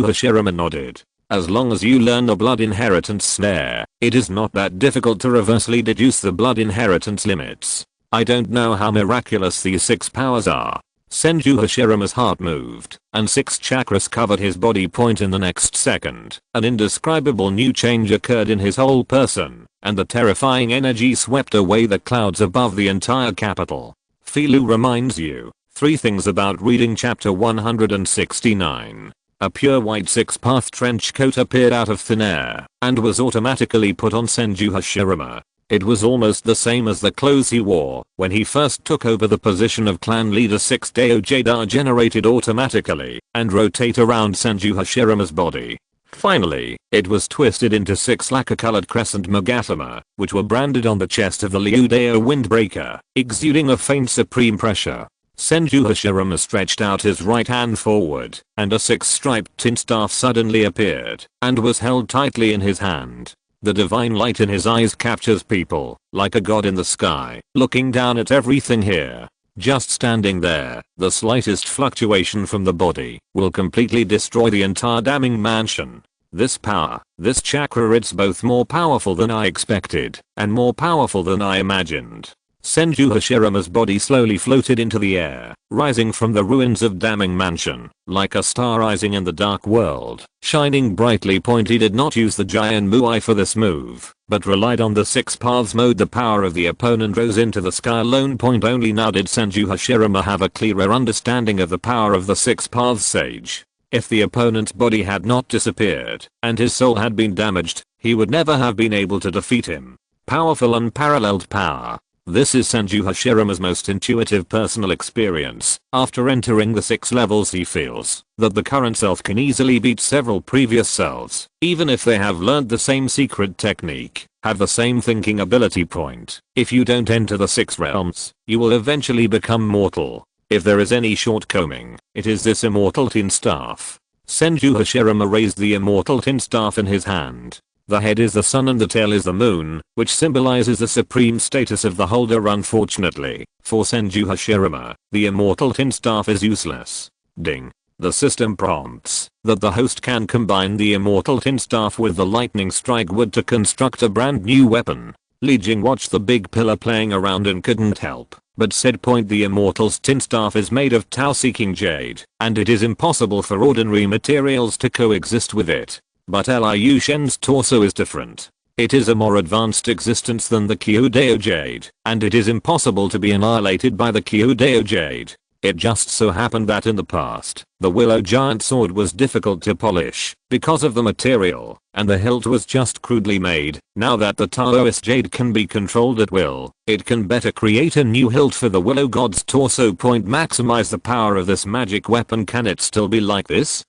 Hashirama nodded. As long as you learn the blood inheritance snare, it is not that difficult to reversely deduce the blood inheritance limits. I don't know how miraculous these 6 powers are. Senju Hashirama's heart moved, and 6 chakras covered his body. In the next second, an indescribable new change occurred in his whole person, and the terrifying energy swept away the clouds above the entire capital. Filu reminds you 3 things about reading chapter 169. A pure white 6-path trench coat appeared out of thin air and was automatically put on Senju Hashirama. It was almost the same as the clothes he wore when he first took over the position of clan leader. 6 Daojada generated automatically and rotate around Senju Hashirama's body. Finally, it was twisted into 6 lacquer-colored crescent magatama, which were branded on the chest of the Liudeo windbreaker, exuding a faint supreme pressure. Senju Hashirama stretched out his right hand forward, and a 6-striped tin staff suddenly appeared, and was held tightly in his hand. The divine light in his eyes captures people, like a god in the sky, looking down at everything here. Just standing there, the slightest fluctuation from the body will completely destroy the entire damning mansion. This power, this chakra, it's both more powerful than I expected, and more powerful than I imagined. Senju Hashirama's body slowly floated into the air, rising from the ruins of Damning Mansion, like a star rising in the dark world, shining brightly. He did not use the Jianmu Eye for this move, but relied on the 6 paths mode. The power of the opponent rose into the sky alone. Only now did Senju Hashirama have a clearer understanding of the power of the 6 paths sage. If the opponent's body had not disappeared and his soul had been damaged, he would never have been able to defeat him. Powerful unparalleled power. This is Senju Hashirama's most intuitive personal experience. After entering the 6 levels, he feels that the current self can easily beat several previous selves, even if they have learned the same secret technique, have the same thinking ability point. If you don't enter the 6 realms, you will eventually become mortal. If there is any shortcoming, it is this immortal tin staff. Senju Hashirama raised the immortal tin staff in his hand. The head is the sun and the tail is the moon, which symbolizes the supreme status of the holder. Unfortunately, for Senju Hashirama, the immortal tin staff is useless. Ding. The system prompts that the host can combine the immortal tin staff with the lightning strike wood to construct a brand new weapon. Li Jing watched the big pillar playing around and couldn't help but said, the immortal's tin staff is made of Tao-seeking jade, and it is impossible for ordinary materials to coexist with it. But Liu Shen's torso is different. It is a more advanced existence than the Kyudeo Jade, and it is impossible to be annihilated by the Kyudeo Jade. It just so happened that in the past, the Willow Giant sword was difficult to polish because of the material, and the hilt was just crudely made. Now that the Taoist Jade can be controlled at will, it can better create a new hilt for the Willow God's torso. Maximize the power of this magic weapon. Can it still be like this?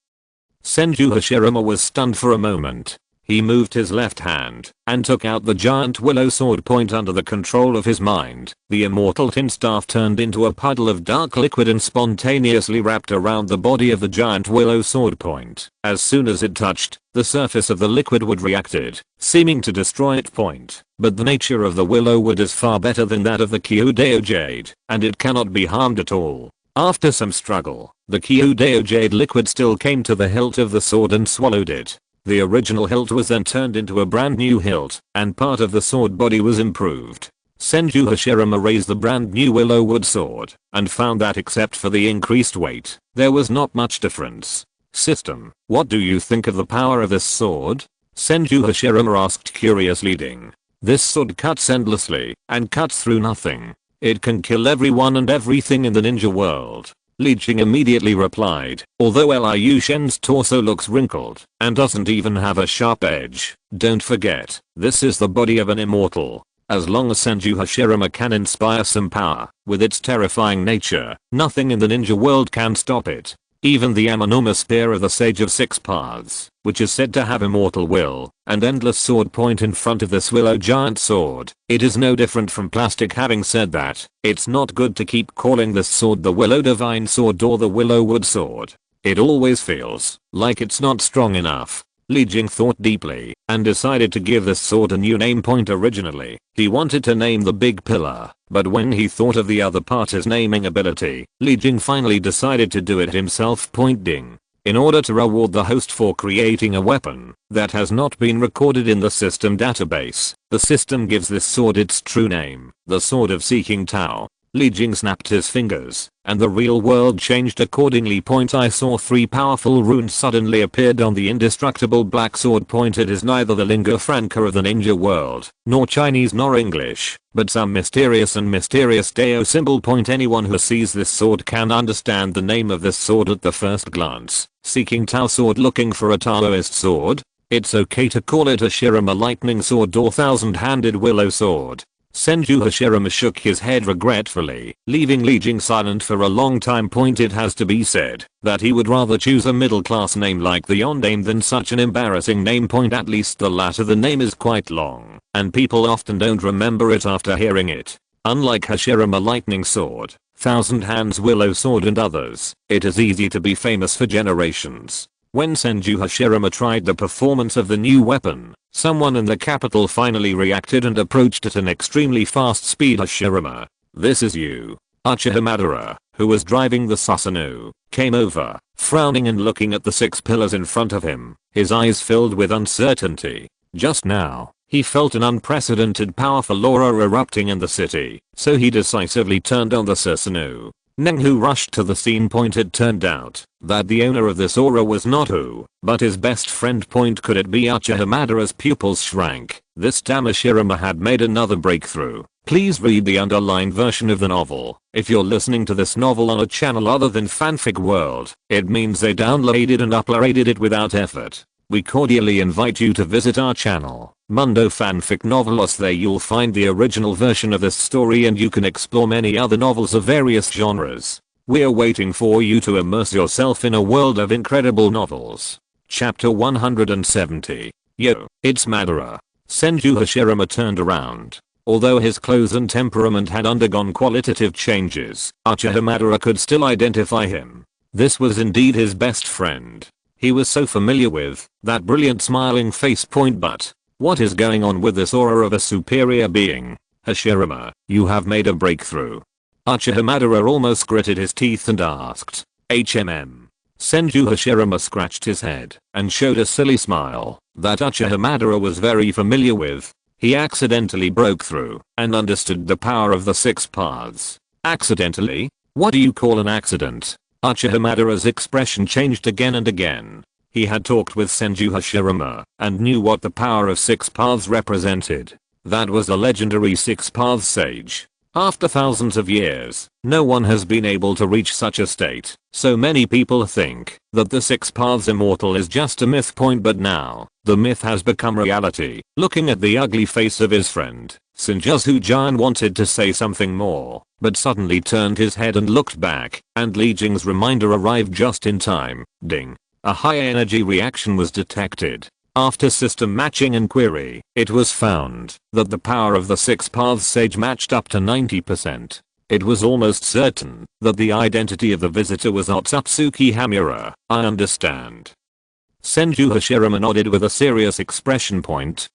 Senju Hashirama was stunned for a moment. He moved his left hand and took out the giant willow sword point under the control of his mind. The immortal tin staff turned into a puddle of dark liquid and spontaneously wrapped around the body of the giant willow sword point. As soon as it touched, the surface of the liquid wood reacted, seeming to destroy it. But the nature of the willow wood is far better than that of the Kyudeo Jade, and it cannot be harmed at all. After some struggle, the Kyudeo Jade liquid still came to the hilt of the sword and swallowed it. The original hilt was then turned into a brand new hilt, and part of the sword body was improved. Senju Hashirama raised the brand new willow wood sword, and found that except for the increased weight, there was not much difference. System, what do you think of the power of this sword? Senju Hashirama asked curiously. Ding. This sword cuts endlessly, and cuts through nothing. It can kill everyone and everything in the ninja world. Li Jing immediately replied, although Liu Shen's torso looks wrinkled and doesn't even have a sharp edge, don't forget, this is the body of an immortal. As long as Senju Hashirama can inspire some power, with its terrifying nature, nothing in the ninja world can stop it. Even the Amanoma spear of the Sage of Six Paths, which is said to have immortal will and endless sword point in front of this willow giant sword. It is no different from plastic. Having said that, it's not good to keep calling this sword the Willow Divine Sword or the Willow Wood Sword. It always feels like it's not strong enough. Li Jing thought deeply and decided to give this sword a new name. Originally, he wanted to name the big pillar, but when he thought of the other part, his naming ability, Li Jing finally decided to do it himself. Ding. In order to reward the host for creating a weapon that has not been recorded in the system database, the system gives this sword its true name, the Sword of Seeking Tao. Li Jing snapped his fingers, and the real world changed accordingly. I saw 3 powerful runes suddenly appeared on the indestructible black sword. It is neither the lingua franca of the ninja world, nor Chinese nor English, but some mysterious Dao symbol. Anyone who sees this sword can understand the name of this sword at the first glance. Seeking Tao sword. Looking for a Taoist sword? It's okay to call it a Hashirama lightning sword or thousand-handed willow sword. Senju Hashirama shook his head regretfully, leaving Li Jing silent for a long time. It has to be said that he would rather choose a middle-class name like the Yoname than such an embarrassing name. At least the latter. The name is quite long, and people often don't remember it after hearing it. Unlike Hashirama lightning sword, Thousand Hands willow sword and others, it is easy to be famous for generations. When Senju Hashirama tried the performance of the new weapon, someone in the capital finally reacted and approached at an extremely fast speed. Hashirama, this is you. Uchiha Madara, who was driving the Susanoo, came over, frowning and looking at the 6 pillars in front of him, his eyes filled with uncertainty. Just now, he felt an unprecedented powerful aura erupting in the city, so he decisively turned on the Susanoo. Neng, who rushed to the scene, pointed. Turned out that the owner of this aura was not who, but his best friend. Could it be Uchiha? Madara's pupils shrank. This time Hashirama had made another breakthrough. Please read the underlined version of the novel. If you're listening to this novel on a channel other than Fanfic World, it means they downloaded and uploaded it without effort. We cordially invite you to visit our channel, Mundo Fanfic Novelos. There you'll find the original version of this story and you can explore many other novels of various genres. We're waiting for you to immerse yourself in a world of incredible novels. Chapter 170. Yo, it's Madara. Senju Hashirama turned around. Although his clothes and temperament had undergone qualitative changes, Uchiha Madara could still identify him. This was indeed his best friend. He was so familiar with that brilliant smiling face. But what is going on with this aura of a superior being? Hashirama, you have made a breakthrough. Uchiha Madara almost gritted his teeth and asked, HMM. Senju Hashirama scratched his head and showed a silly smile that Uchiha Madara was very familiar with. He accidentally broke through and understood the power of the 6 paths. Accidentally? What do you call an accident? Uchiha Madara's expression changed again and again. He had talked with Senju Hashirama and knew what the power of 6 paths represented. That was the legendary 6 paths sage. After thousands of years, no one has been able to reach such a state. So many people think that the 6 paths immortal is just a myth. But now, the myth has become reality. Looking at the ugly face of his friend, Senju Jian wanted to say something more, but suddenly turned his head and looked back, and Li Jing's reminder arrived just in time. Ding. A high energy reaction was detected. After system matching and query, it was found that the power of the 6 paths sage matched up to 90%. It was almost certain that the identity of the visitor was Otsutsuki Hamura. I understand. Senju Hashirama nodded with a serious expression.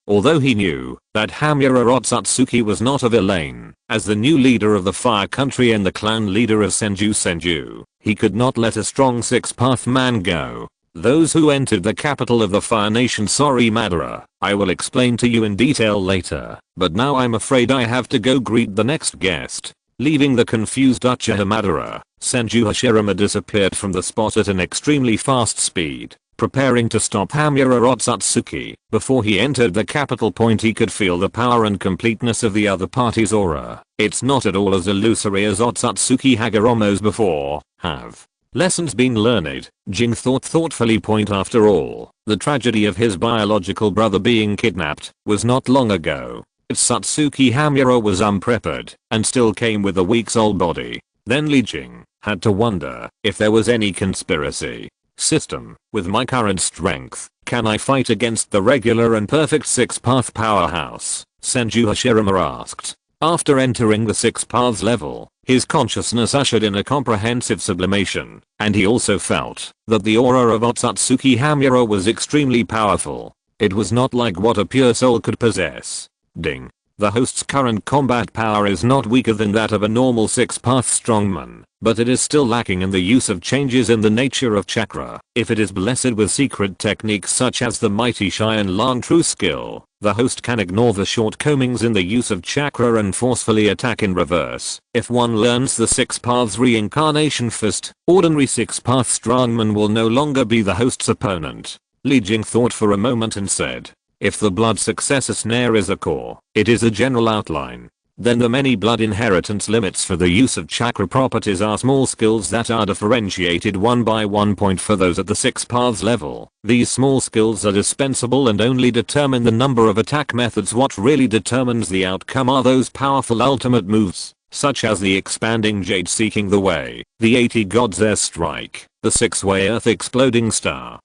Although he knew that Hamura Otsutsuki was not a villain, as the new leader of the fire country and the clan leader of Senju, he could not let a strong 6-path man go. Those who entered the capital of the Fire Nation. Sorry Madara, I will explain to you in detail later, but now I'm afraid I have to go greet the next guest. Leaving the confused Uchiha Madara, Senju Hashirama disappeared from the spot at an extremely fast speed, preparing to stop Hamura Otsutsuki. Before he entered the capital. He could feel the power and completeness of the other party's aura. It's not at all as illusory as Otsutsuki Hagoromo's before. Have lessons been learned? Jing thought thoughtfully. After all, the tragedy of his biological brother being kidnapped was not long ago. Otsutsuki Hamura was unprepared and still came with a week's-old body. Then Li Jing had to wonder if there was any conspiracy. System, with my current strength, can I fight against the regular and perfect 6-path powerhouse? Senju Hashirama asked. After entering the 6 paths level, his consciousness ushered in a comprehensive sublimation, and he also felt that the aura of Otsutsuki Hamura was extremely powerful. It was not like what a pure soul could possess. Ding. The host's current combat power is not weaker than that of a normal 6-path strongman, but it is still lacking in the use of changes in the nature of chakra. If it is blessed with secret techniques such as the mighty Cheyenne Lang true skill, the host can ignore the shortcomings in the use of chakra and forcefully attack in reverse. If one learns the 6 paths reincarnation fist, ordinary 6-path strongman will no longer be the host's opponent. Li Jing thought for a moment and said, if the blood successor snare is a core, it is a general outline. Then the many blood inheritance limits for the use of chakra properties are small skills that are differentiated one by one. For those at the 6 paths level, these small skills are dispensable and only determine the number of attack methods. What really determines the outcome are those powerful ultimate moves, such as the expanding Jade Seeking the Way, the 80 Gods Air Strike, the 6-way Earth Exploding Star,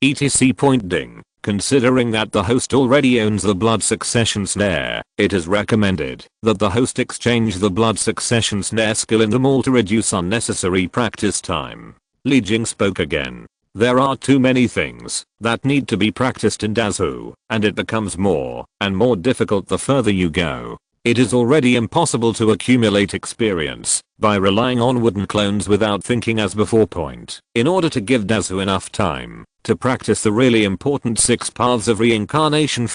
etc. Ding. Considering that the host already owns the blood succession snare, it is recommended that the host exchange the blood succession snare skill in the mall to reduce unnecessary practice time. Li Jing spoke again. There are too many things that need to be practiced in Dazu, and it becomes more and more difficult the further you go. It is already impossible to accumulate experience by relying on wooden clones without thinking as before. In order to give Dazu enough time to practice the really important 6 paths of reincarnation.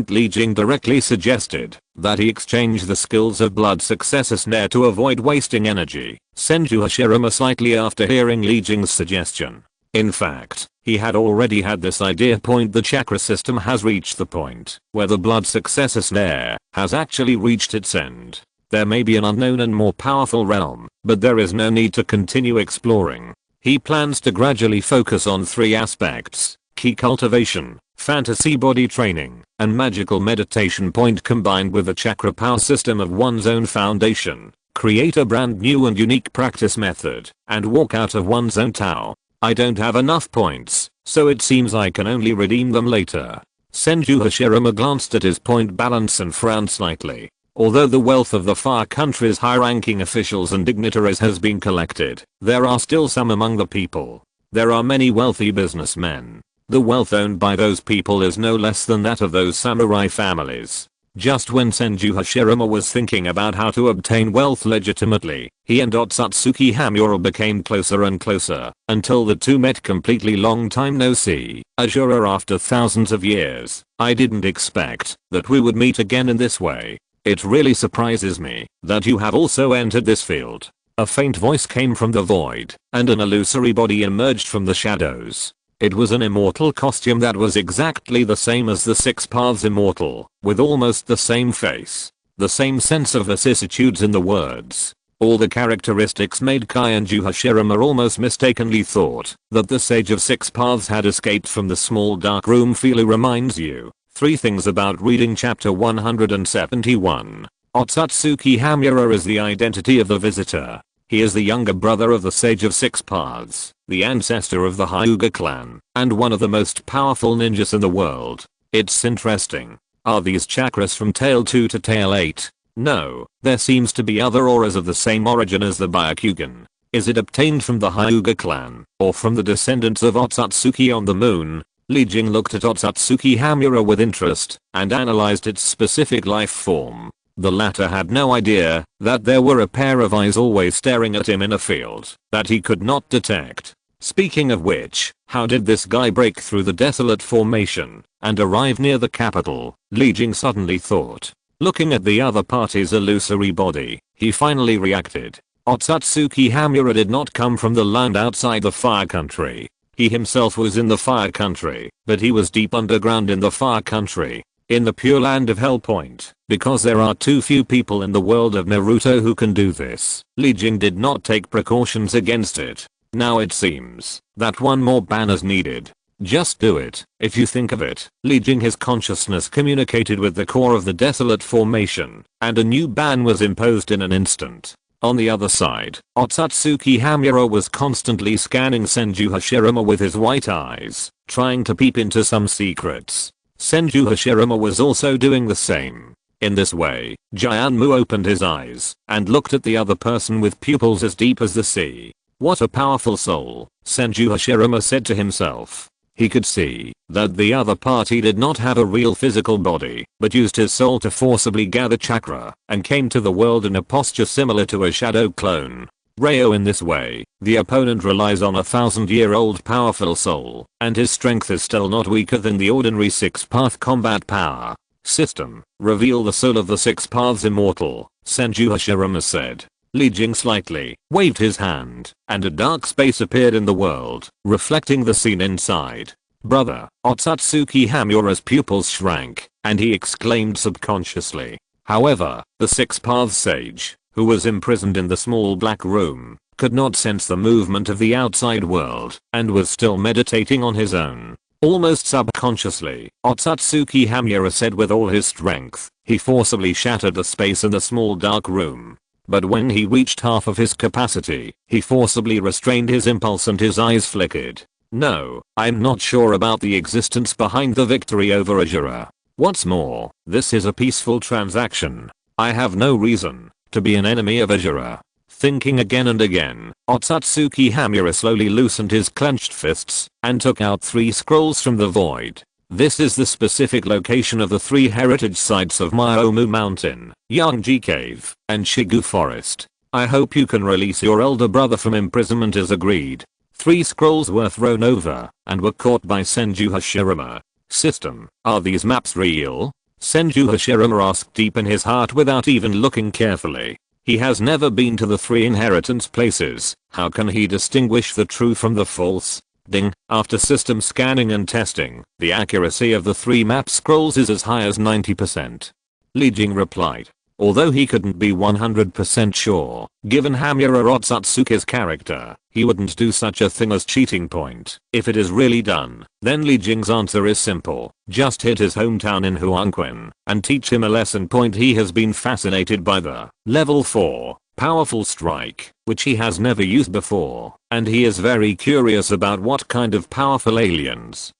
Li Jing directly suggested that he exchange the skills of blood successor snare to avoid wasting energy. Senju Hashirama slightly after hearing Li Jing's suggestion. In fact, he had already had this idea. The chakra system has reached the point where the blood successor snare has actually reached its end. There may be an unknown and more powerful realm, but there is no need to continue exploring. He plans to gradually focus on 3 aspects: ki cultivation, fantasy body training, and magical meditation. Combined with the chakra power system of one's own foundation, create a brand new and unique practice method, and walk out of one's own Tao. I don't have enough points, so it seems I can only redeem them later. Senju Hashirama glanced at his point balance and frowned slightly. Although the wealth of the far country's high-ranking officials and dignitaries has been collected, there are still some among the people. There are many wealthy businessmen. The wealth owned by those people is no less than that of those samurai families. Just when Senju Hashirama was thinking about how to obtain wealth legitimately, he and Otsutsuki Kaguya became closer and closer, until the two met completely. Long time no see, Ashura, after thousands of years. I didn't expect that we would meet again in this way. It really surprises me that you have also entered this field. A faint voice came from the void, and an illusory body emerged from the shadows. It was an immortal costume that was exactly the same as the 6 paths immortal, with almost the same face, the same sense of vicissitudes in the words. All the characteristics made Senju Hashirama almost mistakenly thought that the sage of 6 paths had escaped from the small dark room. Feely reminds you 3 things about reading chapter 171. Otsutsuki Kaguya is the identity of the visitor. He is the younger brother of the Sage of 6 Paths, the ancestor of the Hyuga clan, and one of the most powerful ninjas in the world. It's interesting. Are these chakras from Tail 2 to Tail 8? No, there seems to be other auras of the same origin as the Byakugan. Is it obtained from the Hyuga clan, or from the descendants of Otsutsuki on the moon? Li Jing looked at Otsutsuki Kaguya with interest, and analyzed its specific life form. The latter had no idea that there were a pair of eyes always staring at him in a field that he could not detect. Speaking of which, how did this guy break through the desolate formation and arrive near the capital? Li Jing suddenly thought. Looking at the other party's illusory body, he finally reacted. Otsutsuki Kaguya did not come from the land outside the Fire Country. He himself was in the Fire Country, but he was deep underground in the Fire Country, in the pure land of Hellpoint, because there are too few people in the world of Naruto who can do this. Li Jing did not take precautions against it. Now it seems that one more ban is needed. Just do it, if you think of it. Li Jing, his consciousness communicated with the core of the desolate formation, and a new ban was imposed in an instant. On the other side, Otsutsuki Kaguya was constantly scanning Senju Hashirama with his white eyes, trying to peep into some secrets. Senju Hashirama was also doing the same. In this way, Jianmu opened his eyes and looked at the other person with pupils as deep as the sea. What a powerful soul, Senju Hashirama said to himself. He could see that the other party did not have a real physical body, but used his soul to forcibly gather chakra and came to the world in a posture similar to a shadow clone. Ryo, in this way, the opponent relies on a 1,000-year-old powerful soul, and his strength is still not weaker than the ordinary 6-path combat power system. Reveal the soul of the 6 paths immortal, Senju Hashirama said. Li Jing slightly waved his hand, and a dark space appeared in the world, reflecting the scene inside. Brother, Otsutsuki Kaguya's pupils shrank, and he exclaimed subconsciously. However, the 6 paths sage, who was imprisoned in the small black room, could not sense the movement of the outside world, and was still meditating on his own. Almost subconsciously, Otsutsuki Kaguya said with all his strength, he forcibly shattered the space in the small dark room. But when he reached half of his capacity, he forcibly restrained his impulse and his eyes flickered. No, I'm not sure about the existence behind the victory over Ashura. What's more, this is a peaceful transaction. I have no reason to be an enemy of Ashura. Thinking again and again, Otsutsuki Kaguya slowly loosened his clenched fists and took out 3 scrolls from the void. This is the specific location of the 3 heritage sites of Myomu Mountain, Yangji Cave, and Shigu Forest. I hope you can release your elder brother from imprisonment as agreed. 3 scrolls were thrown over and were caught by Senju Hashirama. System, are these maps real? Senju Hashirama asked deep in his heart without even looking carefully. He has never been to the 3 inheritance places. How can he distinguish the true from the false? Ding. After system scanning and testing, the accuracy of the 3 map scrolls is as high as 90%. Li Jing replied. Although he couldn't be 100% sure, given Hamura Otsutsuki's character, he wouldn't do such a thing as cheating point. If it is really done, then Li Jing's answer is simple. Just hit his hometown in Huangquan and teach him a lesson. He has been fascinated by the level 4 powerful strike, which he has never used before, and he is very curious about what kind of powerful aliens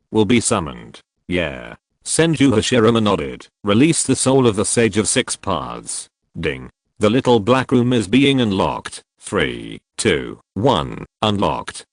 will be summoned. Yeah. Senju Hashirama nodded. Release the soul of the Sage of 6 Paths. Ding. The little black room is being unlocked. 3, 2, 1, unlocked.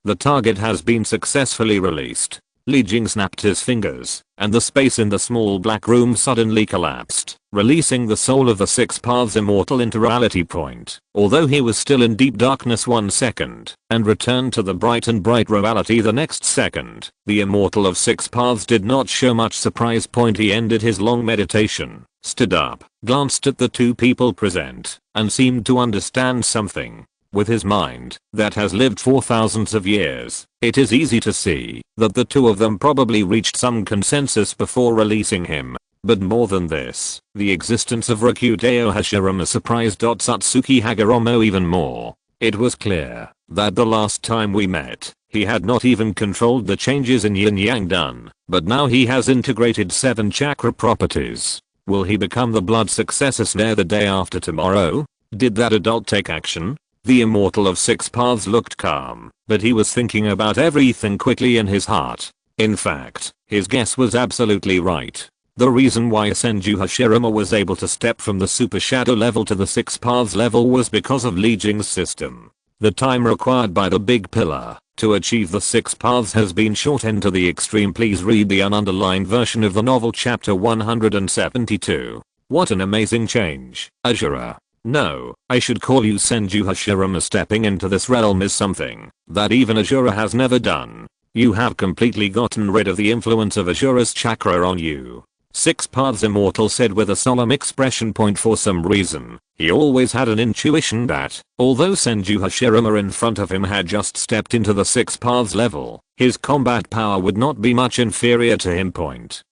The target has been successfully released. Li Jing snapped his fingers, and the space in the small black room suddenly collapsed, releasing the soul of the 6 Paths immortal into reality point. Although he was still in deep darkness 1 second, and returned to the bright reality the next second, the immortal of 6 Paths did not show much surprise. He ended his long meditation, stood up, glanced at the 2 people present, and seemed to understand something. With his mind that has lived for thousands of years, it is easy to see that the 2 of them probably reached some consensus before releasing him. But more than this, the existence of Rokudeo Hashirama surprised Otsutsuki Hagoromo even more. It was clear that the last time we met, he had not even controlled the changes in yin yang done, but now he has integrated 7 chakra properties. Will he become the blood successor snare the day after tomorrow? Did that adult take action? The immortal of 6 Paths looked calm, but he was thinking about everything quickly in his heart. In fact, his guess was absolutely right. The reason why Senju Hashirama was able to step from the Super Shadow level to the 6 Paths level was because of Li Jing's system. The time required by the big pillar to achieve the 6 Paths has been shortened to the extreme. Please read the ununderlined version of the novel chapter 172. What an amazing change, Ashura. No, I should call you Senju Hashirama. Stepping into this realm is something that even Ashura has never done. You have completely gotten rid of the influence of Ashura's chakra on you. 6 Paths immortal said with a solemn expression. For some reason, he always had an intuition that, although Senju Hashirama in front of him had just stepped into the 6 Paths level, his combat power would not be much inferior to him.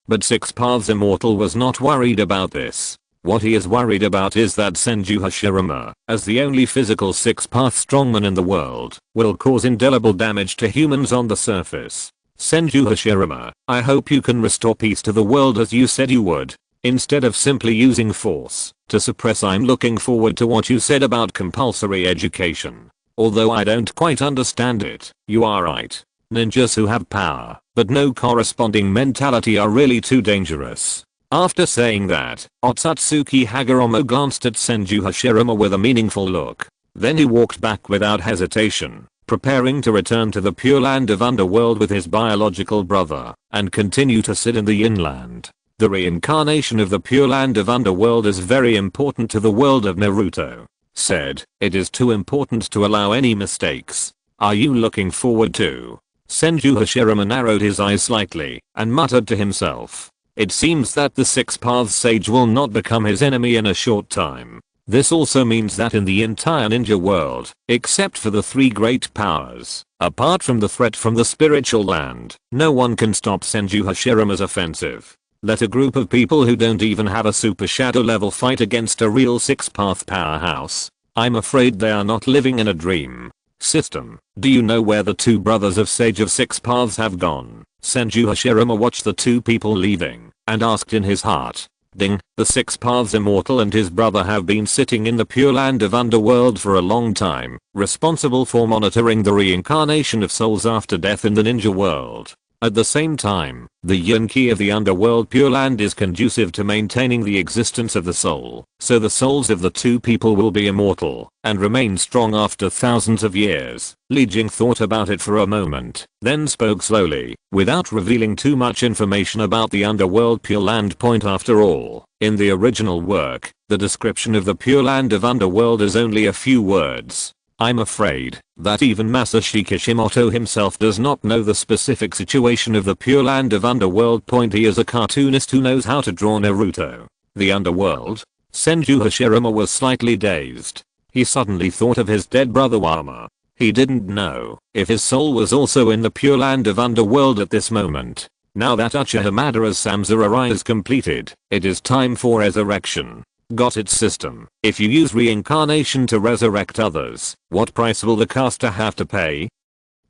But 6 Paths immortal was not worried about this. What he is worried about is that Senju Hashirama, as the only physical 6 Path strongman in the world, will cause indelible damage to humans on the surface. Senju Hashirama, I hope you can restore peace to the world as you said you would, instead of simply using force to suppress. I'm looking forward to what you said about compulsory education. Although I don't quite understand it, you are right. Ninjas who have power, but no corresponding mentality are really too dangerous. After saying that, Otsutsuki Hagoromo glanced at Senju Hashirama with a meaningful look. Then he walked back without hesitation, preparing to return to the Pure Land of Underworld with his biological brother, and continue to sit in the Yin Land. The reincarnation of the Pure Land of Underworld is very important to the world of Naruto. Said, it is too important to allow any mistakes. Are you looking forward to? Senju Hashirama narrowed his eyes slightly, and muttered to himself. It seems that the 6 Paths Sage will not become his enemy in a short time. This also means that in the entire ninja world, except for the 3 great powers, apart from the threat from the spiritual land, no one can stop Senju Hashirama's offensive. Let a group of people who don't even have a super shadow level fight against a real 6 Path powerhouse. I'm afraid they are not living in a dream. System, do you know where the 2 brothers of Sage of 6 Paths have gone? Senju Hashirama watched the 2 people leaving, and asked in his heart. Ding, the 6 Paths immortal and his brother have been sitting in the Pure Land of Underworld for a long time, responsible for monitoring the reincarnation of souls after death in the ninja world. At the same time, the yin ki of the underworld Pure Land is conducive to maintaining the existence of the soul, so the souls of the two people will be immortal and remain strong after thousands of years. Li Jing thought about it for a moment, then spoke slowly, without revealing too much information about the underworld Pure Land point. After all, in the original work, the description of the Pure Land of Underworld is only a few words. I'm afraid that even Masashi Kishimoto himself does not know the specific situation of the Pure Land of Underworld point. He is a cartoonist who knows how to draw Naruto. The underworld? Senju Hashirama was slightly dazed. He suddenly thought of his dead brother Wama. He didn't know if his soul was also in the Pure Land of Underworld at this moment. Now that Uchiha Madara's Samsara is completed, it is time for resurrection. Got its system. If you use reincarnation to resurrect others, what price will the caster have to pay?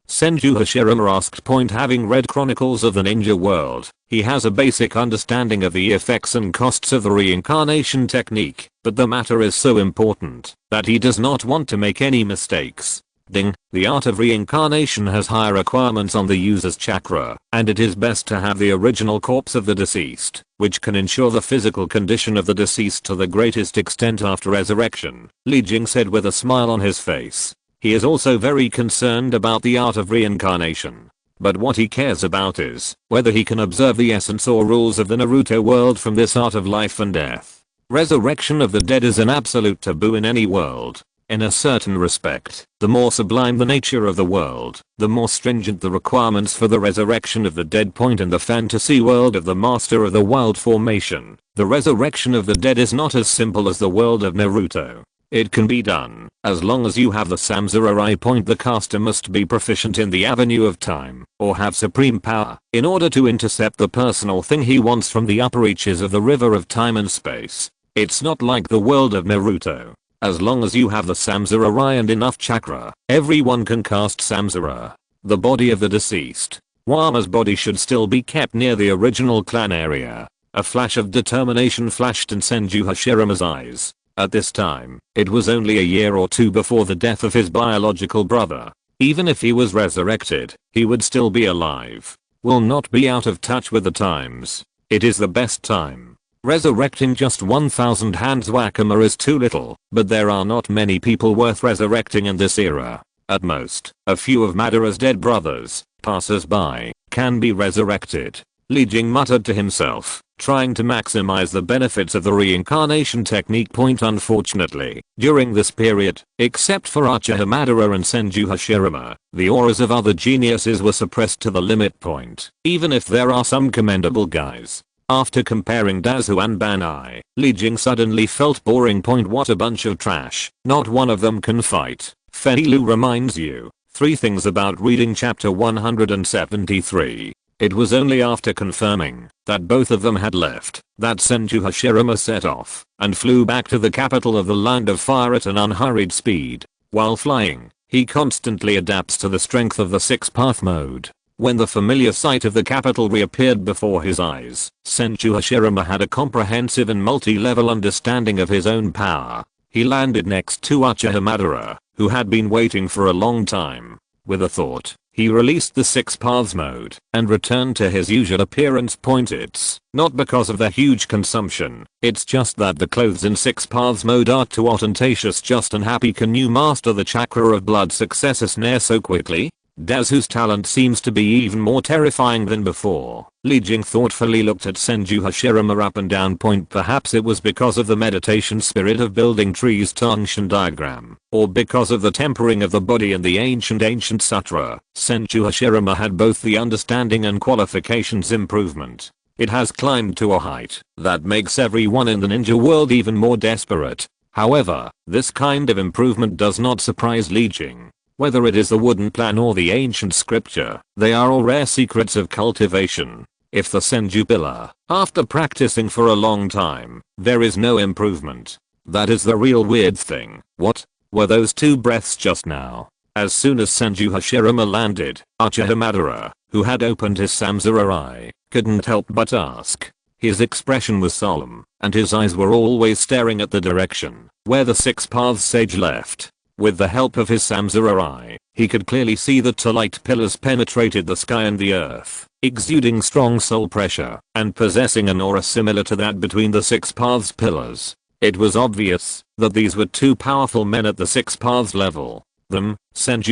Senju Hashirama asked. Having read Chronicles of the Ninja World, he has a basic understanding of the effects and costs of the reincarnation technique, but the matter is so important that he does not want to make any mistakes. Ding, the art of reincarnation has high requirements on the user's chakra, and it is best to have the original corpse of the deceased, which can ensure the physical condition of the deceased to the greatest extent after resurrection, Li Jing said with a smile on his face. He is also very concerned about the art of reincarnation. But what he cares about is whether he can observe the essence or rules of the Naruto world from this art of life and death. Resurrection of the dead is an absolute taboo in any world. In a certain respect, the more sublime the nature of the world, the more stringent the requirements for the resurrection of the dead. In the fantasy world of the Master of the Wild formation, the resurrection of the dead is not as simple as the world of Naruto. It can be done, as long as you have the Samsara. The caster must be proficient in the avenue of time, or have supreme power, in order to intercept the personal thing he wants from the upper reaches of the river of time and space. It's not like the world of Naruto. As long as you have the Samsara and enough chakra, everyone can cast Samsara. The body of the deceased, Wama's body, should still be kept near the original clan area. A flash of determination flashed in Senju Hashirama's eyes. At this time, it was only a year or two before the death of his biological brother. Even if he was resurrected, he would still be alive. Will not be out of touch with the times. It is the best time. Resurrecting just 1,000 hands Wakama is too little, but there are not many people worth resurrecting in this era. At most, a few of Madara's dead brothers, passers-by, can be resurrected. Li Jing muttered to himself, trying to maximize the benefits of the reincarnation technique. Unfortunately, during this period, except for Uchiha Madara and Senju Hashirama, the auras of other geniuses were suppressed to the limit point, even if there are some commendable guys. After comparing Dazu and Banai, Li Jing suddenly felt boring. What a bunch of trash, not one of them can fight. Fenilu reminds you 3 things about reading chapter 173. It was only after confirming that both of them had left that Senju Hashirama set off and flew back to the capital of the Land of Fire at an unhurried speed. While flying, he constantly adapts to the strength of the 6-path mode. When the familiar sight of the capital reappeared before his eyes, Senju Hashirama had a comprehensive and multi-level understanding of his own power. He landed next to Uchiha Madara, who had been waiting for a long time. With a thought, he released the 6 paths mode and returned to his usual appearance. It's not because of the huge consumption, it's just that the clothes in 6 paths mode are too ostentatious. Just unhappy. Can you master the chakra of blood successor snare so quickly? Dazu's talent seems to be even more terrifying than before. Li Jing thoughtfully looked at Senju Hashirama up and down. Perhaps it was because of the meditation spirit of building trees Tangshan diagram, or because of the tempering of the body in the ancient sutra. Senju Hashirama had both the understanding and qualifications improvement. It has climbed to a height that makes everyone in the ninja world even more desperate. However, this kind of improvement does not surprise Li Jing. Whether it is the wooden plan or the ancient scripture, they are all rare secrets of cultivation. If the Senju pillar, after practicing for a long time, there is no improvement. That is the real weird thing. What were those 2 breaths just now? As soon as Senju Hashirama landed, Uchiha Madara, who had opened his Samsara, couldn't help but ask. His expression was solemn, and his eyes were always staring at the direction where the 6 paths sage left. With the help of his Samsara, he could clearly see that the light pillars penetrated the sky and the earth. exuding strong soul pressure and possessing an aura similar to that between the Six Paths pillars. It was obvious that these were two powerful men at the Six Paths level. Senju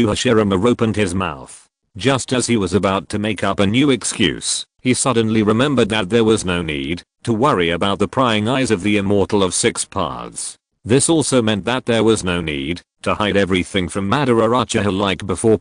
Hashirama opened his mouth. Just as he was about to make up a new excuse, he suddenly remembered that there was no need to worry about the prying eyes of the Immortal of Six Paths. This also meant that there was no need to hide everything from Madara Uchiha like before.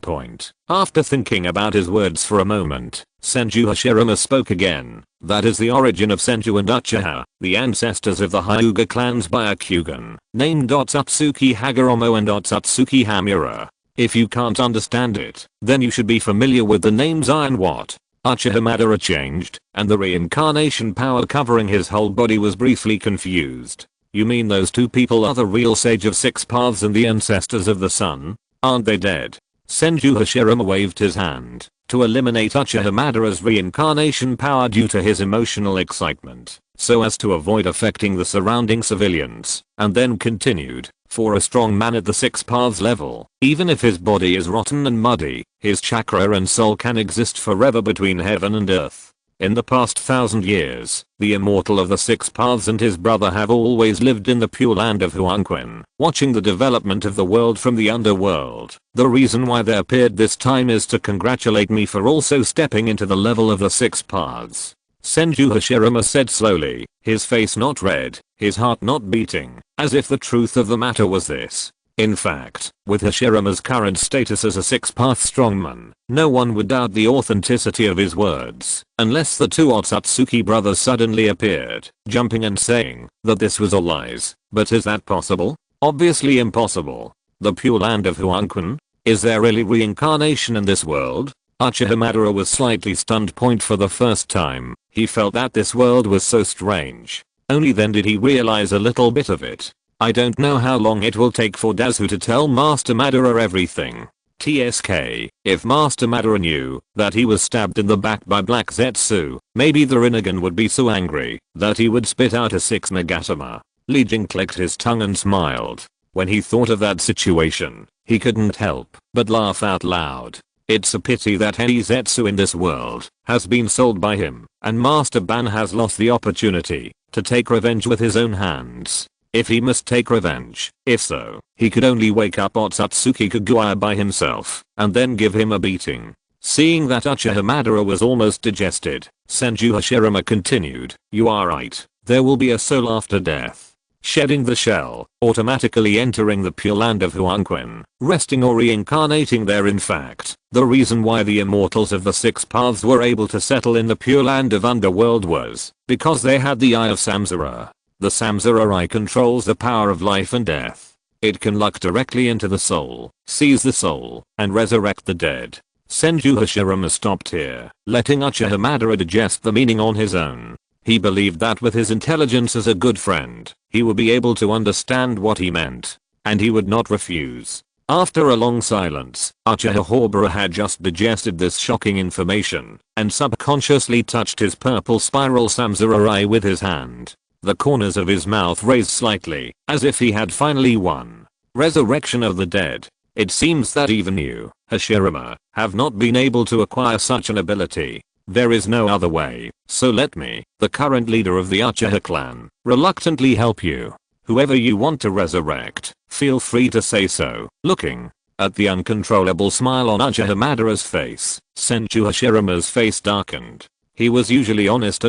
After thinking about his words for a moment, Senju Hashirama spoke again. That is the origin of Senju and Uchiha, the ancestors of the Hyuga clans Byakugan, named Otsutsuki Hagoromo and Otsutsuki Hamura. If you can't understand it, then you should be familiar with the names Iron What. Uchiha Madara changed, and the reincarnation power covering his whole body was briefly confused. You mean those two people are the real Sage of Six Paths and the ancestors of the sun? Aren't they dead? Senju Hashirama waved his hand to eliminate Uchiha Madara's reincarnation power due to his emotional excitement, so as to avoid affecting the surrounding civilians, and then continued. For a strong man at the Six Paths level, even if his body is rotten and muddy, his chakra and soul can exist forever between heaven and earth. In the past 1,000 years, the Immortal of the Six Paths and his brother have always lived in the Pure Land of Huanquin, watching the development of the world from the underworld. The reason why they appeared this time is to congratulate me for also stepping into the level of the Six Paths. Senju Hashirama said slowly, his face not red, his heart not beating, as if the truth of the matter was this. In fact, with Hashirama's current status as a Six-Path strongman, no one would doubt the authenticity of his words, unless the two Otsutsuki brothers suddenly appeared, jumping and saying that this was all lies. But is that possible? Obviously impossible. The Pure Land of Huanquin? Is there really reincarnation in this world? Uchiha Madara was slightly stunned. For the first time, he felt that this world was so strange. Only then did he realize a little bit of it. I don't know how long it will take for Dazu to tell Master Madara everything. TSK, if Master Madara knew that he was stabbed in the back by Black Zetsu, maybe the Rinnegan would be so angry that he would spit out a 6 Nagatama. Li Jing clicked his tongue and smiled. When he thought of that situation, he couldn't help but laugh out loud. It's a pity that any Zetsu in this world has been sold by him, and Master Ban has lost the opportunity to take revenge with his own hands. If he must take revenge, if so, he could only wake up Otsutsuki Kaguya by himself, and then give him a beating. Seeing that Uchiha Madara was almost digested, Senju Hashirama continued, you are right, there will be a soul after death. Shedding the shell, automatically entering the Pure Land of Huanquin, resting or reincarnating there. In fact, the reason why the Immortals of the Six Paths were able to settle in the Pure Land of Underworld was because they had the Eye of Samsara. The Samsara Eye controls the power of life and death. It can look directly into the soul, seize the soul, and resurrect the dead. Senju Hashirama stopped here, letting Uchiha Madara digest the meaning on his own. He believed that with his intelligence as a good friend, he would be able to understand what he meant, and he would not refuse. After a long silence, Uchiha Madara had just digested this shocking information, and subconsciously touched his purple spiral Samsara Eye with his hand. The corners of his mouth raised slightly, as if he had finally won. Resurrection of the dead. It seems that even you, Hashirama, have not been able to acquire such an ability. There is no other way, so let me, the current leader of the Uchiha clan, reluctantly help you. Whoever you want to resurrect, feel free to say so. Looking at the uncontrollable smile on Uchiha Madara's face, Senju Hashirama's face darkened. He was usually honest,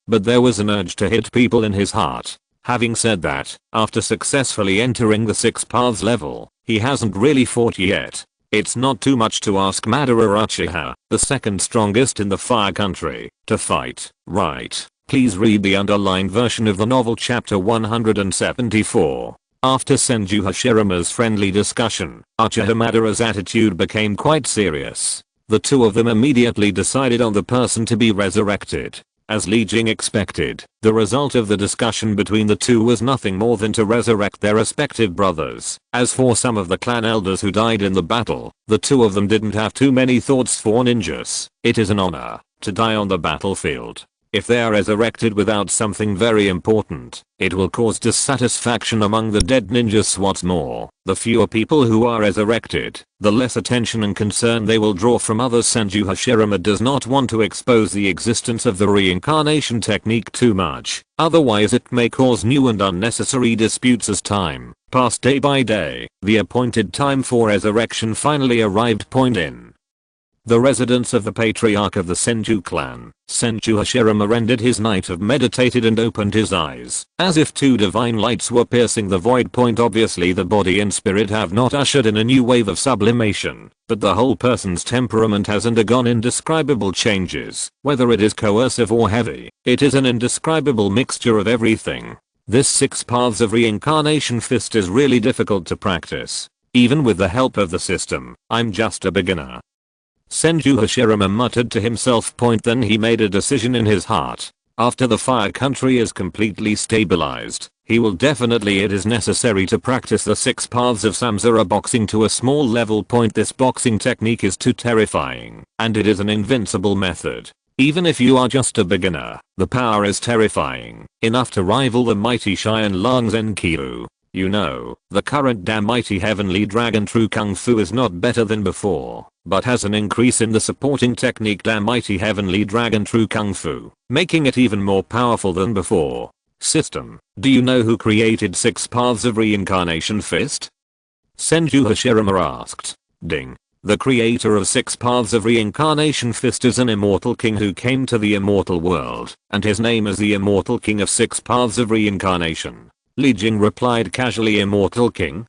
but there was an urge to hit people in his heart. Having said that, after successfully entering the Six Paths level, he hasn't really fought yet. It's not too much to ask Madara Uchiha, the second strongest in the Fire Country, to fight, right? Please read the underlined version of the novel chapter 174. After Senju Hashirama's friendly discussion, Uchiha Madara's attitude became quite serious. The two of them immediately decided on the person to be resurrected. As Li Jing expected, the result of the discussion between the two was nothing more than to resurrect their respective brothers. As for some of the clan elders who died in the battle, the two of them didn't have too many thoughts for ninjas. It is an honor to die on the battlefield. If they are resurrected without something very important, it will cause dissatisfaction among the dead ninja SWATs more. The fewer people who are resurrected, the less attention and concern they will draw from others. Senju Hashirama does not want to expose the existence of the reincarnation technique too much, otherwise it may cause new and unnecessary disputes as time passed day by day. The appointed time for resurrection finally arrived. In the residence of the patriarch of the Senju clan, Senju Hashirama ended his night of meditated and opened his eyes, as if two divine lights were piercing the void. Obviously the body and spirit have not ushered in a new wave of sublimation, but the whole person's temperament has undergone indescribable changes. Whether it is coercive or heavy, it is an indescribable mixture of everything. This 6 paths of reincarnation fist is really difficult to practice. Even with the help of the system, I'm just a beginner. Senju Hashirama muttered to himself. Then he made a decision in his heart. After the fire country is completely stabilized, he will definitely it is necessary to practice the 6 paths of Samsara boxing to a small level. This boxing technique is too terrifying, and it is an invincible method. Even if you are just a beginner, the power is terrifying, enough to rival the mighty Shion Lang Zenkyu. You know, the current damn mighty heavenly dragon true kung fu is not better than before, but has an increase in the supporting technique damn mighty heavenly dragon true kung fu, making it even more powerful than before. System, do you know who created 6 paths of reincarnation fist? Senju Hashirama asked. Ding. The creator of 6 paths of reincarnation fist is an immortal king who came to the immortal world, and his name is the immortal king of 6 paths of reincarnation. Li Jing replied casually. Immortal king?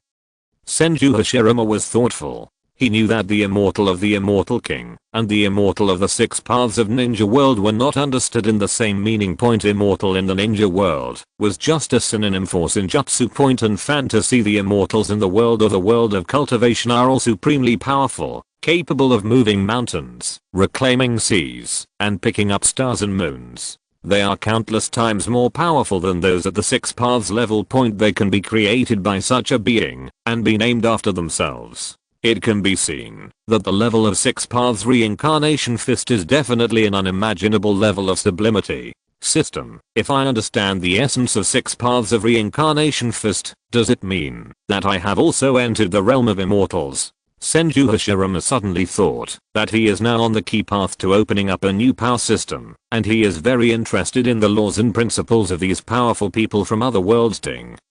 Senju Hashirama was thoughtful. He knew that the immortal of the immortal king and the immortal of the 6 paths of ninja world were not understood in the same meaning. Immortal in the ninja world was just a synonym for senjutsu. And fantasy. The immortals in the world or the world of cultivation are all supremely powerful, capable of moving mountains, reclaiming seas, and picking up stars and moons. They are countless times more powerful than those at the 6 paths level. They can be created by such a being and be named after themselves. It can be seen that the level of 6 paths reincarnation fist is definitely an unimaginable level of sublimity. System, if I understand the essence of 6 paths of reincarnation fist, does it mean that I have also entered the realm of immortals? Senju Hashirama suddenly thought that he is now on the key path to opening up a new power system, and he is very interested in the laws and principles of these powerful people from other worlds.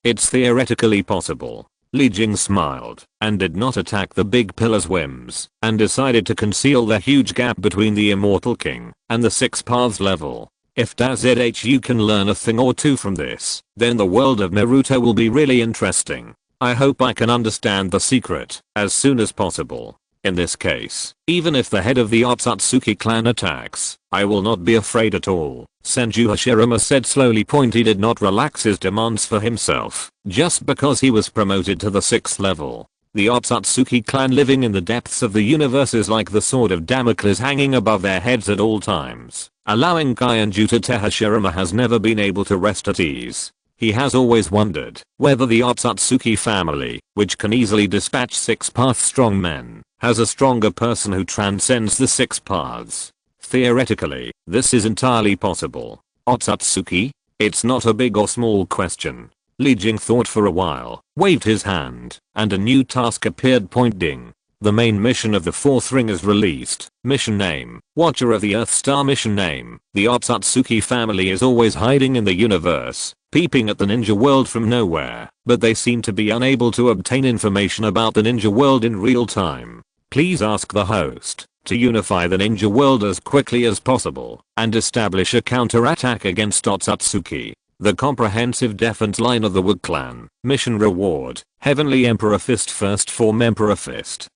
It's theoretically possible. Li Jing smiled and did not attack the big pillar's whims, and decided to conceal the huge gap between the immortal king and the 6 paths level. If DazZHU can learn a thing or two from this, then the world of Naruto will be really interesting. I hope I can understand the secret as soon as possible. In this case, even if the head of the Otsutsuki clan attacks, I will not be afraid at all. Senju Hashirama said slowly. He did not relax his demands for himself just because he was promoted to the 6th level. The Otsutsuki clan living in the depths of the universe is like the sword of Damocles hanging above their heads at all times, allowing Kainju to Hashirama has never been able to rest at ease. He has always wondered whether the Otsutsuki family, which can easily dispatch 6 path strong men, has a stronger person who transcends the 6 paths. Theoretically, this is entirely possible. Otsutsuki? It's not a big or small question. Li Jing thought for a while, waved his hand, and a new task appeared. Ding. The main mission of the 4th ring is released. Mission name, Watcher of the Earth Star. Mission name, the Otsutsuki family is always hiding in the universe, peeping at the ninja world from nowhere, but they seem to be unable to obtain information about the ninja world in real time. Please ask the host to unify the ninja world as quickly as possible and establish a counterattack against Otsutsuki. The comprehensive defense line of the Wood clan. Mission reward, Heavenly Emperor Fist. First form Emperor Fist.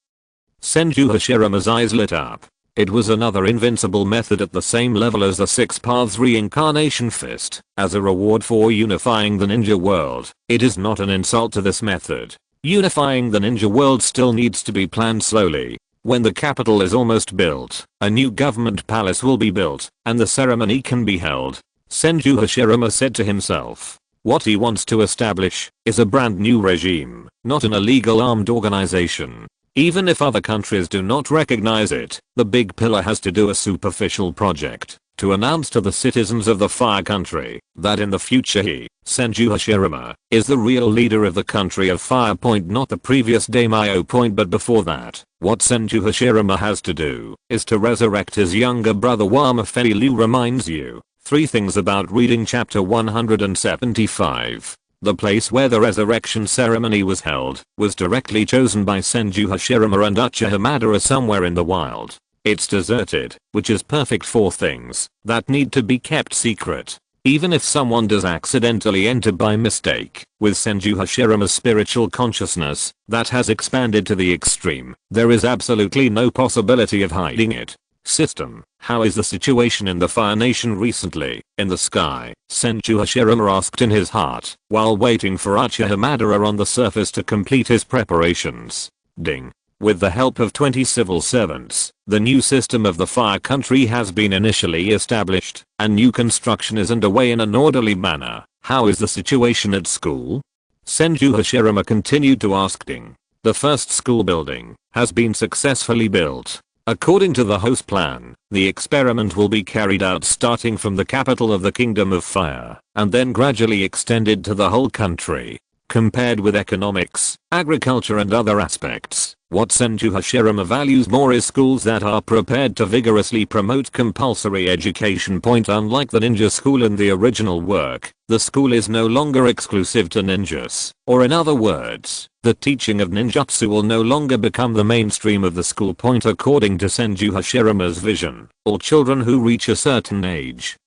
Senju Hashirama's eyes lit up. It was another invincible method at the same level as the 6 paths reincarnation fist. As a reward for unifying the ninja world, it is not an insult to this method. Unifying the ninja world still needs to be planned slowly. When the capital is almost built, a new government palace will be built, and the ceremony can be held. Senju Hashirama said to himself. What he wants to establish is a brand new regime, not an illegal armed organization. Even if other countries do not recognize it, the big pillar has to do a superficial project to announce to the citizens of the Fire Country that in the future he, Senju Hashirama, is the real leader of the country of Fire. Not the previous daimyo. But before that, what Senju Hashirama has to do is to resurrect his younger brother Wama Fei Liu reminds you 3 things about reading chapter 175. The place where the resurrection ceremony was held was directly chosen by Senju Hashirama and Uchiha Madara somewhere in the wild. It's deserted, which is perfect for things that need to be kept secret. Even if someone does accidentally enter by mistake, with Senju Hashirama's spiritual consciousness that has expanded to the extreme, there is absolutely no possibility of hiding it. System, how is the situation in the Fire Nation recently? In the sky, Senju Hashirama asked in his heart, while waiting for Uchiha Madara on the surface to complete his preparations. Ding. With the help of 20 civil servants, the new system of the Fire Country has been initially established, and new construction is underway in an orderly manner. How is the situation at school? Senju Hashirama continued to ask. Ding. The first school building has been successfully built. According to the host plan, the experiment will be carried out starting from the capital of the Kingdom of Fire, and then gradually extended to the whole country. Compared with economics, agriculture and other aspects, what Senju Hashirama values more is schools that are prepared to vigorously promote compulsory education. Unlike the ninja school in the original work, the school is no longer exclusive to ninjas, or in other words, the teaching of ninjutsu will no longer become the mainstream of the school. According to Senju Hashirama's vision, all children who reach a certain age,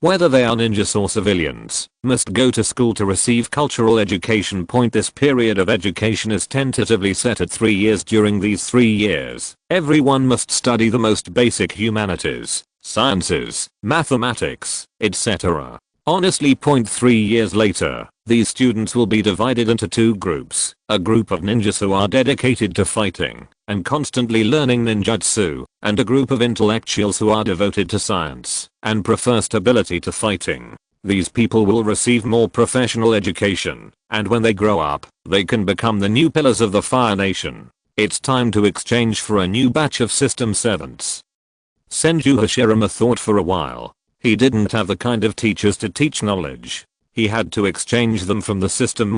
whether they are ninjas or civilians, must go to school to receive cultural education. This period of education is tentatively set at 3 years. During these 3 years, everyone must study the most basic humanities, sciences, mathematics, etc. Honestly, 3 years later, these students will be divided into 2 groups, a group of ninjas who are dedicated to fighting and constantly learning ninjutsu, and a group of intellectuals who are devoted to science and prefer stability to fighting. These people will receive more professional education, and when they grow up, they can become the new pillars of the Fire Nation. It's time to exchange for a new batch of system servants. Senju Hashirama thought for a while. He didn't have the kind of teachers to teach knowledge. He had to exchange them from the system.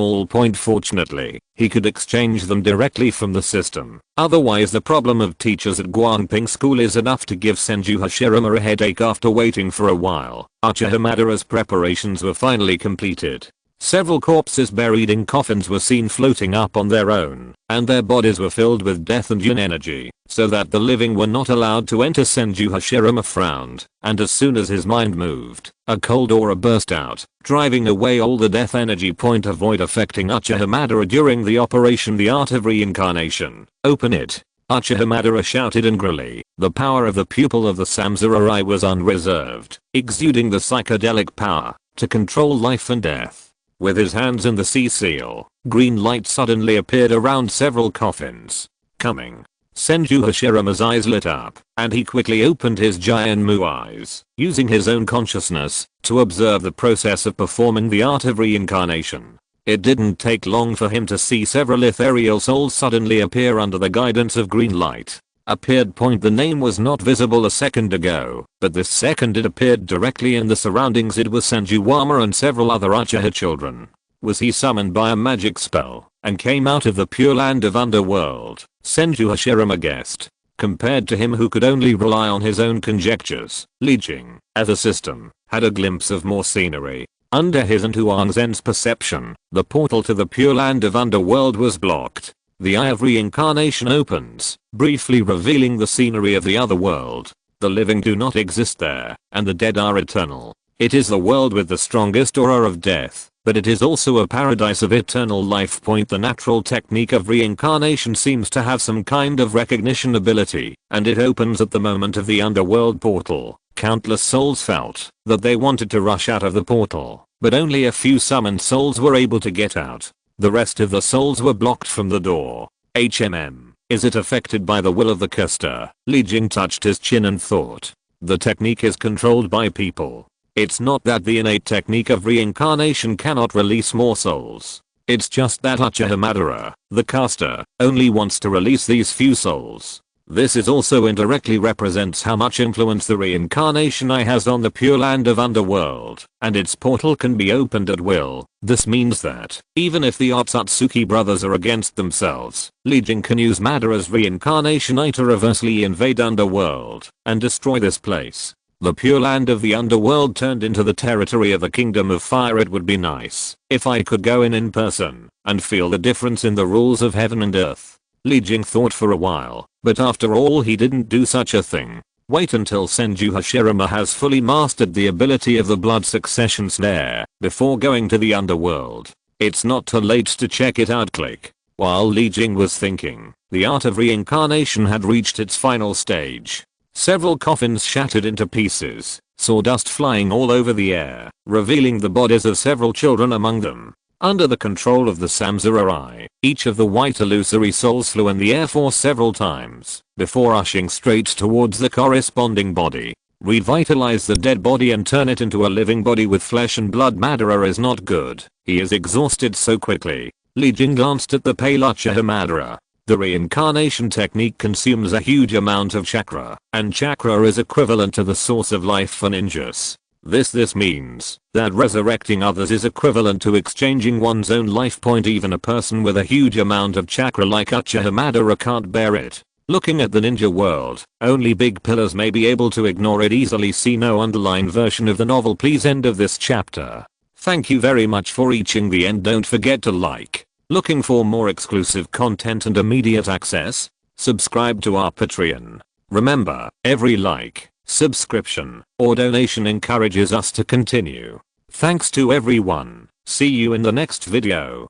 Fortunately, he could exchange them directly from the system. Otherwise, the problem of teachers at Guanping School is enough to give Senju Hashirama a headache. After waiting for a while, Uchiha Madara's preparations were finally completed. Several corpses buried in coffins were seen floating up on their own, and their bodies were filled with death and yin energy, so that the living were not allowed to enter. Senju Hashirama frowned, and as soon as his mind moved, a cold aura burst out, driving away all the death energy. Avoid affecting Uchiha Madara during the operation The Art of Reincarnation. Open it. Uchiha Madara shouted angrily. The power of the pupil of the Samsara was unreserved, exuding the psychedelic power to control life and death. With his hands in the sea seal, green light suddenly appeared around several coffins. Coming. Senju Hashirama's eyes lit up, and he quickly opened his giant Mu eyes, using his own consciousness to observe the process of performing the art of reincarnation. It didn't take long for him to see several ethereal souls suddenly appear under the guidance of green light. Appeared. The name was not visible a second ago, but this second it appeared directly in the surroundings. It was Senju Wama and several other Uchiha children. Was he summoned by a magic spell and came out of the pure land of underworld? Senju Hashirama guessed. Compared to him who could only rely on his own conjectures, Li Jing, as a system, had a glimpse of more scenery. Under his and Huang Zhen's perception, the portal to the pure land of underworld was blocked. The Eye of Reincarnation opens, briefly revealing the scenery of the other world. The living do not exist there, and the dead are eternal. It is the world with the strongest aura of death, but it is also a paradise of eternal life. The natural technique of reincarnation seems to have some kind of recognition ability, and it opens at the moment of the underworld portal. Countless souls felt that they wanted to rush out of the portal, but only a few summoned souls were able to get out. The rest of the souls were blocked from the door. Is it affected by the will of the caster? Li Jing touched his chin and thought. The technique is controlled by people. It's not that the innate technique of reincarnation cannot release more souls. It's just that Uchiha Madara, the caster, only wants to release these few souls. This is also indirectly represents how much influence the reincarnation eye has on the pure land of underworld, and its portal can be opened at will. This means that, even if the Otsutsuki brothers are against themselves, Li Jing can use Madara's reincarnation eye to reversely invade underworld and destroy this place. The pure land of the underworld turned into the territory of the kingdom of fire. It would be nice if I could go in person and feel the difference in the rules of heaven and earth. Li Jing thought for a while, but after all he didn't do such a thing. Wait until Senju Hashirama has fully mastered the ability of the blood succession snare before going to the underworld. It's not too late to check it out. Click. While Li Jing was thinking, the art of reincarnation had reached its final stage. Several coffins shattered into pieces, sawdust flying all over the air, revealing the bodies of several children among them. Under the control of the Samsara, each of the white illusory souls flew in the air for several times, before rushing straight towards the corresponding body. Revitalize the dead body and turn it into a living body with flesh and blood. Madara is not good. He is exhausted so quickly. Li Jing glanced at the pale Uchiha Madara. The reincarnation technique consumes a huge amount of chakra, and chakra is equivalent to the source of life for ninjas. This means that resurrecting others is equivalent to exchanging one's own life point. Even a person with a huge amount of chakra like Uchiha Madara can't bear it. Looking at the ninja world, only big pillars may be able to ignore it easily. See no underlined version of the novel. Please. End of this chapter. Thank you very much for reaching the end. Don't forget to like. Looking for more exclusive content and immediate access? Subscribe to our Patreon. Remember, every like, subscription, or donation encourages us to continue. Thanks to everyone. See you in the next video.